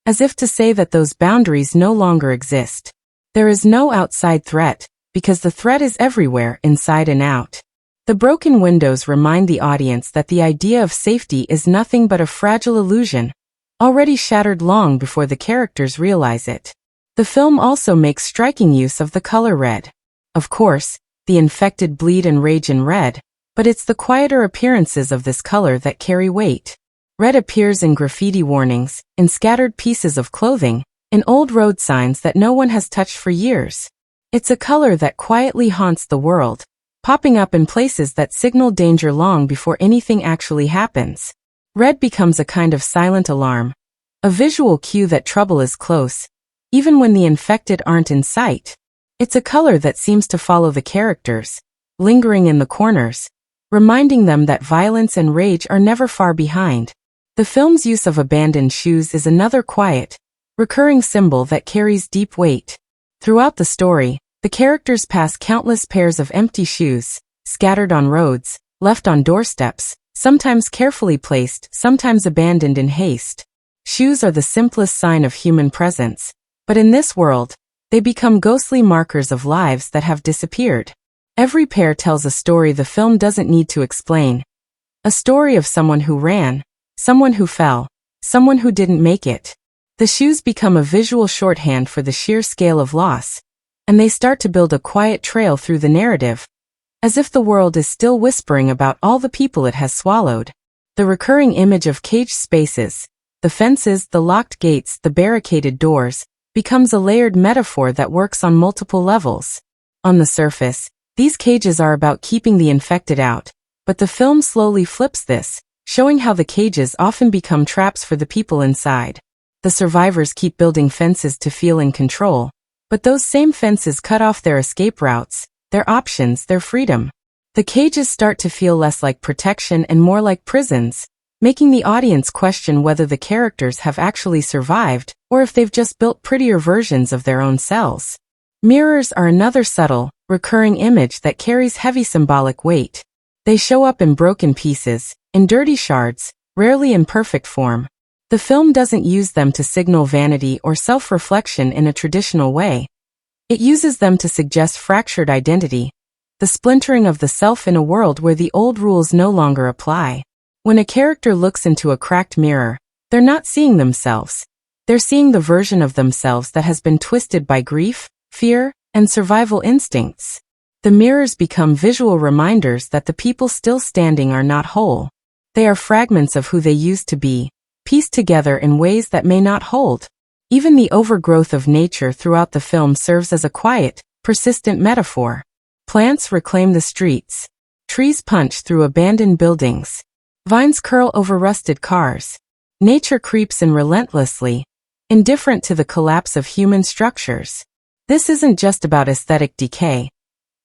as if to say that those boundaries no longer exist. There is no outside threat, because the threat is everywhere, inside and out. The broken windows remind the audience that the idea of safety is nothing but a fragile illusion, already shattered long before the characters realize it. The film also makes striking use of the color red. Of course, the infected bleed and rage in red, but it's the quieter appearances of this color that carry weight. Red appears in graffiti warnings, in scattered pieces of clothing, in old road signs that no one has touched for years. It's a color that quietly haunts the world, popping up in places that signal danger long before anything actually happens. Red becomes a kind of silent alarm, a visual cue that trouble is close, even when the infected aren't in sight. It's a color that seems to follow the characters, lingering in the corners, reminding them that violence and rage are never far behind. The film's use of abandoned shoes is another quiet, recurring symbol that carries deep weight. Throughout the story, the characters pass countless pairs of empty shoes, scattered on roads, left on doorsteps, sometimes carefully placed, sometimes abandoned in haste. Shoes are the simplest sign of human presence, But in this world, they become ghostly markers of lives that have disappeared. Every pair tells a story the film doesn't need to explain. A story of someone who ran, someone who fell, someone who didn't make it. The shoes become a visual shorthand for the sheer scale of loss, and they start to build a quiet trail through the narrative, as if the world is still whispering about all the people it has swallowed. The recurring image of caged spaces, the fences, the locked gates, the barricaded doors, becomes a layered metaphor that works on multiple levels. On the surface, these cages are about keeping the infected out, but the film slowly flips this, showing how the cages often become traps for the people inside. The survivors keep building fences to feel in control, but those same fences cut off their escape routes, their options, their freedom. The cages start to feel less like protection and more like prisons, making the audience question whether the characters have actually survived, or if they've just built prettier versions of their own cells. Mirrors are another subtle, recurring image that carries heavy symbolic weight. They show up in broken pieces, in dirty shards, rarely in perfect form. The film doesn't use them to signal vanity or self-reflection in a traditional way. It uses them to suggest fractured identity, the splintering of the self in a world where the old rules no longer apply. When a character looks into a cracked mirror, they're not seeing themselves. They're seeing the version of themselves that has been twisted by grief, fear, and survival instincts. The mirrors become visual reminders that the people still standing are not whole. They are fragments of who they used to be, pieced together in ways that may not hold. Even the overgrowth of nature throughout the film serves as a quiet, persistent metaphor. Plants reclaim the streets. Trees punch through abandoned buildings. Vines curl over rusted cars. Nature creeps in relentlessly, indifferent to the collapse of human structures. This isn't just about aesthetic decay.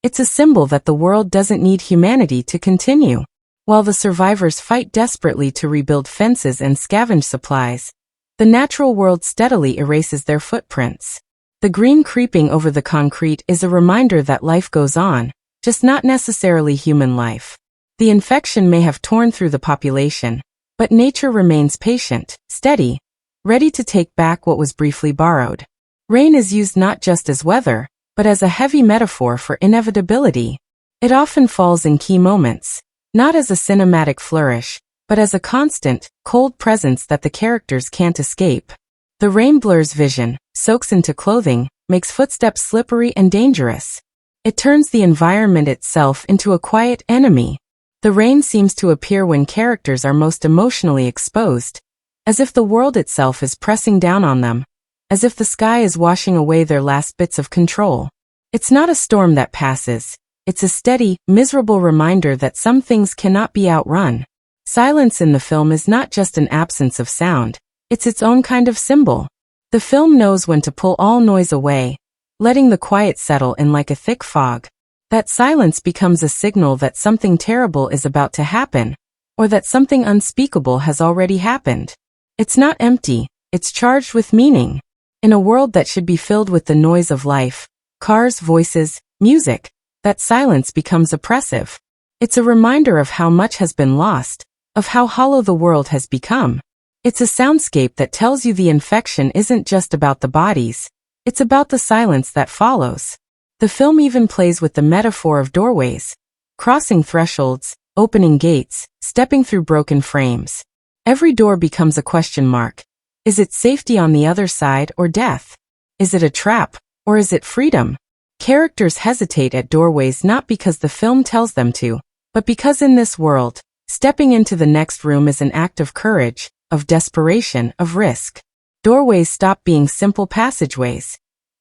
It's a symbol that the world doesn't need humanity to continue. While the survivors fight desperately to rebuild fences and scavenge supplies, the natural world steadily erases their footprints. The green creeping over the concrete is a reminder that life goes on, just not necessarily human life. The infection may have torn through the population, but nature remains patient, steady, ready to take back what was briefly borrowed. Rain is used not just as weather, but as a heavy metaphor for inevitability. It often falls in key moments, not as a cinematic flourish, but as a constant, cold presence that the characters can't escape. The rain blurs vision, soaks into clothing, makes footsteps slippery and dangerous. It turns the environment itself into a quiet enemy. The rain seems to appear when characters are most emotionally exposed, as if the world itself is pressing down on them, as if the sky is washing away their last bits of control. It's not a storm that passes. It's a steady, miserable reminder that some things cannot be outrun. Silence in the film is not just an absence of sound. It's its own kind of symbol. The film knows when to pull all noise away, letting the quiet settle in like a thick fog. That silence becomes a signal that something terrible is about to happen, or that something unspeakable has already happened. It's not empty, it's charged with meaning. In a world that should be filled with the noise of life, cars, voices, music, that silence becomes oppressive. It's a reminder of how much has been lost, of how hollow the world has become. It's a soundscape that tells you the infection isn't just about the bodies, it's about the silence that follows. The film even plays with the metaphor of doorways, crossing thresholds, opening gates, stepping through broken frames. Every door becomes a question mark. Is it safety on the other side or death? Is it a trap, or is it freedom? Characters hesitate at doorways not because the film tells them to, but because in this world, stepping into the next room is an act of courage, of desperation, of risk. Doorways stop being simple passageways.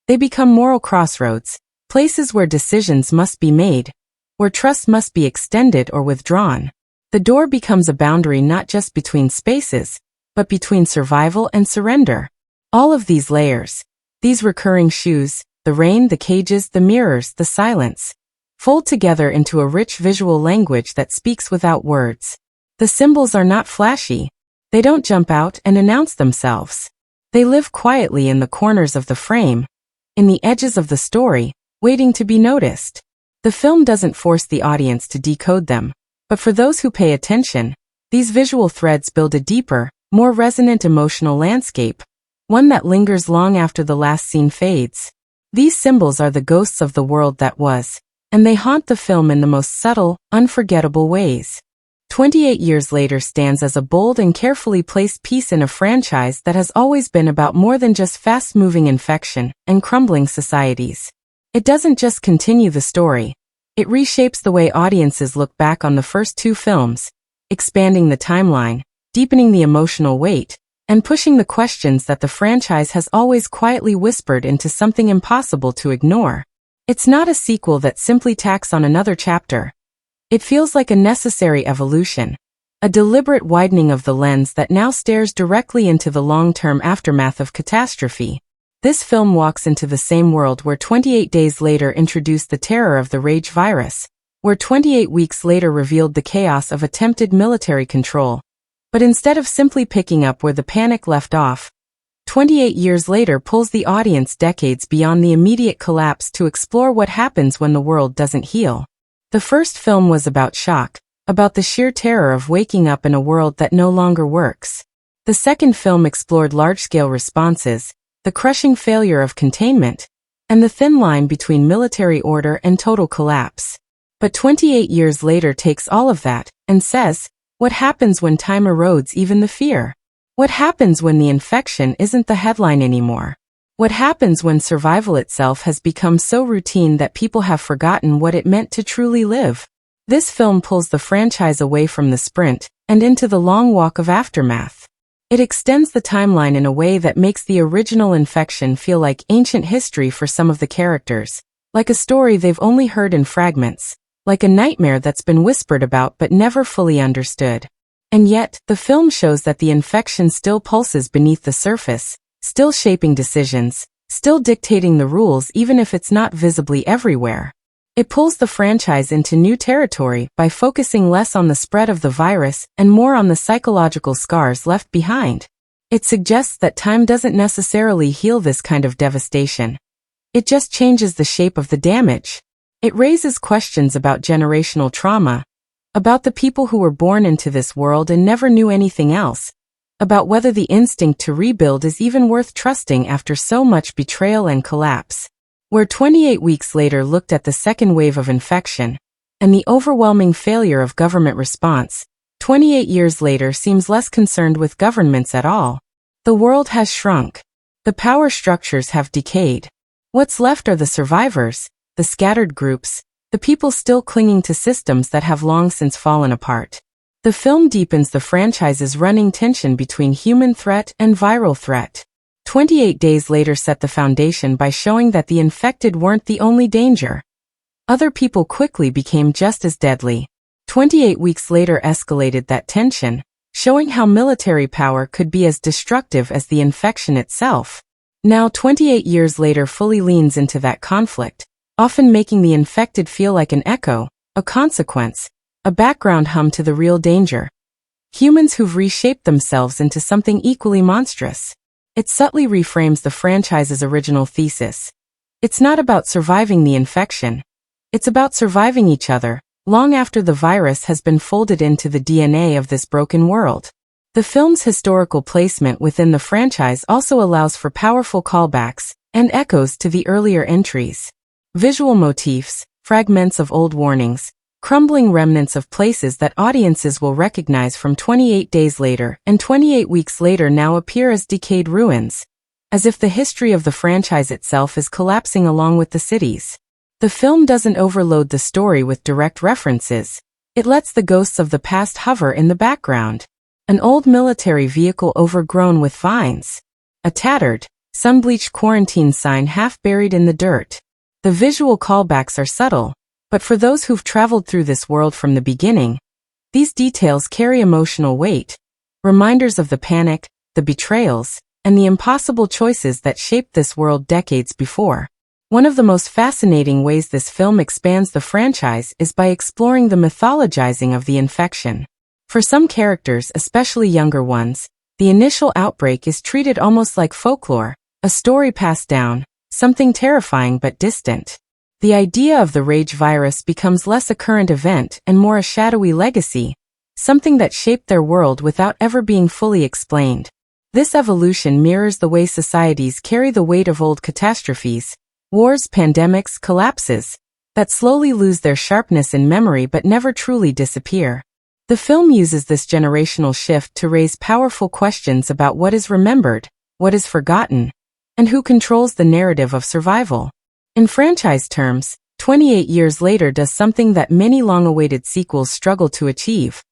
They become moral crossroads, places where decisions must be made, where trust must be extended or withdrawn. The door becomes a boundary not just between spaces, but between survival and surrender. All of these layers, these recurring shoes, the rain, the cages, the mirrors, the silence, fold together into a rich visual language that speaks without words. The symbols are not flashy. They don't jump out and announce themselves. They live quietly in the corners of the frame, in the edges of the story, waiting to be noticed. The film doesn't force the audience to decode them, but for those who pay attention, these visual threads build a deeper, more resonant emotional landscape, one that lingers long after the last scene fades. These symbols are the ghosts of the world that was, and they haunt the film in the most subtle, unforgettable ways. 28 Years Later stands as a bold and carefully placed piece in a franchise that has always been about more than just fast-moving infection and crumbling societies. It doesn't just continue the story. It reshapes the way audiences look back on the first two films, expanding the timeline, deepening the emotional weight, and pushing the questions that the franchise has always quietly whispered into something impossible to ignore. It's not a sequel that simply tacks on another chapter. It feels like a necessary evolution, a deliberate widening of the lens that now stares directly into the long-term aftermath of catastrophe. This film walks into the same world where 28 Days Later introduced the terror of the rage virus, where 28 weeks later revealed the chaos of attempted military control. But instead of simply picking up where the panic left off, 28 Years Later pulls the audience decades beyond the immediate collapse to explore what happens when the world doesn't heal. The first film was about shock, about the sheer terror of waking up in a world that no longer works. The second film explored large-scale responses, the crushing failure of containment, and the thin line between military order and total collapse. But 28 Years Later takes all of that and says, what happens when time erodes even the fear? What happens when the infection isn't the headline anymore? What happens when survival itself has become so routine that people have forgotten what it meant to truly live? This film pulls the franchise away from the sprint and into the long walk of aftermath. It extends the timeline in a way that makes the original infection feel like ancient history for some of the characters, like a story they've only heard in fragments, like a nightmare that's been whispered about but never fully understood. And yet, the film shows that the infection still pulses beneath the surface, still shaping decisions, still dictating the rules even if it's not visibly everywhere. It pulls the franchise into new territory by focusing less on the spread of the virus and more on the psychological scars left behind. It suggests that time doesn't necessarily heal this kind of devastation. It just changes the shape of the damage. It raises questions about generational trauma, about the people who were born into this world and never knew anything else, about whether the instinct to rebuild is even worth trusting after so much betrayal and collapse. Where 28 Weeks Later looked at the second wave of infection and the overwhelming failure of government response, 28 Years Later seems less concerned with governments at all. The world has shrunk. The power structures have decayed. What's left are the survivors, the scattered groups, the people still clinging to systems that have long since fallen apart. The film deepens the franchise's running tension between human threat and viral threat. 28 Days Later set the foundation by showing that the infected weren't the only danger. Other people quickly became just as deadly. 28 Weeks Later escalated that tension, showing how military power could be as destructive as the infection itself. Now 28 Years Later fully leans into that conflict, often making the infected feel like an echo, a consequence, a background hum to the real danger. Humans who've reshaped themselves into something equally monstrous. It subtly reframes the franchise's original thesis. It's not about surviving the infection. It's about surviving each other, long after the virus has been folded into the DNA of this broken world. The film's historical placement within the franchise also allows for powerful callbacks and echoes to the earlier entries. Visual motifs, fragments of old warnings, crumbling remnants of places that audiences will recognize from 28 Days Later and 28 Weeks Later now appear as decayed ruins, as if the history of the franchise itself is collapsing along with the cities. The film doesn't overload the story with direct references. It lets the ghosts of the past hover in the background. An old military vehicle overgrown with vines. A tattered, sun-bleached quarantine sign half buried in the dirt. The visual callbacks are subtle, but for those who've traveled through this world from the beginning, these details carry emotional weight, reminders of the panic, the betrayals, and the impossible choices that shaped this world decades before. One of the most fascinating ways this film expands the franchise is by exploring the mythologizing of the infection. For some characters, especially younger ones, the initial outbreak is treated almost like folklore, a story passed down, something terrifying but distant. The idea of the rage virus becomes less a current event and more a shadowy legacy, something that shaped their world without ever being fully explained. This evolution mirrors the way societies carry the weight of old catastrophes, wars, pandemics, collapses, that slowly lose their sharpness in memory but never truly disappear. The film uses this generational shift to raise powerful questions about what is remembered, what is forgotten, and who controls the narrative of survival. In franchise terms, 28 years later does something that many long-awaited sequels struggle to achieve.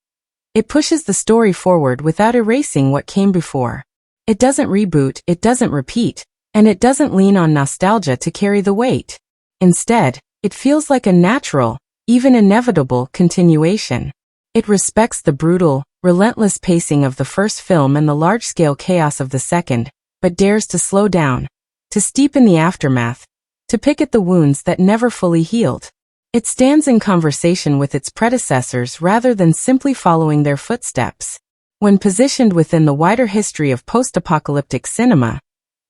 It pushes the story forward without erasing what came before. It doesn't reboot, it doesn't repeat, and it doesn't lean on nostalgia to carry the weight. Instead, it feels like a natural, even inevitable, continuation. It respects the brutal, relentless pacing of the first film and the large-scale chaos of the second, but dares to slow down, to steepen the aftermath, to pick at the wounds that never fully healed. It stands in conversation with its predecessors rather than simply following their footsteps. When positioned within the wider history of post-apocalyptic cinema,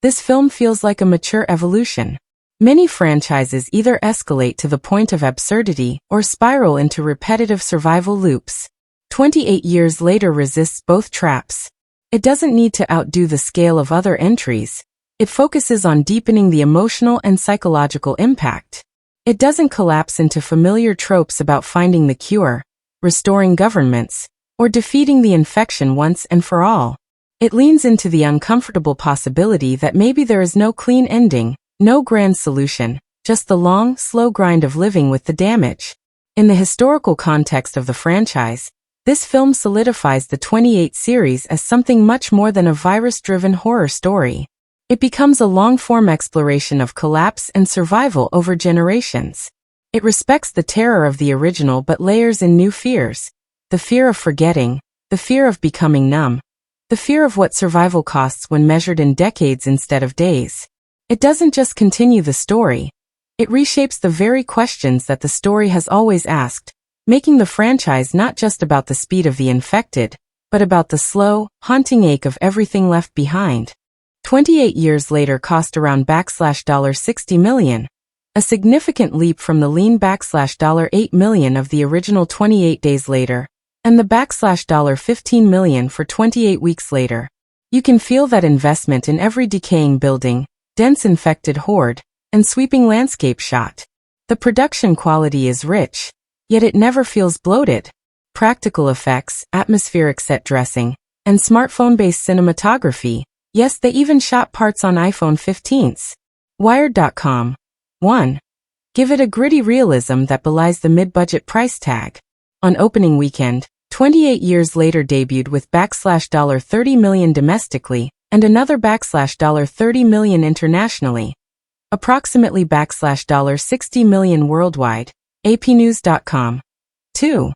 this film feels like a mature evolution. Many franchises either escalate to the point of absurdity or spiral into repetitive survival loops. 28 years later resists both traps. It doesn't need to outdo the scale of other entries. It focuses on deepening the emotional and psychological impact. It doesn't collapse into familiar tropes about finding the cure, restoring governments, or defeating the infection once and for all. It leans into the uncomfortable possibility that maybe there is no clean ending, no grand solution, just the long, slow grind of living with the damage. In the historical context of the franchise, this film solidifies the 28 series as something much more than a virus-driven horror story. It becomes a long-form exploration of collapse and survival over generations. It respects the terror of the original but layers in new fears. The fear of forgetting, the fear of becoming numb, the fear of what survival costs when measured in decades instead of days. It doesn't just continue the story. It reshapes the very questions that the story has always asked, making the franchise not just about the speed of the infected, but about the slow, haunting ache of everything left behind. 28 years later cost around $60 million, a significant leap from the lean $8 million of the original 28 Days Later, and the $15 million for 28 Weeks Later. You can feel that investment in every decaying building, dense infected horde, and sweeping landscape shot. The production quality is rich, yet it never feels bloated. Practical effects, atmospheric set dressing, and smartphone-based cinematography. Yes, they even shot parts on iPhone 15s. Wired.com. 1. Give it a gritty realism that belies the mid-budget price tag. On opening weekend, 28 years later debuted with $30 million domestically, and another $30 million internationally. Approximately $60 million worldwide. APnews.com. 2.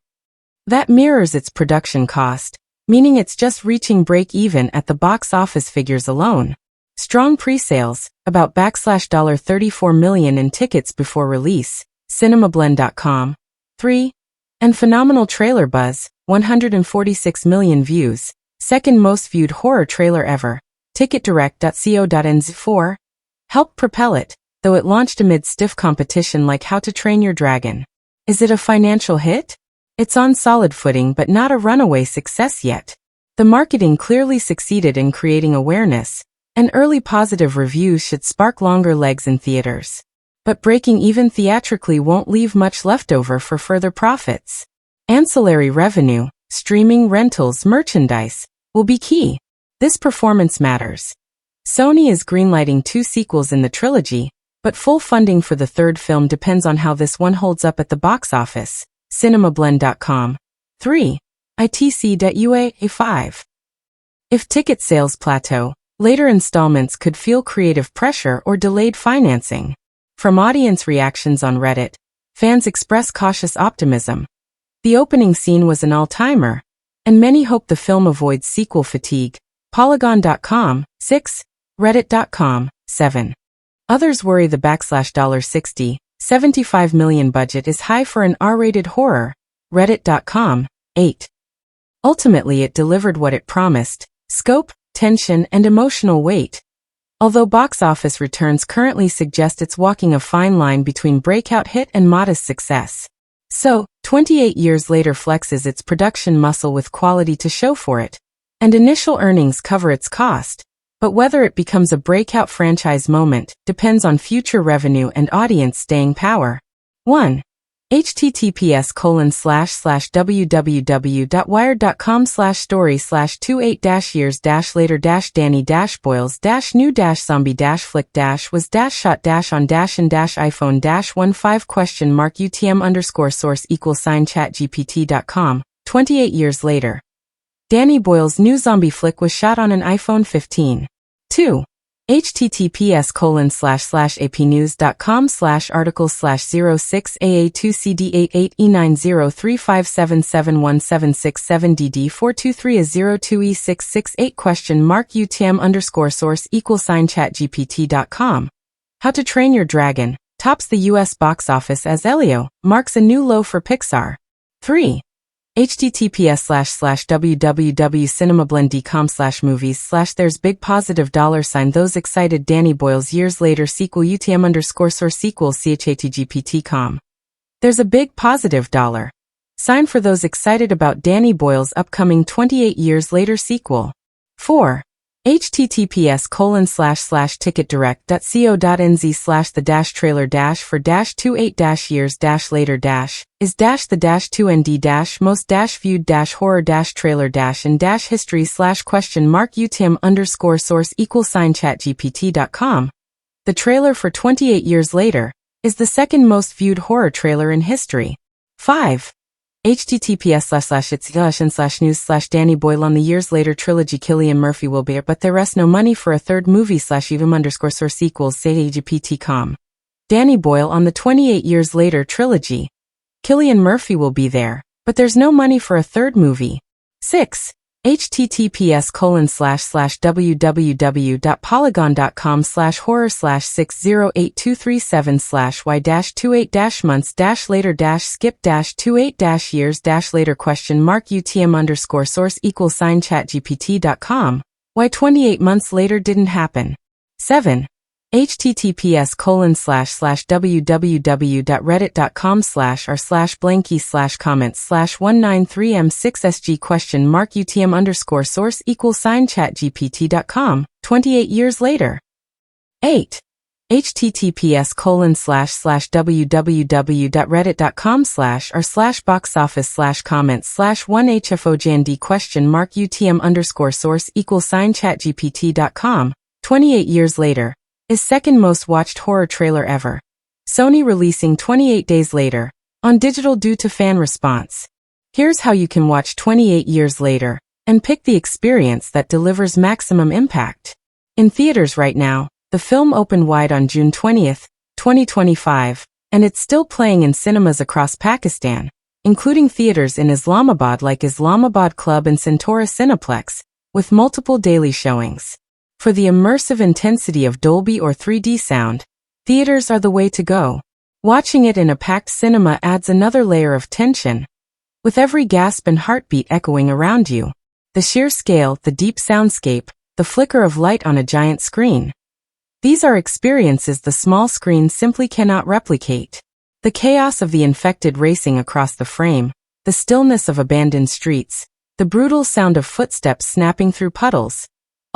That mirrors its production cost, meaning it's just reaching break-even at the box office figures alone. Strong pre-sales, about $34 million in tickets before release. CinemaBlend.com. 3. And phenomenal trailer buzz, 146 million views, second most viewed horror trailer ever. TicketDirect.co.nz. 4. Helped propel it, though it launched amid stiff competition like How to Train Your Dragon. Is it a financial hit? It's on solid footing but not a runaway success yet. The marketing clearly succeeded in creating awareness, and early positive reviews should spark longer legs in theaters. But breaking even theatrically won't leave much left over for further profits. Ancillary revenue, streaming, rentals, merchandise, will be key. This performance matters. Sony is greenlighting 2 sequels in the trilogy, but full funding for the third film depends on how this one holds up at the box office. CinemaBlend.com. 3. ITC.ua. 5. If ticket sales plateau, later installments could feel creative pressure or delayed financing. From audience reactions on Reddit, fans express cautious optimism. The opening scene was an all-timer, and many hope the film avoids sequel fatigue. Polygon.com. 6. Reddit.com. 7. Others worry the $75 million budget is high for an R-rated horror. Reddit.com. 8. Ultimately it delivered what it promised: scope, tension, and emotional weight. Although box office returns currently suggest it's walking a fine line between breakout hit and modest success. So, 28 years later flexes its production muscle with quality to show for it. and initial earnings cover its cost, but whether it becomes a breakout franchise moment depends on future revenue and audience staying power. 1. https://www.wire.com/story/28-years-later-danny-boyles-new-zombie-flick-was-shot-on-dash-and-dash iphone-1.5?mark-UTM_source=sign chat GPT.com. 28 years later. Danny Boyle's new zombie flick was shot on an iPhone 15. 2. https://apnews.com/article/06AA2CD88890357717670D423A02E6668?Question_source=sign chat GPT.com. How to Train Your Dragon tops the US box office as Elio, marks a new low for Pixar. 3. https://www.cinemablend.com/movies/there's big positive $sign those excited Danny Boyle's years later sequel UTM_source sequel chatgpt.com. There's a big positive $sign for those excited about Danny Boyle's upcoming 28 years later sequel. 4. https://ticketdirect.co.nz/the-trailer-for-2-8-years-later-is-the-dash-2-ND-most-viewed-horror-trailer-and-history/question_mark UTM_source=sign chat GPT.com. The trailer for 28 years later is the second most viewed horror trailer in history. 5. https://it's/news/Danny Boyle on the years later trilogy. Cillian Murphy will be here, but there is no money for a third movie/even_source sequels say GPT.com. Danny Boyle on the 28 years later trilogy. Cillian Murphy will be there, but there's no money for a third movie. 6. https://www.polygon.com/horror/6082377/y-28-months-later-skip-2-8-years-later-question_source=sign chat GPT.com. Why 28 months later didn't happen. 7. https://www.reddit.com/r/blanky/comments/193m6sg?UTM_source=sign chat GPT.com. 28 years later. 8. https://www.reddit.com/r/box-office/comments/1hfojnd?UTM_source=sign chat GPT.com. 28 years later. Is second most watched horror trailer ever. Sony releasing 28 days later on digital due to fan response. Here's how you can watch 28 years later and pick the experience that delivers maximum impact. In theaters right now, the film opened wide on June 20, 2025, and it's still playing in cinemas across Pakistan, including theaters in Islamabad like Islamabad Club and Centaura Cineplex, with multiple daily showings. For the immersive intensity of Dolby or 3D sound, theaters are the way to go. Watching it in a packed cinema adds another layer of tension, with every gasp and heartbeat echoing around you. The sheer scale, the deep soundscape, the flicker of light on a giant screen. These are experiences the small screen simply cannot replicate. The chaos of the infected racing across the frame, the stillness of abandoned streets, the brutal sound of footsteps snapping through puddles.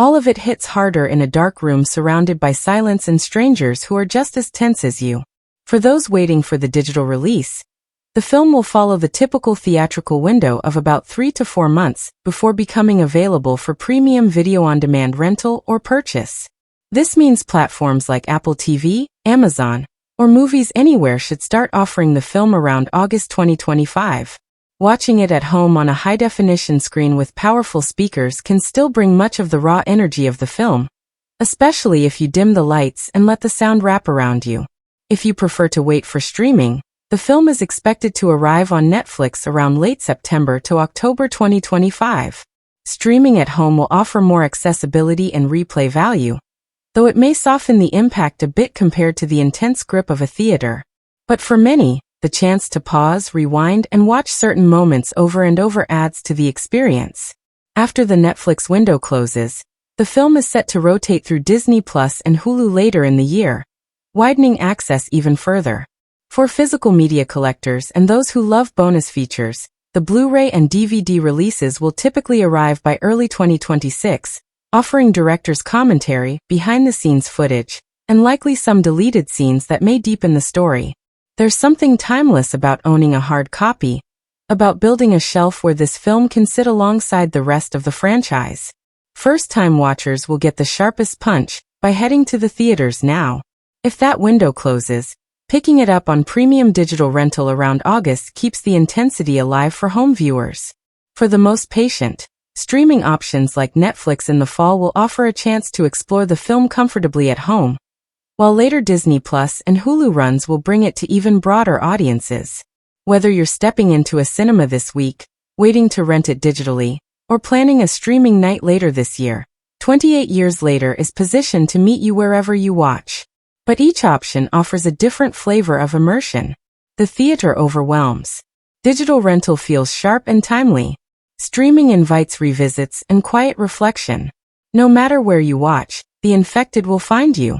All of it hits harder in a dark room surrounded by silence and strangers who are just as tense as you. For those waiting for the digital release, the film will follow the typical theatrical window of about 3 to 4 months before becoming available for premium video-on-demand rental or purchase. This means platforms like Apple TV, Amazon, or Movies Anywhere should start offering the film around August 2025. Watching it at home on a high-definition screen with powerful speakers can still bring much of the raw energy of the film, especially if you dim the lights and let the sound wrap around you. If you prefer to wait for streaming, the film is expected to arrive on Netflix around late September to October 2025. Streaming at home will offer more accessibility and replay value, though it may soften the impact a bit compared to the intense grip of a theater. But for many, the chance to pause, rewind, and watch certain moments over and over adds to the experience. After the Netflix window closes, the film is set to rotate through Disney Plus and Hulu later in the year, widening access even further. For physical media collectors and those who love bonus features, The Blu-ray and DVD releases will typically arrive by early 2026, offering director's commentary, behind-the-scenes footage, and likely some deleted scenes that may deepen the story. There's something timeless about owning a hard copy, about building a shelf where this film can sit alongside the rest of the franchise. First-time watchers will get the sharpest punch by heading to the theaters now. If that window closes, picking it up on premium digital rental around August keeps the intensity alive for home viewers. For the most patient, streaming options like Netflix in the fall will offer a chance to explore the film comfortably at home, while later Disney Plus and Hulu runs will bring it to even broader audiences. Whether you're stepping into a cinema this week, waiting to rent it digitally, or planning a streaming night later this year, 28 Years Later is positioned to meet you wherever you watch. But each option offers a different flavor of immersion. The theater overwhelms. Digital rental feels sharp and timely. Streaming invites revisits and quiet reflection. No matter where you watch, the infected will find you.